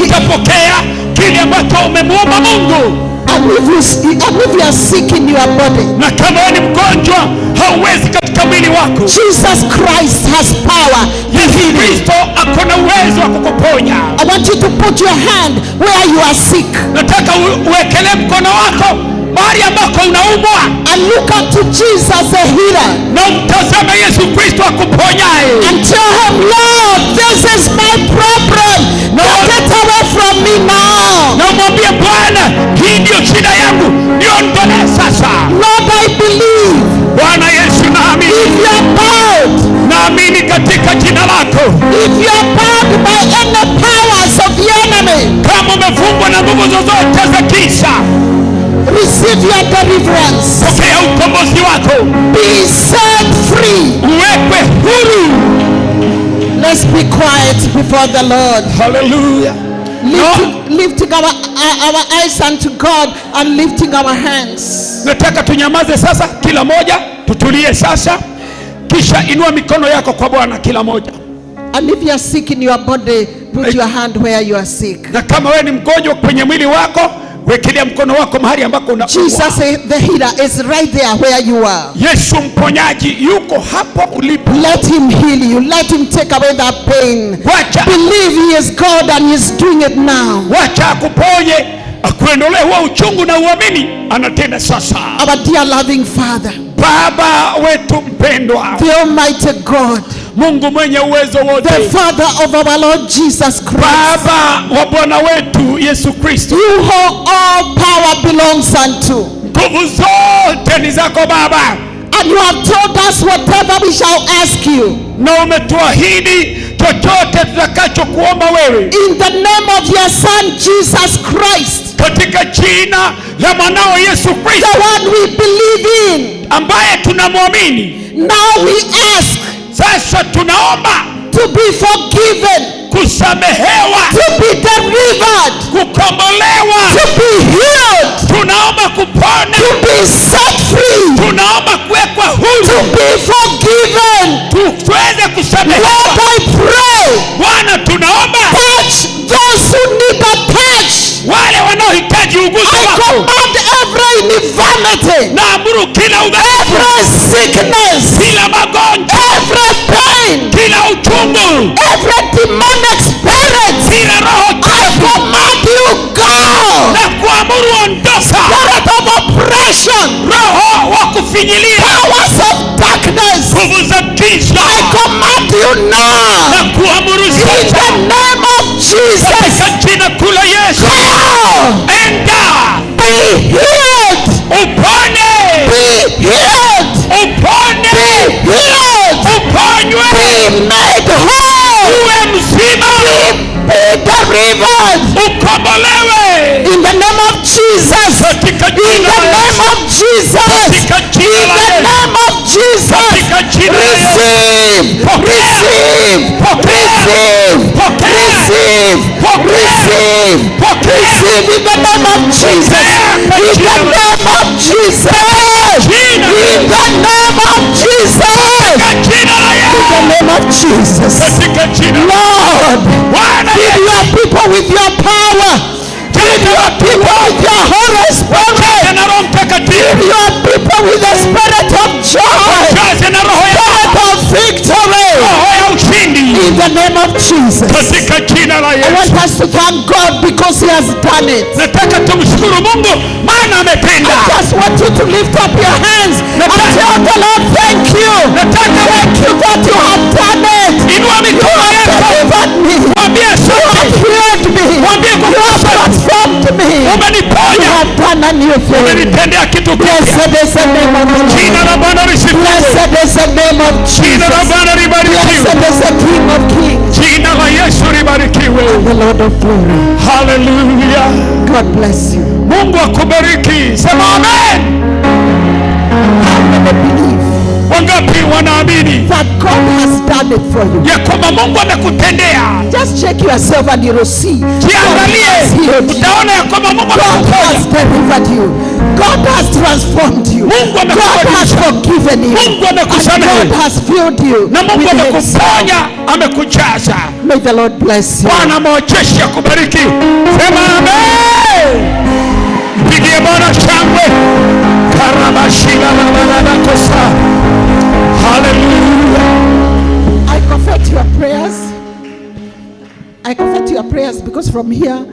utapokea kile ambacho umemuomba Mungu. And if you are sick in your body, na kama ni mgonjwa hauwezi katika mwili wako, Jesus Christ has power. Yesu Kristo akona uwezo wa kukuponya. I want you to put your hand where you are sick. Nataka uwekelee mkono wako mahali ambako unaumwa. And look up to Jesus the healer. Na mtazame Yesu Kristo akuponyaye. And tell him, If you are bound by any powers of the enemy, kama umefungwa na nguvu zozote za kisa, receive your deliverance. pokea ukombozi wako. Be set free. Uwekwe huru. Let's be quiet before the Lord. Hallelujah. Lifting our eyes unto God and lifting our hands. Nataka tunyamaze sasa, kila moja tutulie sasa, kisha inua mikono yako kwa Bwana kila moja. And if you are sick in your body, put your hand where you are sick. Na kama wewe ni mgonjwa kwenye mwili wako, wekelea mkono wako mahali ambako una. Jesus the healer is right there where you are. Yesu mponyaji yuko hapo ulipo. Let him heal you. Let him take away that pain. Wacha. Believe he is God and he is doing it now. Wacha akuponye, akuondolee huo uchungu na uamini anatenda sasa. Our dear loving Father, Baba wetu mpendwa, the Almighty God, Mungu mwenye uwezo wote, the Father of our Lord Jesus Christ, Baba wa Bwana wetu Yesu Kristo, you who all power belongs unto. Nguvu zote ni zako Baba. And you have told us whatever we shall ask you. Na umetuahidi chochote tutakachokuomba wewe. In the name of your Son Jesus Christ, katika jina la mwanao Yesu Kristo, the one we believe in, ambaye tunamwamini. Now we ask, sasa tunaomba to be forgiven, kusamehewa, to be delivered, kukombolewa, to be healed, tunaomba kupona, to be set free, tunaomba kuwekwa huru, to be forgiven, tuweze kusamehewa. Lord, I pray, Bwana tunaomba, touch those who need a touch. wale wanaohitaji uguzo wako. I command every infirmity, naamuru kila udhaifu, every sickness, kila magonjwa, every pain, kila uchungu, every demonic spirit, kila roho chafu, I command you go. na kuamuru ondoka. Spirit of oppression, roho wa kufinyilia, powers of darkness, nguvu za giza, I command you now. na kuamuru In sasa, the name of Jesus, katika jina kuu la Yesu, go. enda, Be healed, upone, be healed, upone, be healed, uponywe, be made whole, uwe mzima, be delivered. ukombolewe, In the name of Jesus, katika in jina the la name Yesu, of Jesus, katika in jina la the Yesu, name of Jesus, katika jina la Yesu, receive, receive, receive, receive, receive, receive in the name of Jesus, in the name of Jesus, in the name of Jesus, in the name of Jesus. katika jina la Lord, Bwana fill Yesu, your people with your power. Fill your people with your Holy Spirit. na Roho Mtakatifu, Fill your people with the spirit of joy, jaze na roho ya spirit of victory. roho ya ushindi, In the name of Jesus. katika jina la I Yesu. want us to thank God because He has done it. Nataka tumshukuru Mungu maana ametenda. I just want you to lift up your hands and tell the Lord, thank you. Thank you that you have done it. Inua You mikono have yako, delivered me. mwambie You asante, have healed me. mwambie kwa You have transformed me. You umeniponya, have done a new thing. umenitendea kitu kipya. Blessed is the name of the Jina Lord. la Bwana lisifiwe. Blessed is the name of Jina la Jesus. Bwana libarikiwe. Blessed is the King of Kings, Jina la Yesu libarikiwe. the Lord of glory. Haleluya. God bless you. Mungu akubariki. Sema amen. How many believe Wangapi wanaamini that God has done it for you? ya kwamba Mungu amekutendea? Just check yourself and you will see. God has Jiangalie, healed you. utaona ya kwamba Mungu God amekuponya. has delivered you. God has transformed you. Mungu God amekubadilisha. has forgiven you. Mungu And amekusamehe. God has filled you Na Mungu with Himself. amekuponya, amekujaza. May the Lord bless you. Bwana majeshi akubariki. Sema amen. Pigie Bwana shangwe. Karabashila na kosa. Hallelujah. I confess your prayers. I confess your prayers because from here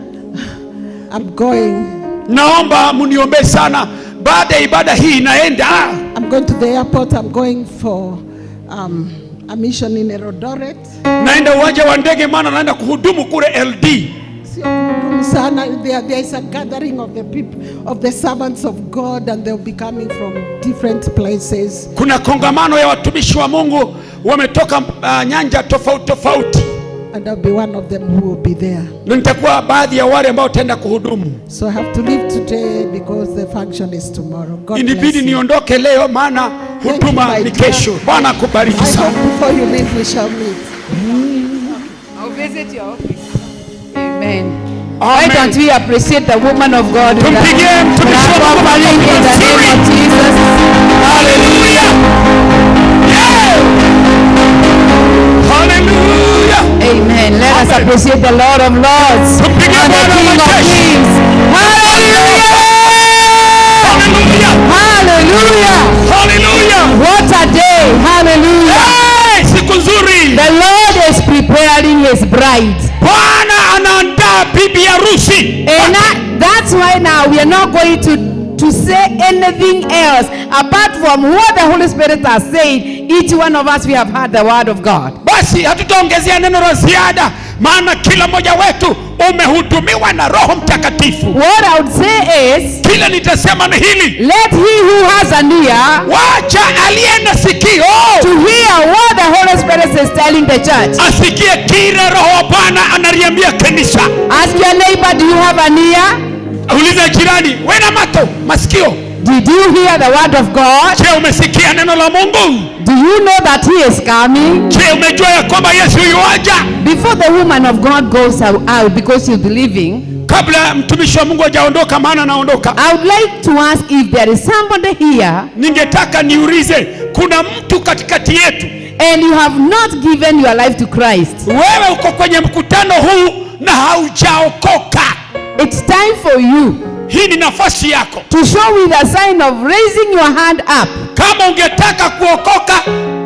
I'm going. Naomba muniombee sana. Baada ya ibada hii naenda. I'm going to the airport. I'm going for a mission in Eldoret. Naenda uwanja wa ndege maana naenda kuhudumu kule LD. sio kuhudumu sana. There is a gathering of the people, of the servants of God, and they'll be coming from different places. Kuna kongamano ya watumishi wa Mungu wametoka nyanja tofauti tofauti. And I'll be one of them who will be there. Na nitakuwa baadhi ya wale ambao tenda kuhudumu. So I have to leave today because the function is tomorrow. God Inibidi niondoke leo maana huduma ni kesho. Bwana akubariki sana. I hope before you leave we shall meet. I'll visit your office. Amen. Why don't we appreciate the woman of God? Tumpigie mtumishi wa Mungu in the name of Jesus. Hallelujah. Yeah. Hallelujah. Amen. Let us appreciate the Lord of Lords and the King of Kings. Hallelujah. Hallelujah. Hallelujah. Hallelujah. What a day. Hallelujah. Hey, siku nzuri. The Lord is preparing his bride. Bwana anaandaa bibi harusi. And that's why now we are not going to say anything else apart from what the Holy Spirit has said. Each one of us, we have heard the word of God. Basi hatutaongezea neno la ziada, maana kila mmoja wetu umehudumiwa na Roho Mtakatifu. What I would say is, kila nitasema ni hili, let he who has an ear, wacha aliye na sikio, to hear what the Holy Spirit is telling the church. Asikie kile Roho wa Bwana analiambia kanisa. Ask your neighbor, do you have an ear? Uliza jirani, wewe na masikio. Did you hear the word of God? Je, umesikia neno la Mungu? Do you know that he is coming? Je, umejua ya kwamba Yesu yuaja? Before the woman of God goes out because she's believing, kabla mtumishi wa Mungu hajaondoka, maana anaondoka, I would like to ask if there is somebody here, ningetaka niulize, kuna mtu katikati yetu and you have not given your life to Christ. Wewe uko kwenye mkutano huu na haujaokoka. It's time for you. Hii ni nafasi yako to show with a sign of raising your hand up. Kama ungetaka kuokoka,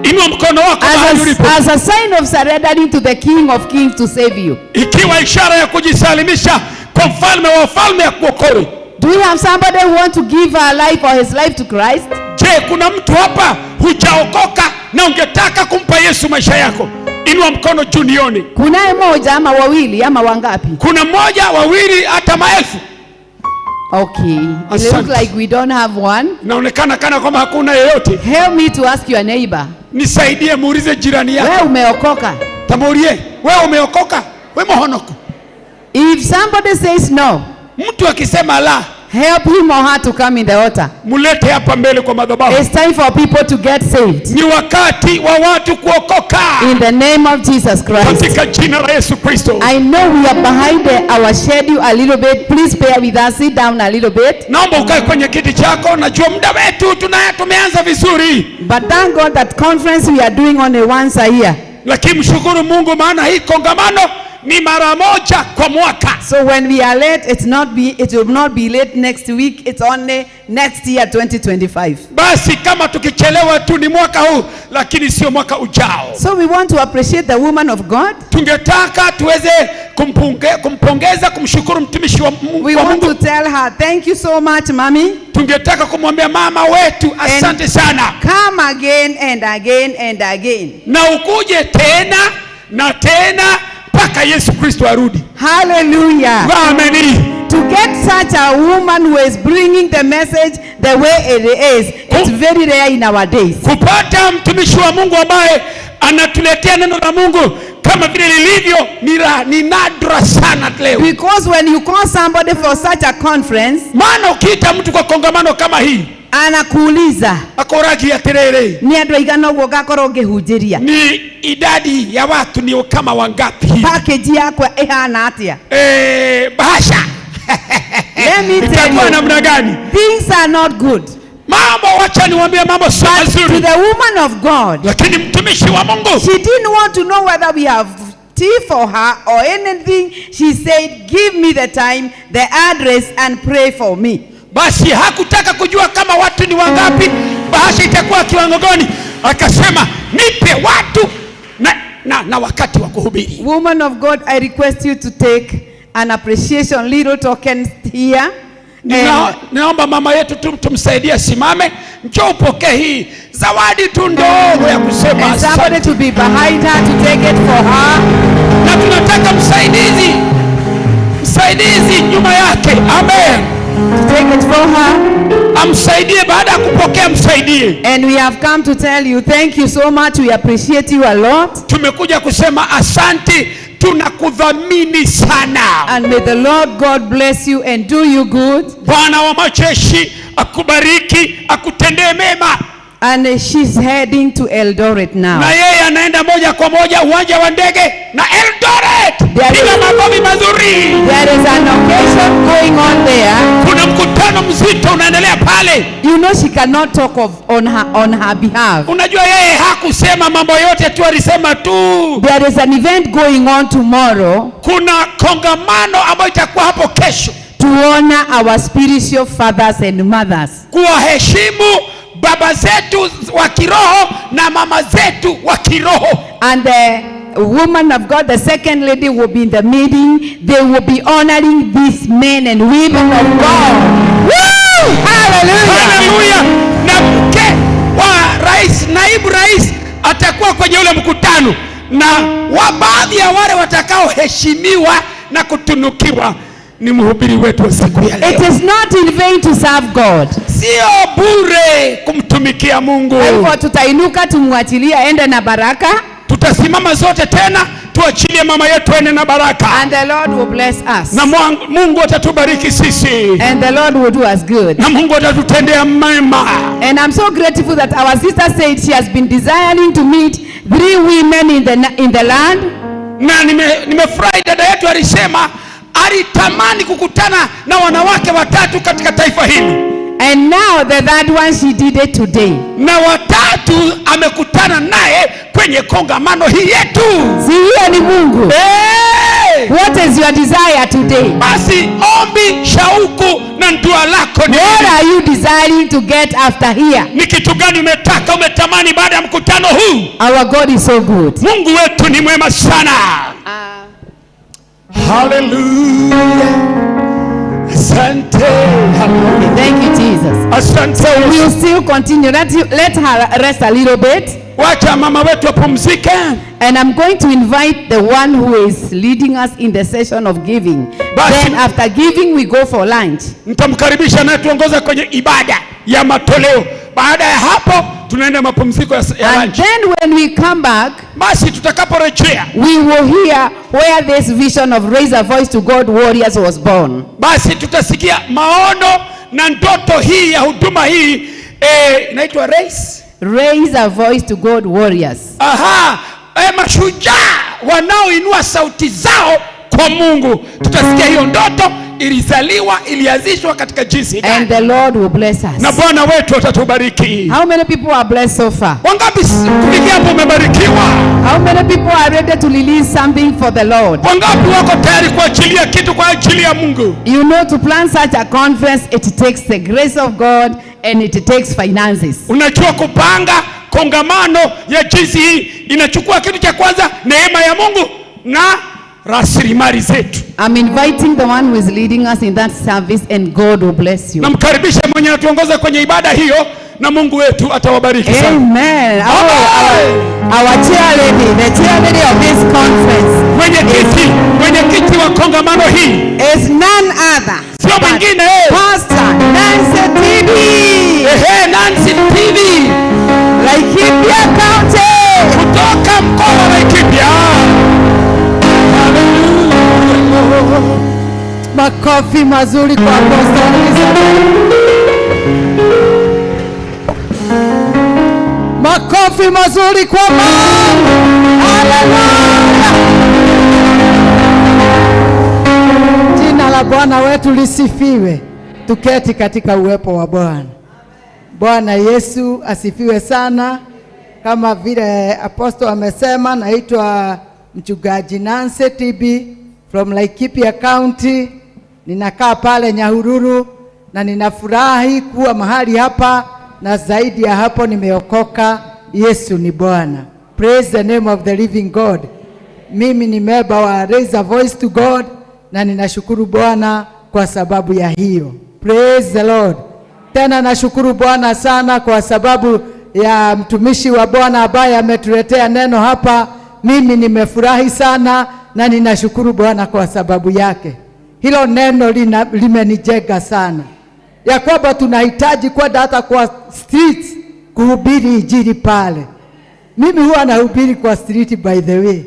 inua mkono wako mahali ulipo. As a sign of surrendering to the King of Kings to save you. Ikiwa ishara ya kujisalimisha kwa mfalme wa wafalme ya kuokoa. Do we have somebody who want to give her life or his life to Christ? Je, kuna mtu hapa hujaokoka na ungetaka kumpa Yesu maisha yako? Inua mkono juu nione. Kuna mmoja ama wawili ama wangapi? Kuna mmoja, wawili, hata maelfu. Okay. It looks like we don't have one. Naonekana kana kama hakuna yeyote. Help me to ask your neighbor. Nisaidie muulize jirani yako. Wewe umeokoka? Tamuulie, wewe umeokoka? Wewe mohonoko. If somebody says no, mtu akisema la, help him or her to come in the altar. Mulete hapa mbele kwa madhabahu. It's time for people to get saved. Ni wakati wa watu kuokoka. In the name of Jesus Christ. Katika jina la Yesu Kristo. I know we are behind our schedule a little bit. Please bear with us. Sit down a little bit. Naomba ukae kwenye kiti chako. Najua muda wetu tumeanza vizuri. But thank God that conference we are doing only once a year. Lakini mshukuru Mungu maana hii kongamano ni mara moja kwa mwaka. So when we are late, it will not be late next week. It's only next year 2025. Basi kama tukichelewa tu ni mwaka huu, lakini sio mwaka ujao. So we want to appreciate the woman of God. Tungetaka tuweze kumpongeza, kumshukuru mtumishi wa Mungu. We want to tell her thank you so much, mommy. Tungetaka kumwambia mama wetu asante sana. Come again and again and again. Na ukuje tena na tena mpaka Yesu Kristo arudi. Hallelujah. Amen. To get such a woman who is bringing the message the way it is, it's very rare in our days. Kupata mtumishi wa Mungu ambaye anatuletea neno la Mungu kama vile lilivyo ni nadra sana leo. Because when you call somebody for such a conference, maana ukiita mtu kwa kongamano kama hii, anakuuliza akoragi atiriri, ni andu aigana uguo gakorwo ngihunjiria, ni idadi ya watu ni kama wangapi, package yako ihana atia, bahasha. Let me tell you, namna gani? Things are not good. Mambo, wacha niwaambie mambo sio mazuri. To the woman of God, lakini mtumishi wa Mungu, she didn't want to know whether we have tea for her or anything. She said, give me the time, the address and pray for me. Basi hakutaka kujua kama watu ni wangapi, bahasha itakuwa kiwango gani. Akasema nipe watu na wakati wa kuhubiri. Woman of God, I request you to take an appreciation little token here. Naomba mama yetu tumsaidie simame. Njoo upokee hii zawadi tu ndogo ya kusema asante. Somebody to be behind her to take it for her. Na tunataka msaidizi package for her. Amsaidie, baada ya kupokea msaidie. And we have come to tell you thank you so much. We appreciate you a lot. Tumekuja kusema asante, tunakudhamini sana. And may the Lord God bless you and do you good. Bwana wa majeshi akubariki, akutendee mema. And she's heading to Eldoret now. Na yeye anaenda moja kwa moja uwanja wa ndege na Eldoret. Bila makofi mazuri. There is an occasion going on there. Kuna mkutano mzito unaendelea pale. You know she cannot talk on her behalf. Unajua yeye hakusema mambo yote tu, alisema tu. There is an event going on tomorrow. Kuna kongamano ambayo itakuwa hapo kesho. To honor our spiritual fathers and mothers. Kuwaheshimu baba zetu wa kiroho na mama zetu wa kiroho. And the woman of God, the second lady, will be in the meeting. They will be honoring these men and women of God. Woo! Hallelujah! Hallelujah! Na mke wa rais, naibu rais atakuwa kwenye ule mkutano, na baadhi ya wale watakaoheshimiwa na kutunukiwa ni mhubiri wetu wa siku ya leo. It is not in vain to serve God. Sio bure kumtumikia Mungu. Kwa hivyo tutainuka, tumwachilie ende na baraka. Tutasimama zote tena tuachilie mama yetu ende na baraka. And the Lord will bless us. Na Mungu atatubariki sisi. And the Lord will do us good. Na Mungu atatutendea mema. And I'm so grateful that our sister said she has been desiring to meet 3 women in the land. Na nimefurahi dada yetu alisema alitamani kukutana na wanawake 3 katika taifa hili. And now the third one she did it today. Na 3 amekutana naye kwenye kongamano hii yetu. Si hiyo ni Mungu? Hey! What is your desire today? Basi ombi, shauku na ndua lako ni what are you desiring to get after here? Ni kitu gani umetamani baada ya mkutano huu? Our God is so good. Mungu wetu ni mwema sana. Hallelujah. Asante. Hallelujah. Thank you, Jesus. Asante. So we'll still continue. Let her rest a little bit. Wacha mama wetu apumzike. And I'm going to invite the one who is leading us in the session of giving. Then after giving we go for lunch. Nitamkaribisha na tuongoza kwenye ibada ya matoleo. Baada ya hapo tunaenda mapumziko ya lunch. And then when we come back, basi tutakaporejea, we will hear where this vision of Raise a Voice to God Warriors was born. Basi tutasikia maono na ndoto hii ya huduma hii inaitwa Raise a Voice to God Warriors. Aha, mashujaa wanaoinua sauti zao kwa Mungu. Tutasikia hiyo ndoto ilianzishwa katika jinsi gani. And the Lord will bless us. Na Bwana wetu atatubariki. How many people are blessed so far? Wangapi kufikia hapo umebarikiwa? How many people are ready to release something for the Lord? Wangapi wako tayari kuachilia kitu kwa ajili ya Mungu? You know, to plan such a conference, it takes the grace of God and it takes finances. Unajua kupanga kongamano ya jinsi hii inachukua kitu cha kwanza neema ya Mungu na rasilimali zetu. I'm inviting the one who is leading us in that service and God will bless you. Namkaribisha mwenye anatuongoza kwenye ibada hiyo na Mungu wetu atawabariki sana. Amen. Our chairlady, the chairlady of this conference. Mwenyekiti wa kongamano hii is none other. Sio mwingine. Pastor Nancy TV. Nancy TV. Laikipia County. Kutoka mkoa wa Laikipia. Makofi mazuri kwa Pastor Elizabeth. Makofi mazuri kwa Mungu. Haleluya. Jina la Bwana wetu lisifiwe. Tuketi katika uwepo wa Bwana. Bwana Yesu asifiwe sana. Kama vile apostle amesema, naitwa mchungaji Nancy TB from Laikipia County. Ninakaa pale Nyahururu na ninafurahi kuwa mahali hapa, na zaidi ya hapo nimeokoka. Yesu ni Bwana. Praise the name of the living God. Mimi ni member wa Raise a Voice to God na ninashukuru Bwana kwa sababu ya hiyo. Praise the Lord. Tena nashukuru Bwana sana kwa sababu ya mtumishi wa Bwana ambaye ametuletea neno hapa. Mimi nimefurahi sana na ninashukuru Bwana kwa sababu yake. Hilo neno limenijenga sana. ya kwamba tunahitaji kwenda hata kwa streets kuhubiri injili pale. Mimi huwa nahubiri kwa street by the way.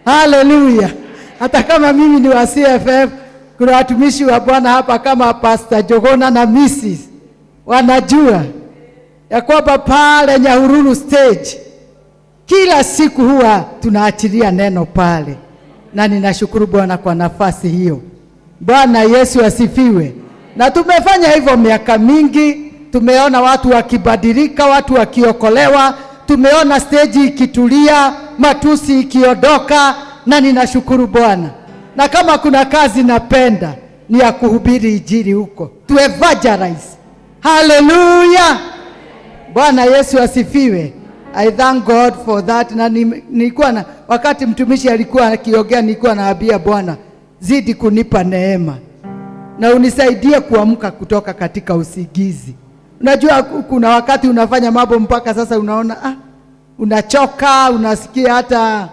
Hallelujah. Hata kama mimi ni wa CFF, kuna watumishi wa Bwana hapa kama Pastor Jogona na Mrs. wanajua ya kwamba pale Nyahururu stage kila siku huwa tunaachilia neno pale, na ninashukuru Bwana kwa nafasi hiyo. Bwana Yesu asifiwe. Na tumefanya hivyo miaka mingi, tumeona watu wakibadilika, watu wakiokolewa, tumeona stage ikitulia, matusi ikiondoka, na ninashukuru Bwana. Na kama kuna kazi napenda ni ya kuhubiri injili huko, to evangelize. Hallelujah. Bwana Yesu asifiwe. I thank God for that. Na nilikuwa na wakati mtumishi alikuwa akiongea, nilikuwa naambia Bwana, zidi kunipa neema na unisaidie kuamka kutoka katika usingizi. Unajua kuna wakati unafanya mambo mpaka sasa unaona unachoka, unasikia hata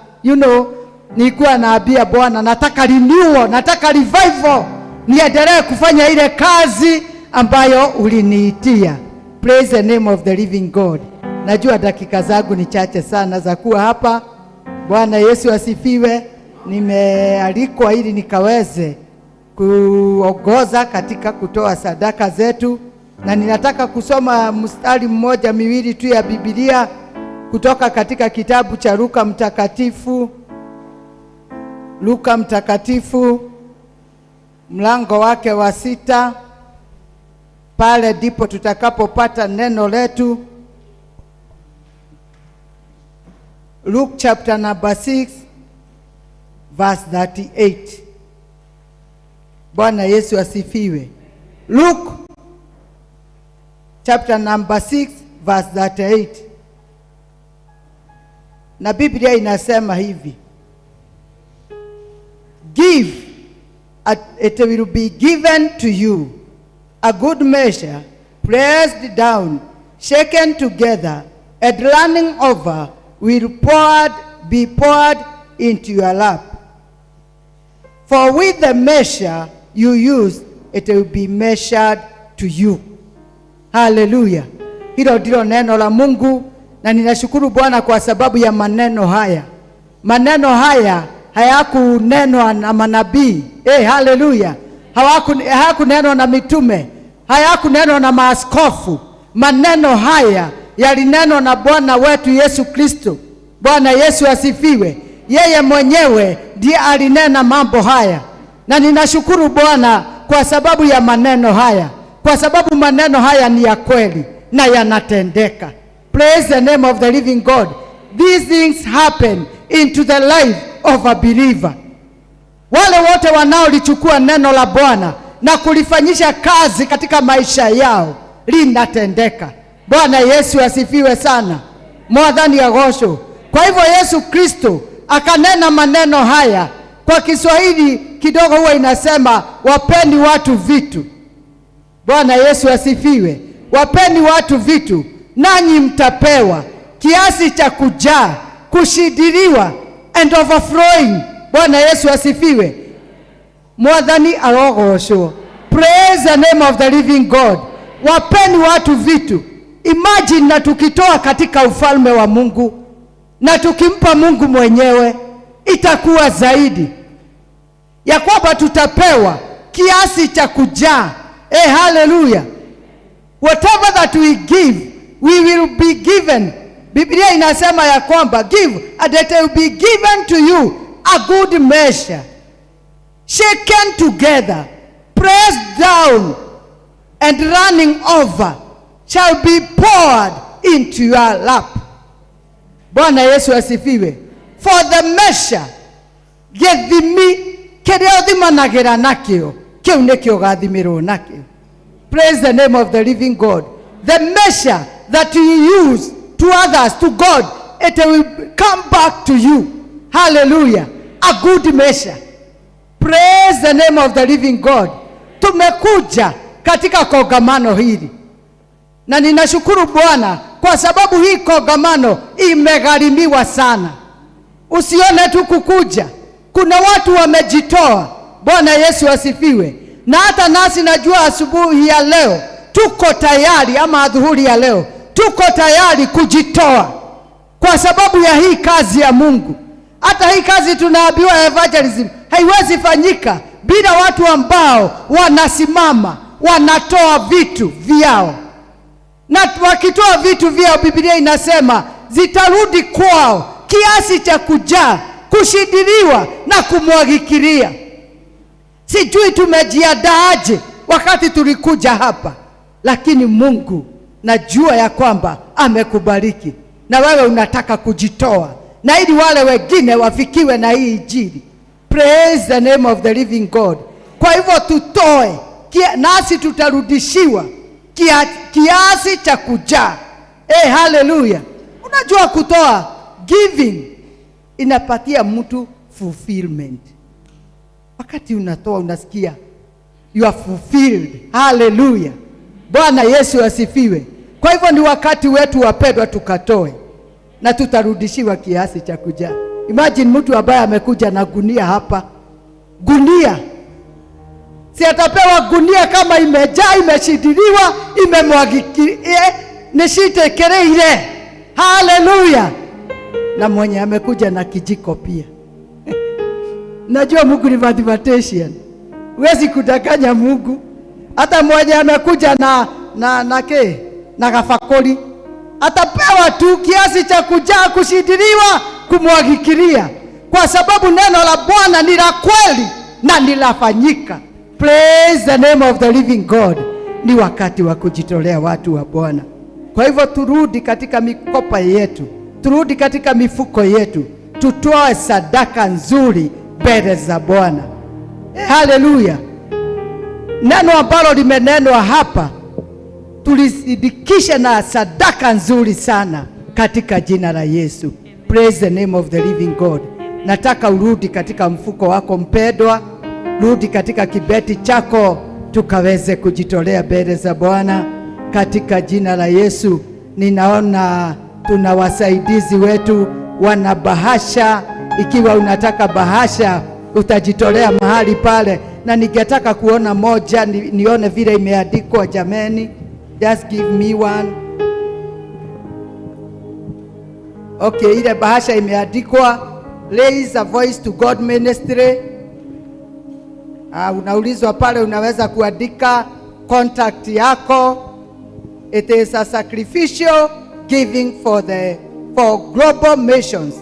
nilikuwa naambia Bwana, nataka renewal, nataka revival, niendelee kufanya ile kazi ambayo uliniitia. Praise the name of the living God. Najua dakika zangu ni chache sana za kuwa hapa. Bwana Yesu asifiwe. Nimealikwa ili nikaweze kuongoza katika kutoa sadaka zetu, na ninataka kusoma mstari mmoja miwili tu ya Biblia kutoka katika kitabu cha Luka Mtakatifu. Luka Mtakatifu mlango wake wa 6. Pale ndipo tutakapopata neno letu. Luke chapter number 6 verse 38. Bwana Yesu asifiwe. Luke chapter number 6 verse 38. Na Biblia inasema hivi: Give, it will be given to you, a good measure, pressed down, shaken together, and running over, will be poured into your lap. For with the measure you use, it will be measured to you. Hallelujah. Hilo ndilo neno la Mungu, na ninashukuru Bwana kwa sababu ya maneno haya. Maneno haya hayakunenwa na manabii. Hallelujah. Hayakunenwa na mitume. Hayakunenwa na maaskofu. Maneno haya yalinenwa na Bwana wetu Yesu Kristo. Bwana Yesu asifiwe. Yeye mwenyewe ndiye alinena mambo haya. Na ninashukuru Bwana kwa sababu ya maneno haya, kwa sababu maneno haya ni ya kweli na yanatendeka. Praise the name of the living God. These things happen into the life of a believer. Wale wote wanaolichukua neno la Bwana na kulifanyisha kazi katika maisha yao, linatendeka. Bwana Yesu asifiwe sana. Mwadhani agosho. Kwa hivyo Yesu Kristo akanena maneno haya. Kwa Kiswahili kidogo huwa inasema wapeni watu vitu. Bwana Yesu asifiwe. Wapeni watu vitu, nanyi mtapewa kiasi cha kujaa, kushidiriwa, and overflowing. Bwana Yesu asifiwe. Mwadhani arogosho. Praise the name of the living God. Wapeni watu vitu. Imagine na tukitoa katika ufalme wa Mungu na tukimpa Mungu mwenyewe, itakuwa zaidi ya kwamba tutapewa kiasi cha kujaa. Hallelujah. Whatever that we give, we will be given. Biblia inasema ya kwamba give and it will be given to you, a good measure, shaken together, pressed down, and running over, shall be poured into your lap. Bwana Yesu asifiwe. For the measure, gethimi kiria thimanagĩra nakĩo, kĩu nĩkĩo gathimirwo nakĩo. Praise the name of the living God. The measure that you use to others, to God, it will come back to you. Hallelujah. A good measure. Praise the name of the living God. Tumekuja katika kongamano hili, na ninashukuru Bwana kwa sababu hii kongamano imegharimiwa sana. Usione tu kukuja, kuna watu wamejitoa. Bwana Yesu asifiwe. Na hata nasi najua asubuhi ya leo tuko tayari, ama adhuhuri ya leo tuko tayari kujitoa kwa sababu ya hii kazi ya Mungu. Hata hii kazi tunaambiwa evangelism haiwezi fanyika bila watu ambao wanasimama, wanatoa vitu vyao. Na wakitoa vitu vyao, Biblia inasema zitarudi kwao kiasi cha kujaa, kushidiriwa na kumwagikiria. Sijui tumejiandaaje wakati tulikuja hapa, lakini Mungu najua ya kwamba amekubariki na wewe unataka kujitoa, na ili wale wengine wafikiwe na hii injili. Praise the name of the living God. Kwa hivyo tutoe, nasi tutarudishiwa kiasi cha kujaa. Hallelujah. Unajua kutoa, giving inapatia mtu fulfillment. Wakati unatoa unasikia you are fulfilled. Hallelujah. Bwana Yesu asifiwe. Kwa hivyo ni wakati wetu wapendwa tukatoe, na tutarudishiwa kiasi cha kujaa. Imagine mtu ambaye amekuja na gunia hapa. Gunia. Si atapewa gunia kama imejaa, imeshidiriwa, imemwagiki, nishitekereire. Hallelujah. Na mwenye amekuja na kijiko pia. Najua Mungu ni mathematician. Huwezi kudanganya Mungu. Hata mwenye amekuja na kafakoli atapewa tu kiasi cha kujaa, kushidiriwa, kumwagikiria, kwa sababu neno la Bwana ni la kweli na linafanyika. Praise the name of the living God. Ni wakati wa kujitolea watu wa Bwana. Kwa hivyo turudi katika mikopa yetu, turudi katika mifuko yetu, tutoe sadaka nzuri mbele za Bwana. Hallelujah. Neno ambalo limenenwa hapa tulisidikisha na sadaka nzuri sana katika jina la Yesu. Praise the name of the living God. Nataka urudi katika mfuko wako mpendwa, rudi katika kibeti chako, tukaweze kujitolea mbele za Bwana katika jina la Yesu. Ninaona tuna wasaidizi wetu wana bahasha. Ikiwa unataka bahasha utajitolea mahali pale, na ningetaka kuona moja nione vile imeandikwa. Jameni, just give me one. Okay, ile bahasha imeandikwa Raise a Voice to God Ministry. Unaulizwa pale, unaweza kuandika contact yako. It is a sacrificial giving for global missions,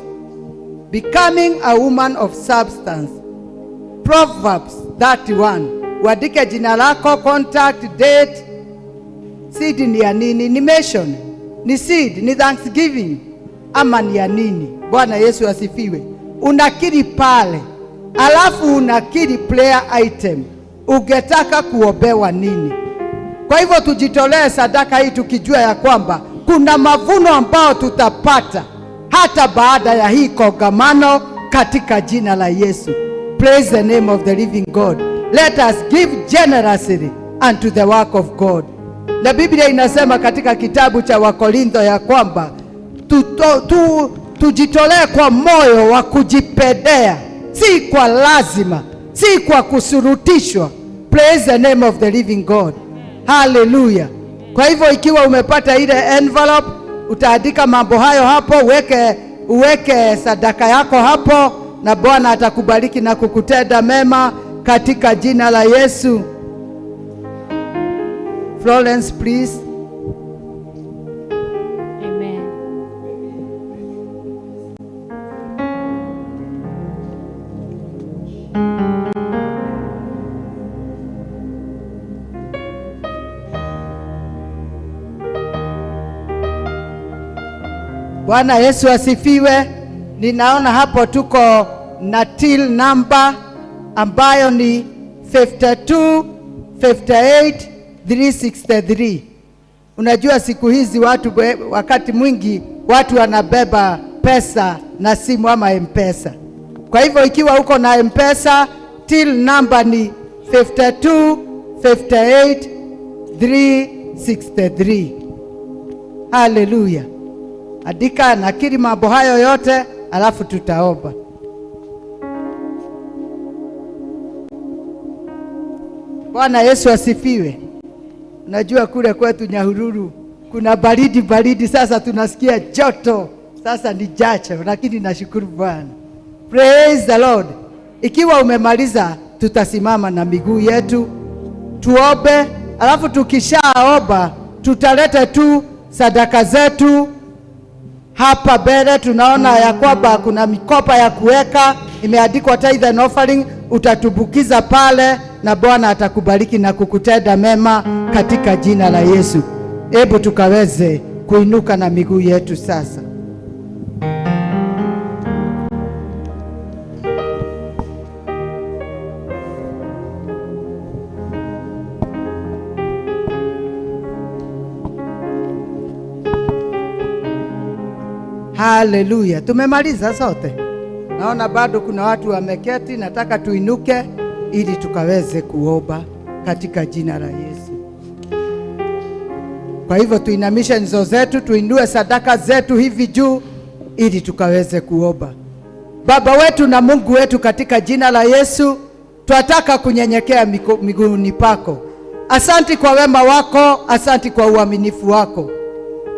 becoming a woman of substance. Proverbs 31. Uandike jina lako, contact, date. Seed ni ya nini? Ni mission, ni seed, ni thanksgiving, ama ni ya nini? Bwana Yesu asifiwe. Unakiri pale, alafu unakiri prayer item, ungetaka kuombewa nini. Kwa hivyo tujitolee sadaka hii tukijua ya kwamba kuna mavuno ambao tutapata hata baada ya hii kongamano katika jina la Yesu. Praise the name of the living God. Let us give generously unto the work of God. Na Biblia inasema katika kitabu cha Wakorintho ya kwamba tujitolee kwa moyo wa kujipendea, si kwa lazima, si kwa kusurutishwa. Praise the name of the living God. Hallelujah. Kwa hivyo ikiwa umepata ile envelope, utaandika mambo hayo hapo, uweke sadaka yako hapo, na Bwana atakubariki na kukutenda mema katika jina la Yesu. Florence, please. Amen. Bwana Yesu asifiwe. Ninaona hapo tuko na till number ambayo ni 52 58 363. Unajua siku hizi watu, wakati mwingi watu wanabeba pesa na simu ama M-Pesa. Kwa hivyo ikiwa uko na M-Pesa, till number ni 52 58 363. Hallelujah. Andika nakiri mambo hayo yote, alafu tutaomba. Bwana Yesu asifiwe. Najua kule kwetu Nyahururu kuna baridi, sasa tunasikia joto, sasa ni jasho, lakini nashukuru Bwana. Praise the Lord. Ikiwa umemaliza, tutasimama na miguu yetu tuombe, alafu tukishaomba tutaleta tu sadaka zetu hapa mbele. Tunaona ya kwamba kuna mikopa ya kuweka imeandikwa tithe and offering, utatubukiza pale na Bwana atakubariki na kukutenda mema katika jina la Yesu. Hebu tukaweze kuinuka na miguu yetu sasa. Haleluya. Tumemaliza sote. Naona bado kuna watu wameketi, nataka tuinuke ili tukaweze kuomba katika jina la Yesu. Kwa hivyo tuinamishe nyuso zetu, tuinue sadaka zetu hivi juu ili tukaweze kuomba. Baba wetu na Mungu wetu, katika jina la Yesu, tunataka kunyenyekea miguuni pako. Asanti kwa wema wako, asanti kwa uaminifu wako.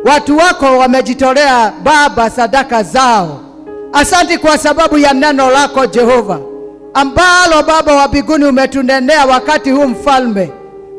Watu wako wamejitolea Baba sadaka zao. Asanti kwa sababu ya neno lako Jehova, ambalo Baba wa mbinguni umetunenea wakati huu mfalme.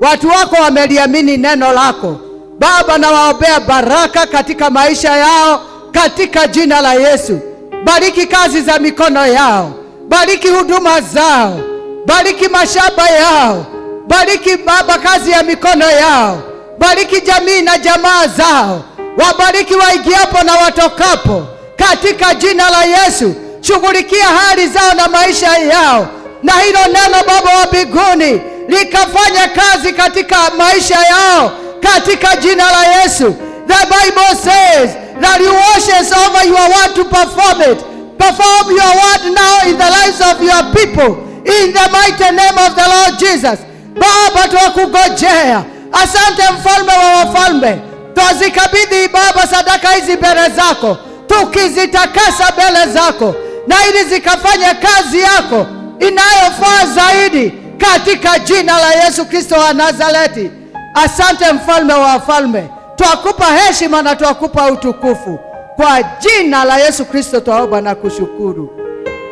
Watu wako wameliamini neno lako Baba, na waombea baraka katika maisha yao katika jina la Yesu. Bariki kazi za mikono yao, bariki huduma zao, bariki mashamba yao, bariki Baba kazi ya mikono yao, bariki jamii na jamaa zao, wabariki waingiapo na watokapo katika jina la Yesu. Shughulikia hali zao na maisha yao, na hilo neno Baba wa mbinguni likafanya kazi katika maisha yao katika jina la Yesu. The Bible says that you watches over your word to perform it. Perform your word now in the lives of your people in the mighty name of the Lord Jesus. Baba, twakungojea. Asante mfalme wa wafalme. Twazikabidhi Baba sadaka hizi mbele zako, tukizitakasa mbele zako, na ili zikafanya kazi yako inayofaa zaidi katika jina la Yesu Kristo wa Nazareti. Asante mfalme wa wafalme, twakupa heshima na twakupa utukufu kwa jina la Yesu Kristo twaomba na kushukuru.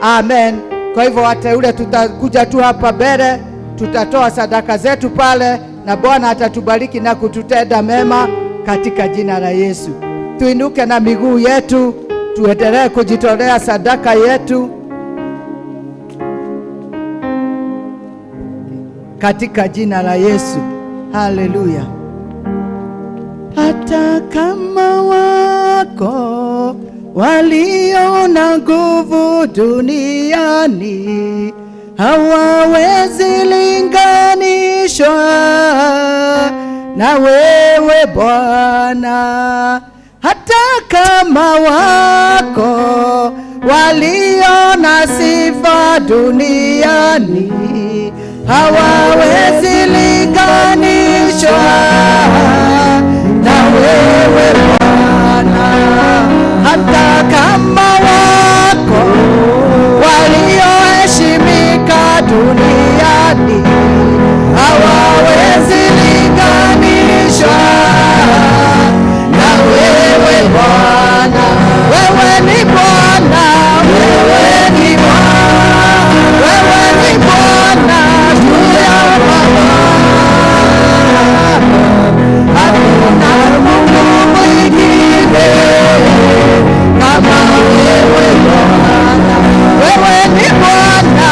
Amen. Kwa hivyo wateule, tutakuja tu hapa mbele, tutatoa sadaka zetu pale, na Bwana atatubariki na kututenda mema katika jina la Yesu. Tuinuke na miguu yetu, tuendelee kujitolea sadaka yetu katika jina la Yesu. Haleluya. Hata kama wako walio na nguvu duniani, hawawezi linganishwa na wewe Bwana. Hata kama wako walio na sifa duniani, hawawezi linganishwa na wewe Bwana. Hata kama wako walioheshimika duniani, hawawezi linganishwa na wewe Bwana. Wewe ni Bwana, wewe ni Bwana, wewe ni Bwana juu ya Baba. Hakuna Mungu mwingine kama wewe Bwana. Wewe ni Bwana,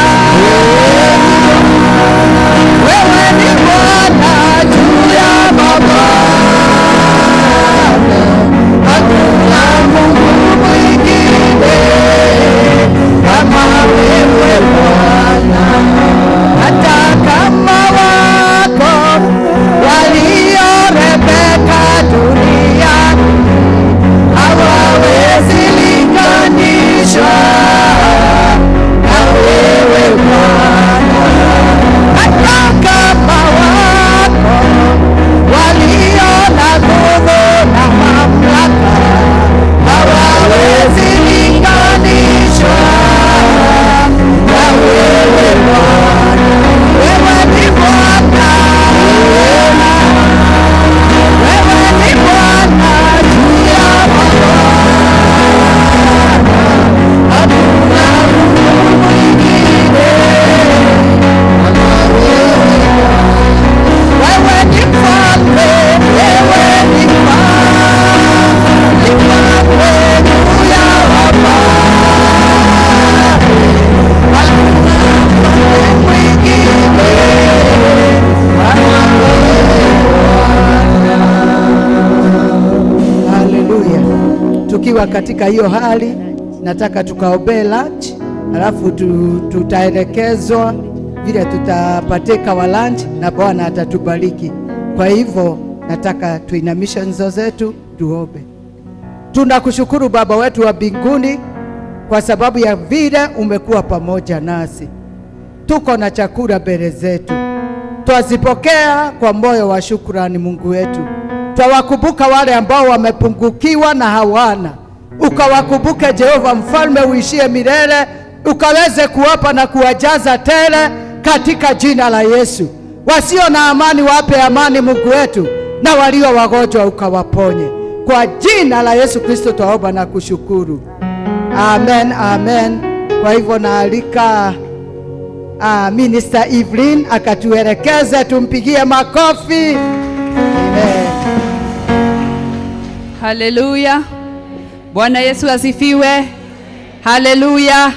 tukiwa katika hiyo hali, nataka tukaombee lunch, alafu tutaelekezwa vile tutapateka wa lunch na Bwana atatubariki. Kwa hivyo nataka tuinamishe nyuso zetu tuombe. Tunakushukuru Baba wetu wa mbinguni kwa sababu ya vile umekuwa pamoja nasi. Tuko na chakula mbele zetu, twazipokea kwa moyo wa shukrani. Mungu wetu, twawakumbuka wale ambao wamepungukiwa na hawana, ukawakumbuke Jehova mfalme uishie milele, ukaweze kuwapa na kuwajaza tele katika jina la Yesu. Wasio na amani wape amani Mungu wetu, na walio wagonjwa ukawaponye kwa jina la Yesu Kristo twaomba na kushukuru, amen, amen. Kwa hivyo naalika Minister Evelyn akatuelekeze, tumpigie makofi. Amen. Haleluya. Bwana Yesu asifiwe. Haleluya.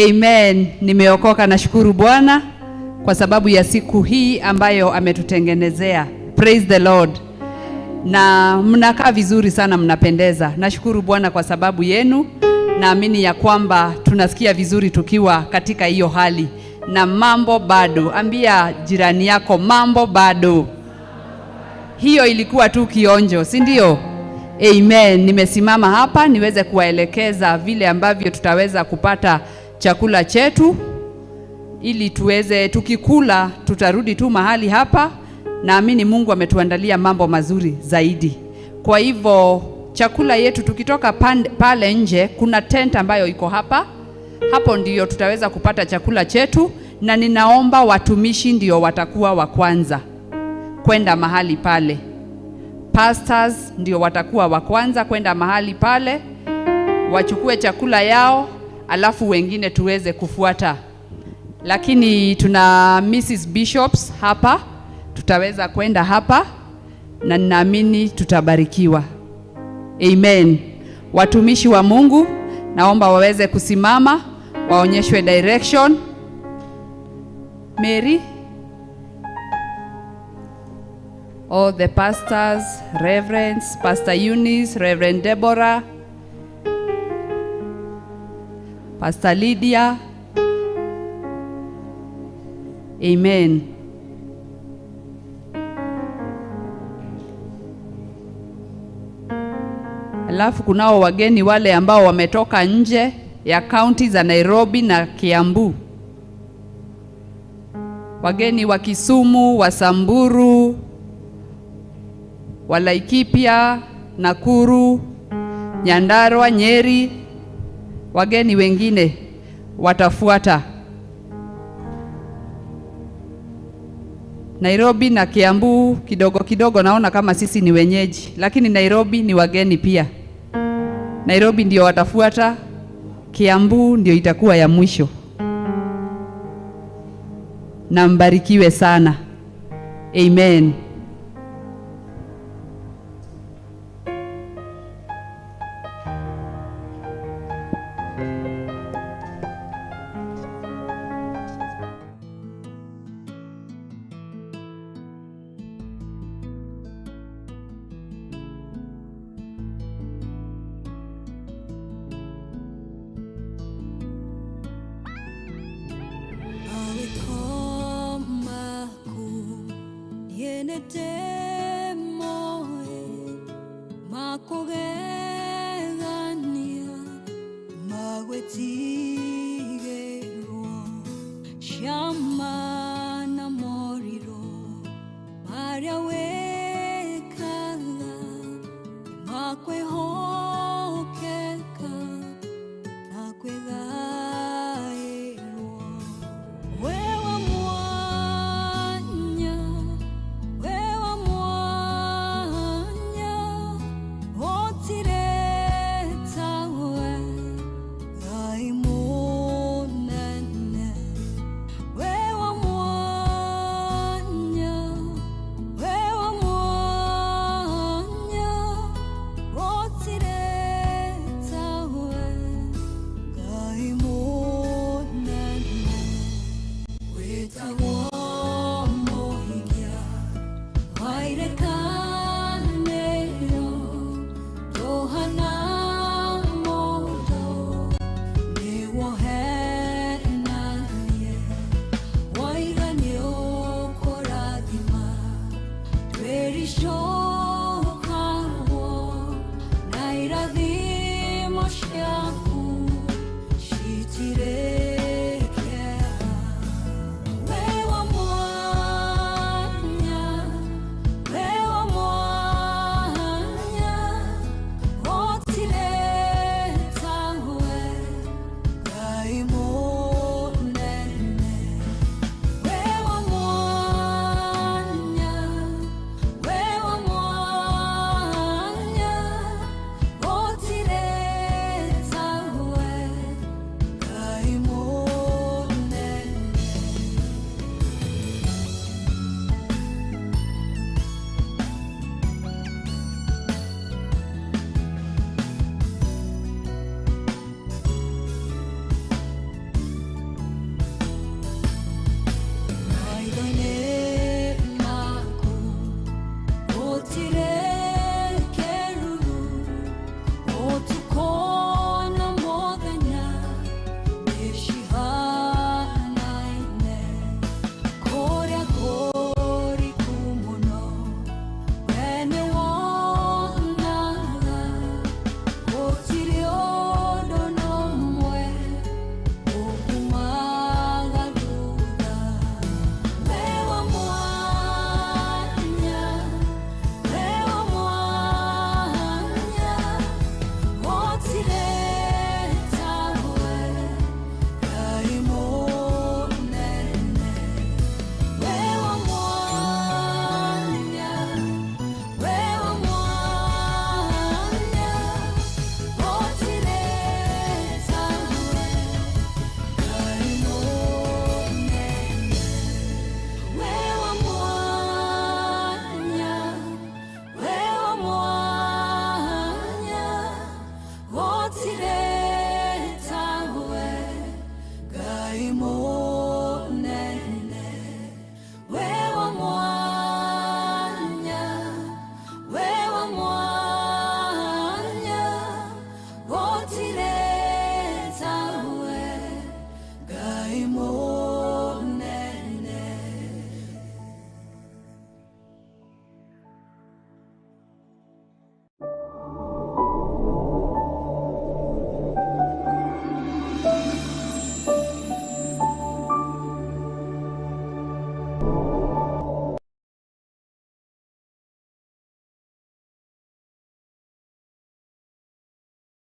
Amen. Nimeokoka, nashukuru Bwana kwa sababu ya siku hii ambayo ametutengenezea. Praise the Lord. Na mnakaa vizuri sana, mnapendeza. Nashukuru Bwana kwa sababu yenu. Naamini ya kwamba tunasikia vizuri tukiwa katika hiyo hali. Na mambo bado. Ambia jirani yako mambo bado. Hiyo ilikuwa tu kionjo, si ndio? Amen. Nimesimama hapa niweze kuwaelekeza vile ambavyo tutaweza kupata chakula chetu, ili tuweze, tukikula tutarudi tu mahali hapa. Naamini Mungu ametuandalia mambo mazuri zaidi. Kwa hivyo chakula yetu tukitoka pale nje, kuna tent ambayo iko hapa. Hapo ndio tutaweza kupata chakula chetu, na ninaomba watumishi ndio watakuwa wa kwanza kwenda mahali pale. Pastors ndio watakuwa wa kwanza kwenda mahali pale, wachukue chakula yao, alafu wengine tuweze kufuata. Lakini tuna Mrs. Bishops hapa, tutaweza kwenda hapa na ninaamini tutabarikiwa. Amen. Watumishi wa Mungu naomba waweze kusimama, waonyeshwe direction. Mary, all the pastors, reverends, Pastor Eunice, Reverend Deborah, Pastor Lydia. Amen. Alafu kunao wageni wale ambao wametoka nje ya kaunti za Nairobi na Kiambu. Wageni wa Kisumu, wa Samburu, wa Laikipia, Nakuru, Nyandarua, Nyeri. Wageni wengine watafuata. Nairobi na Kiambu kidogo kidogo naona kama sisi ni wenyeji, lakini Nairobi ni wageni pia. Nairobi ndio watafuata, Kiambu ndio itakuwa ya mwisho. Na mbarikiwe sana. Amen. I